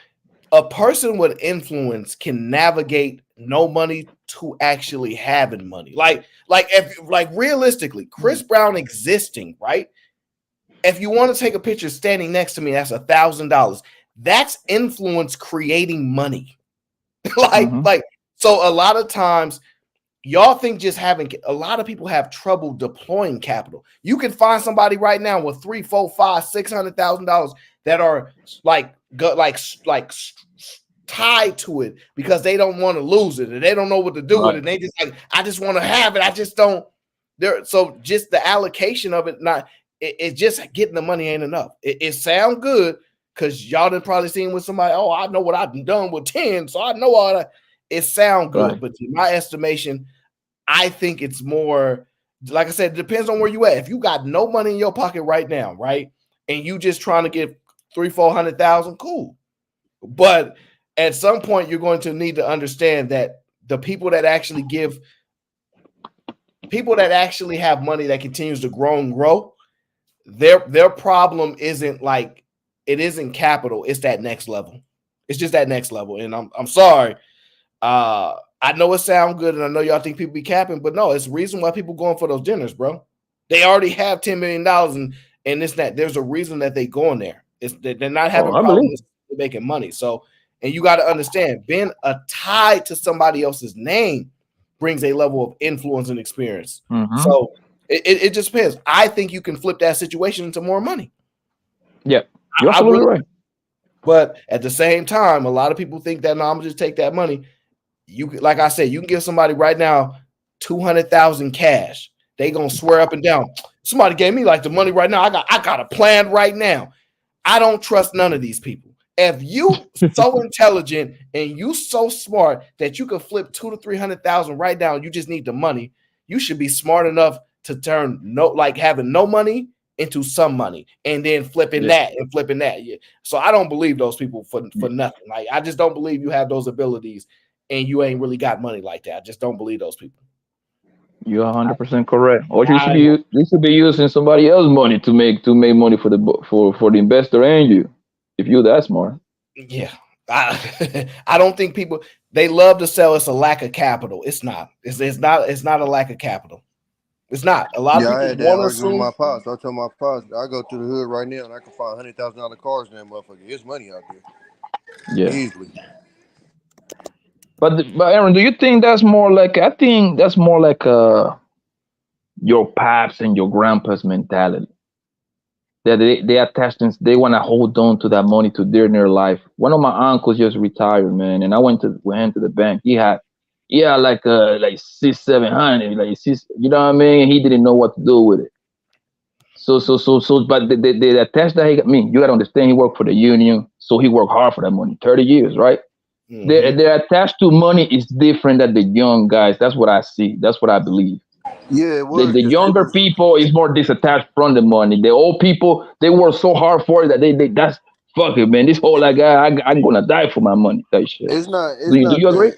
A person with influence can navigate no money to actually having money. Like realistically, Chris Brown existing, right? If you want to take a picture standing next to me, that's $1,000. That's influence creating money. So a lot of times y'all think a lot of people have trouble deploying capital. You can find somebody right now with $300,000, $400,000, $600,000 that are like tied to it because they don't want to lose it and they don't know what to do with it. And they just like, I just want to have it. I just don't. So just the allocation of it, it's just getting the money ain't enough. It sound good because y'all done probably seen with somebody. Oh, I know what I've done with 10, so I know all that. It sound good, but in my estimation, I think it's more. Like I said, it depends on where you at. If you got no money in your pocket right now, right, and you just trying to get $300,000-$400,000, cool. But at some point, you're going to need to understand that the people that actually have money that continues to grow and grow, their problem isn't like, it isn't capital. It's that next level. It's just that next level. And I'm sorry. I know it sounds good, and I know y'all think people be capping, but no, it's the reason why people going for those dinners, bro. They already have $10 million and this, that. There's a reason that they going there. They're not having problems making money. So, and you got to understand, being tied to somebody else's name brings a level of influence and experience. So it just depends. I think you can flip that situation into more money. Yeah, you're absolutely right. But at the same time, a lot of people think that, no, I'm gonna just take that money. You, like I said, you can give somebody right now $200,000 cash. They gonna swear up and down, Somebody gave me like the money right now. I got a plan right now. I don't trust none of these people. If you so intelligent and you so smart that you can flip 200 to 300,000 right now, you just need the money. You should be smart enough to turn having no money into some money and then flipping that and flipping that. Yeah. So I don't believe those people for nothing. Like I just don't believe you have those abilities and you ain't really got money like that. I just don't believe those people. You're 100% correct. Or you should be using somebody else's money to make money for the investor and you. If you're that smart. Yeah. I don't think people they love to sell it's a lack of capital. It's not. It's not a lack of capital. It's not. A lot of I people had that want to argument with assume. my pops. I told my pops I go through the hood right now and I can find $100,000 cars in that motherfucker. It's money out there. Yeah. Easily. But Aaron, do you think that's more like? I think that's more like your pops and your grandpa's mentality. That they attach things, they want to hold on to that money to their life. One of my uncles just retired, man, and I went to the bank. He had like 600-700, like six, you know what I mean? He didn't know what to do with it. So, but they attached that. You gotta understand, he worked for the union, so he worked hard for that money, 30 years, right? Mm-hmm. They're attached to money is different than the young guys. That's what I see. That's what I believe. Yeah, it was. The younger people is more disattached from the money. The old people, they work so hard for it that they that's fuck it, man. This whole like I'm gonna die for my money. That shit. It's not. Do you agree?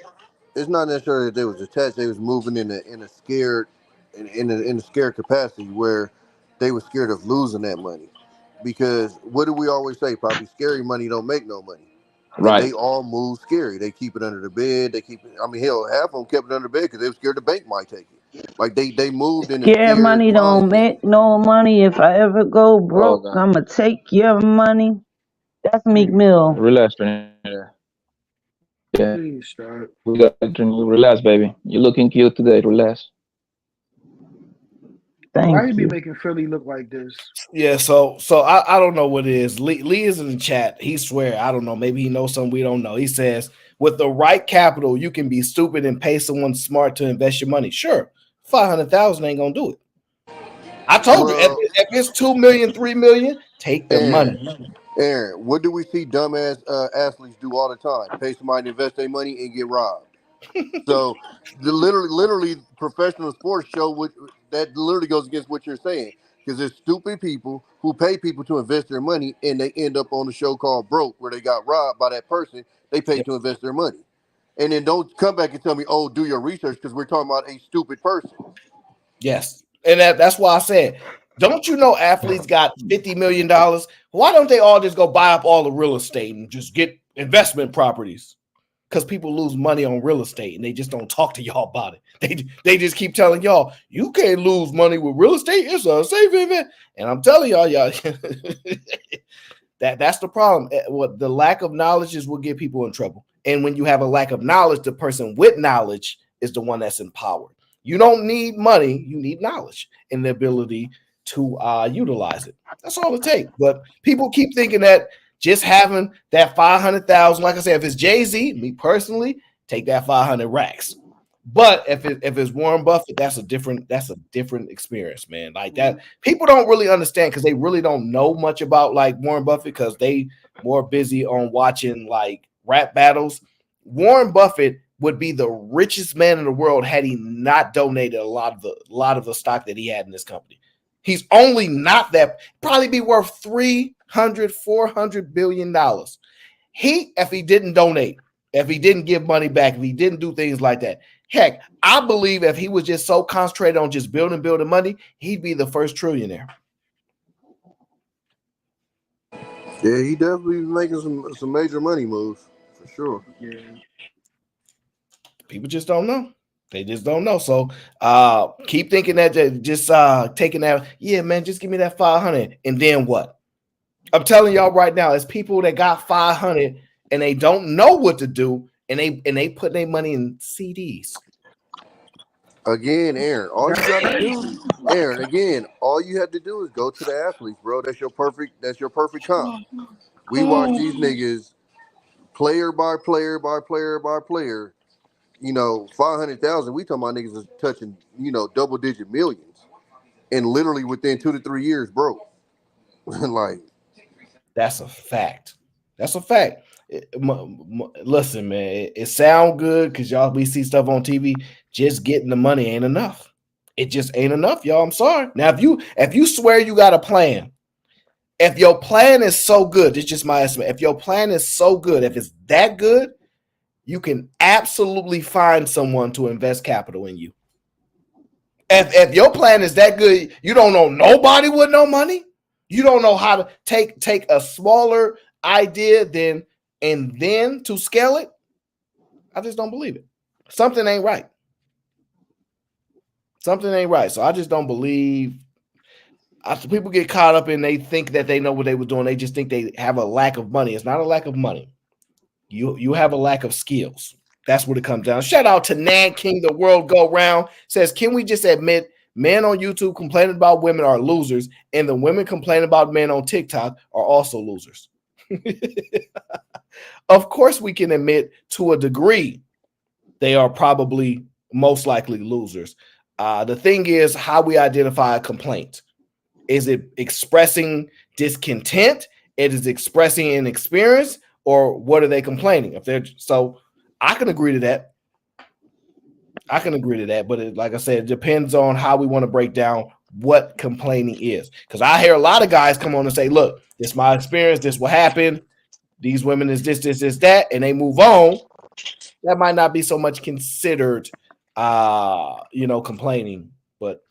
It's not necessarily that they was attached. They was moving in a scared in a scared capacity where they were scared of losing that money. Because what do we always say, Poppy? Scary money don't make no money. And Right. they all move scary. They keep it under the bed. They keep it. I mean, hell, half of them kept it under the bed because they were scared the bank might take it. Like they moved in a Scared scared money don't mindset. make no money. If I ever go Oh broke, God. I'ma take your money. That's Meek Mill. Relax, Trinidad. Yeah. Please stop. We got Trinidad. Relax, baby. You're looking cute today. Relax. Why you Thank be you. making Philly look like this? Yeah, so I don't know what it is. Lee is in the chat. He swear, I don't know. Maybe he knows something we don't know. He says, with the right capital, you can be stupid and pay someone smart to invest your money. Sure, 500,000 ain't gonna do it. I told you, Well, if it's 2 million, 3 million, take the money. Aaron, what do we see dumbass athletes do all the time? Pay somebody to invest their money and get robbed. So literally, professional sports show that literally goes against what you're saying because there's stupid people who pay people to invest their money and they end up on a show called Broke where they got robbed by that person they paid to invest their money, and then don't come back and tell me, oh, do your research because we're talking about a stupid person. Yes, and that's why I said, don't you know athletes got $50 million? Why don't they all just go buy up all the real estate and just get investment properties? Because people lose money on real estate and they just don't talk to y'all about it. They just keep telling y'all, you can't lose money with real estate. It's a safe event. And I'm telling y'all, that's the problem. What the lack of knowledge is will get people in trouble. And when you have a lack of knowledge, the person with knowledge is the one that's empowered. You don't need money, you need knowledge and the ability to utilize it. That's all it takes. But people keep thinking that just having that 500,000, like I said, if it's Jay-Z, me personally, take that 500 racks. But if it's Warren Buffett, that's a different experience, man. Like that, people don't really understand because they really don't know much about like Warren Buffett because they more busy on watching like rap battles. Warren Buffett would be the richest man in the world had he not donated a lot of the stock that he had in this company. He's only not that, probably be worth $300-400 billion. If he didn't donate, if he didn't give money back, if he didn't do things like that, heck, I believe if he was just so concentrated on just building money, he'd be the first trillionaire. Yeah, he definitely making some major money moves for sure. Yeah. People just don't know. They just don't know. So keep thinking that just taking that, yeah, man, just give me that 500. And then what? I'm telling y'all right now, it's people that got 500 and they don't know what to do, and they put their money in CDs. Again, Aaron, all you got to do, Aaron, again, all you have to do is go to the athletes, bro. That's your perfect comp. We watch these niggas player by player by player by player. 500,000. We talking about niggas is touching, double digit millions. and literally within 2 to 3 years broke. Like, that's a fact. That's a fact. Listen, man, it sound good because y'all we see stuff on TV. Just getting the money ain't enough. It just ain't enough, y'all. I'm sorry. Now, if you swear you got a plan, if your plan is so good, it's just my estimate. If your plan is so good, if it's that good, you can absolutely find someone to invest capital in you. If your plan is that good, you don't know nobody with no money. You don't know how to take a smaller idea and then to scale it. I just don't believe it. Something ain't right. Something ain't right. So I just don't believe. People get caught up and they think that they know what they were doing. They just think they have a lack of money. It's not a lack of money. You have a lack of skills. That's what it comes down. Shout out to Nan King, the world go round. Says, can we just admit men on YouTube complaining about women are losers, and the women complaining about men on TikTok are also losers? Of course, we can admit to a degree they are probably most likely losers. The thing is how we identify a complaint. Is it expressing discontent? It is expressing inexperience, or what are they complaining? So I can agree to that. But like I said, it depends on how we want to break down what complaining is. Because I hear a lot of guys come on and say, look, this is my experience. This will happen. These women is this, that, and they move on. That might not be so much considered, complaining, but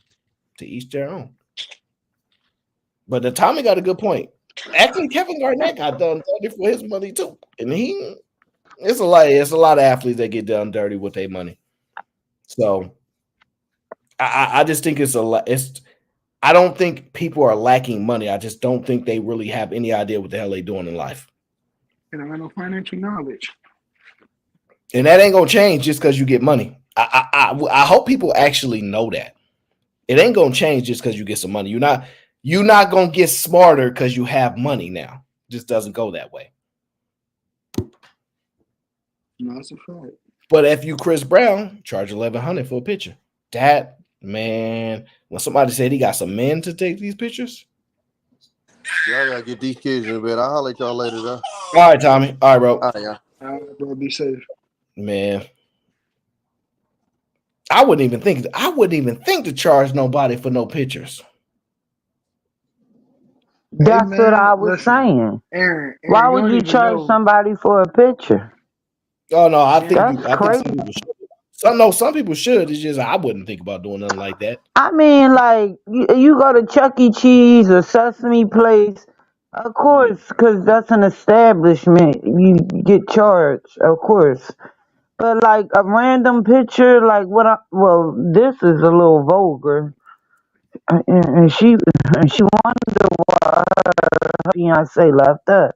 to each their own. But the Tommy got a good point. Actually, Kevin Garnett got done dirty for his money too, and it's a lot of athletes that get done dirty with their money. So I just think I don't think people are lacking money. I just don't think they really have any idea what the hell they're doing in life. They don't have no financial knowledge. And that ain't gonna change just because you get money. I hope people actually know that. It ain't gonna change just because you get some money. You're not gonna get smarter because you have money now. It just doesn't go that way. No, that's a fact. But if you Chris Brown, charge $1,100 for a picture. That man, when somebody said he got some men to take these pictures. Y'all gotta get these kids in bed. I'll holler at y'all later, though. All right, Tommy. All right, bro. All right, y'all. All right, bro. Be safe. Man. I wouldn't even think to charge nobody for no pictures. That's what I was saying. Aaron, why would you charge somebody for a picture? Oh no, I think crazy. Some people should. Some people should. It's just I wouldn't think about doing nothing like that. I mean, like you go to Chuck E. Cheese or Sesame Place, of course, because that's an establishment. You get charged, of course. But like a random picture, like this is a little vulgar, and she wondered why her fiance left her.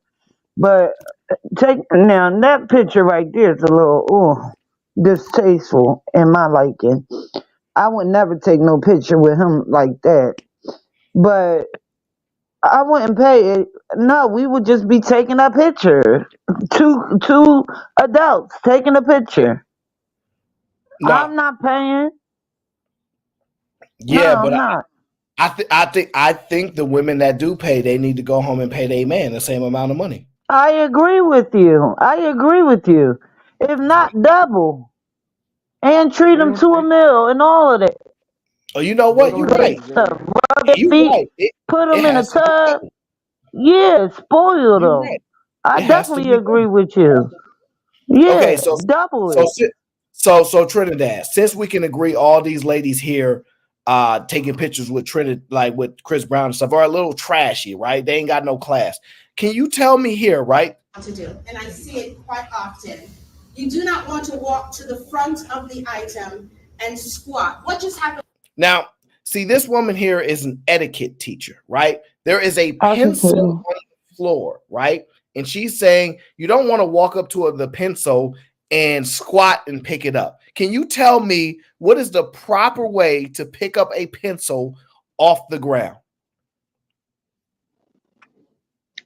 But now that picture right there is a little distasteful in my liking. I would never take no picture with him like that. But I wouldn't pay it. No, we would just be taking a picture. Two adults taking a picture. No. I'm not paying. Yeah, no, but I'm not. I think the women that do pay, they need to go home and pay their man the same amount of money. I agree with you. If not double, and treat them to a meal and all of that. Oh, you know what? You're right. Rub their feet, put them in a tub. Yeah, spoil them. Right. I definitely agree with you. Yeah, okay, so double it. So Trinidad, since we can agree all these ladies here taking pictures with Trinidad, like with Chris Brown and stuff, are a little trashy, right? They ain't got no class. Can you tell me here, right? To do, and I see it quite often. You do not want to walk to the front of the item and squat. What just happened? Now, see, this woman here is an etiquette teacher, right? There is a pencil on the floor, right? And she's saying you don't want to walk up to the pencil and squat and pick it up. Can you tell me what is the proper way to pick up a pencil off the ground?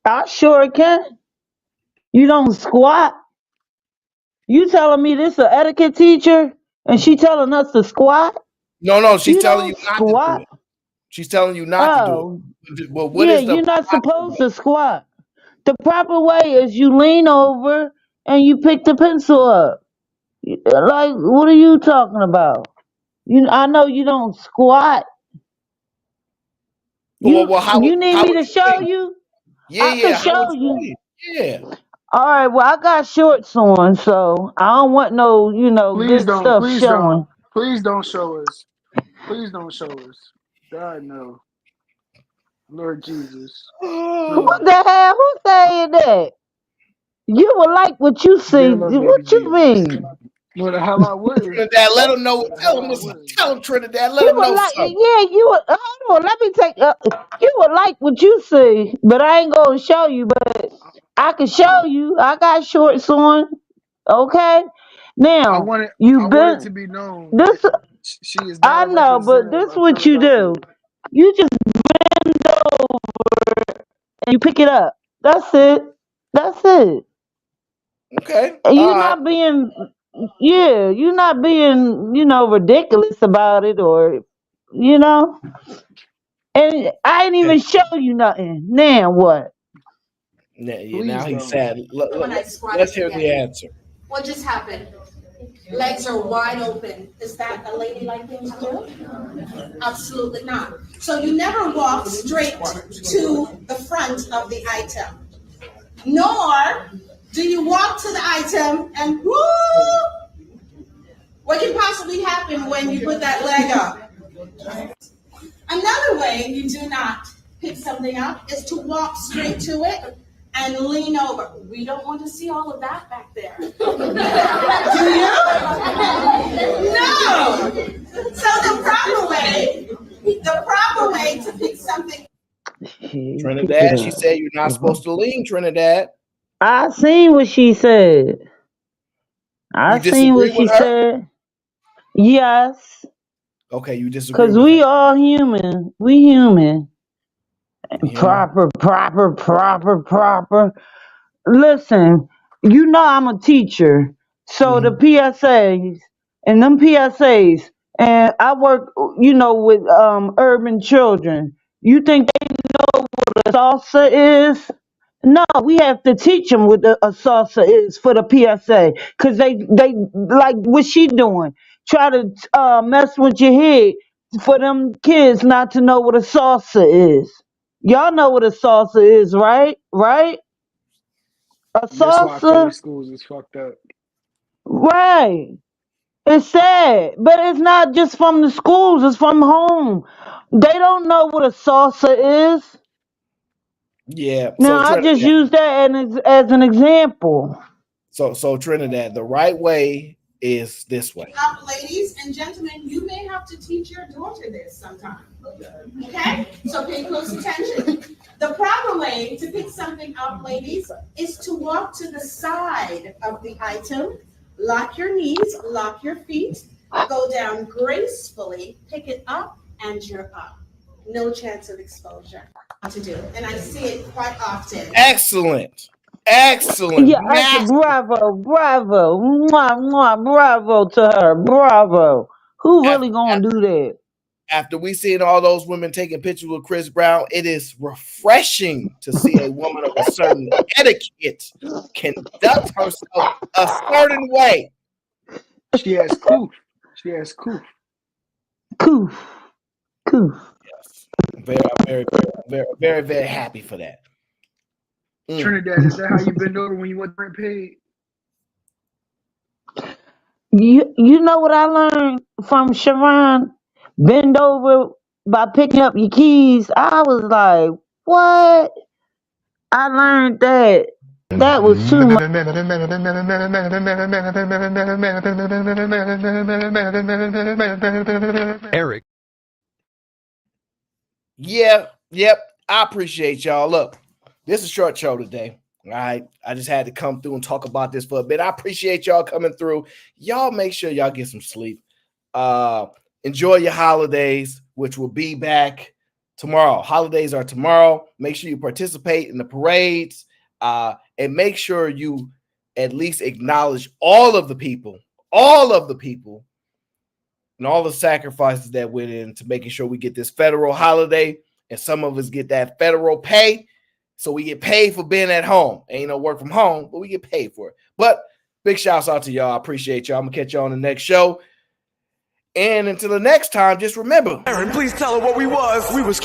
I sure can. You don't squat. You telling me this is an etiquette teacher and she telling us to squat? No, she's telling you not to do it. She's telling you not to do it. Well, what Yeah, is the you're not proper supposed way? to squat. The proper way is you lean over and you pick the pencil up. Like, what are you talking about? I know you don't squat. Well, You need how me would to you show lean? you? Yeah, I could yeah. How would show you you. lean? Yeah. All right, well, I got shorts on, so I don't want no, Please good don't, stuff please don't, showing. please don't show us. Please don't show us. God no. Lord Jesus. What Please. the hell? Who saying that? You will like what you see. Dear Lord baby What you Jesus. mean? Well the hell I would. Trinidad, let them know. Well the Tell hell them, I listen, would. tell them, Trinidad, let You them would know like, something. yeah, you would. Hold on, let me take. You would like what you see, but I ain't gonna show you. But I can show you. I got shorts on. Okay. I Now want it you I want it been to be known that this. she is not I a know, but representative this of what you do. Philadelphia. You just bend over and you pick it up. That's it. That's it. Okay. And All you're right. not being, yeah, you're not being, ridiculous about it or, you know. And I ain't Okay. even show you nothing. Now what? Now Please he's don't. sad. When I squatted Let's hear the together. answer. What just happened? Legs are wide open. Is that a ladylike thing to do? Absolutely not. So you never walk straight to the front of the item, nor do you walk to the item and woo! What can possibly happen when you put that leg up? Another way you do not pick something up is to walk straight to it and lean over. We don't want to see all of that back there. Do you? No. So the proper way to pick something. Pick it Trinidad, she up. said you're not supposed to lean, Trinidad. I seen what she said. I You seen what disagree she with her? said. Yes, Okay, you disagree cause with her. we all human. We human. Human. Proper. Listen, I'm a teacher, so the Mm-hmm. PSAs and them PSAs, and I work, with urban children. You think they know what a salsa is? No, we have to teach them what a salsa is for the PSA, cause they like what she doing, try to mess with your head for them kids not to know what a salsa is. Y'all know what a salsa is, right? Right? A That's why Philly salsa, schools is fucked up. right? It's sad, but it's not just from the schools; it's from home. They don't know what a salsa is. Yeah. Now, So I just Trinidad. use that as an example. So Trinidad, the right way is this way. Ladies and gentlemen, you may have to teach your daughter this sometime. Okay? So pay close attention. The proper way to pick something up, ladies, is to walk to the side of the item, lock your knees, lock your feet, go down gracefully, pick it up, and you're up. No chance of exposure to do. And I see it quite often. Excellent. Yeah, Master. bravo, mwah, bravo to her, bravo. Who After, really gonna do that? after we seen all those women taking pictures with Chris Brown, it is refreshing to see a woman of a certain etiquette conduct herself a certain way. She has coof. She has coof. Coof. Yes. Very happy for that. Trinidad, is that how you bend over when you want rent paid? You know what I learned from Sharon? Bend over by picking up your keys. I was like, what? I learned that. That was too much. Eric. Yeah, yep. I appreciate y'all. Look, this is a short show today. All right. I just had to come through and talk about this for a bit. I appreciate y'all coming through. Y'all make sure y'all get some sleep. Enjoy your holidays, which will be back tomorrow. Holidays are tomorrow. Make sure you participate in the parades. And make sure you at least acknowledge all of the people and all the sacrifices that went into making sure we get this federal holiday, and some of us get that federal pay. So we get paid for being at home. Ain't no work from home, but we get paid for it. But big shouts out to y'all. I appreciate y'all. I'm going to catch y'all on the next show. And until the next time, just remember. Aaron, please tell her what we was. We was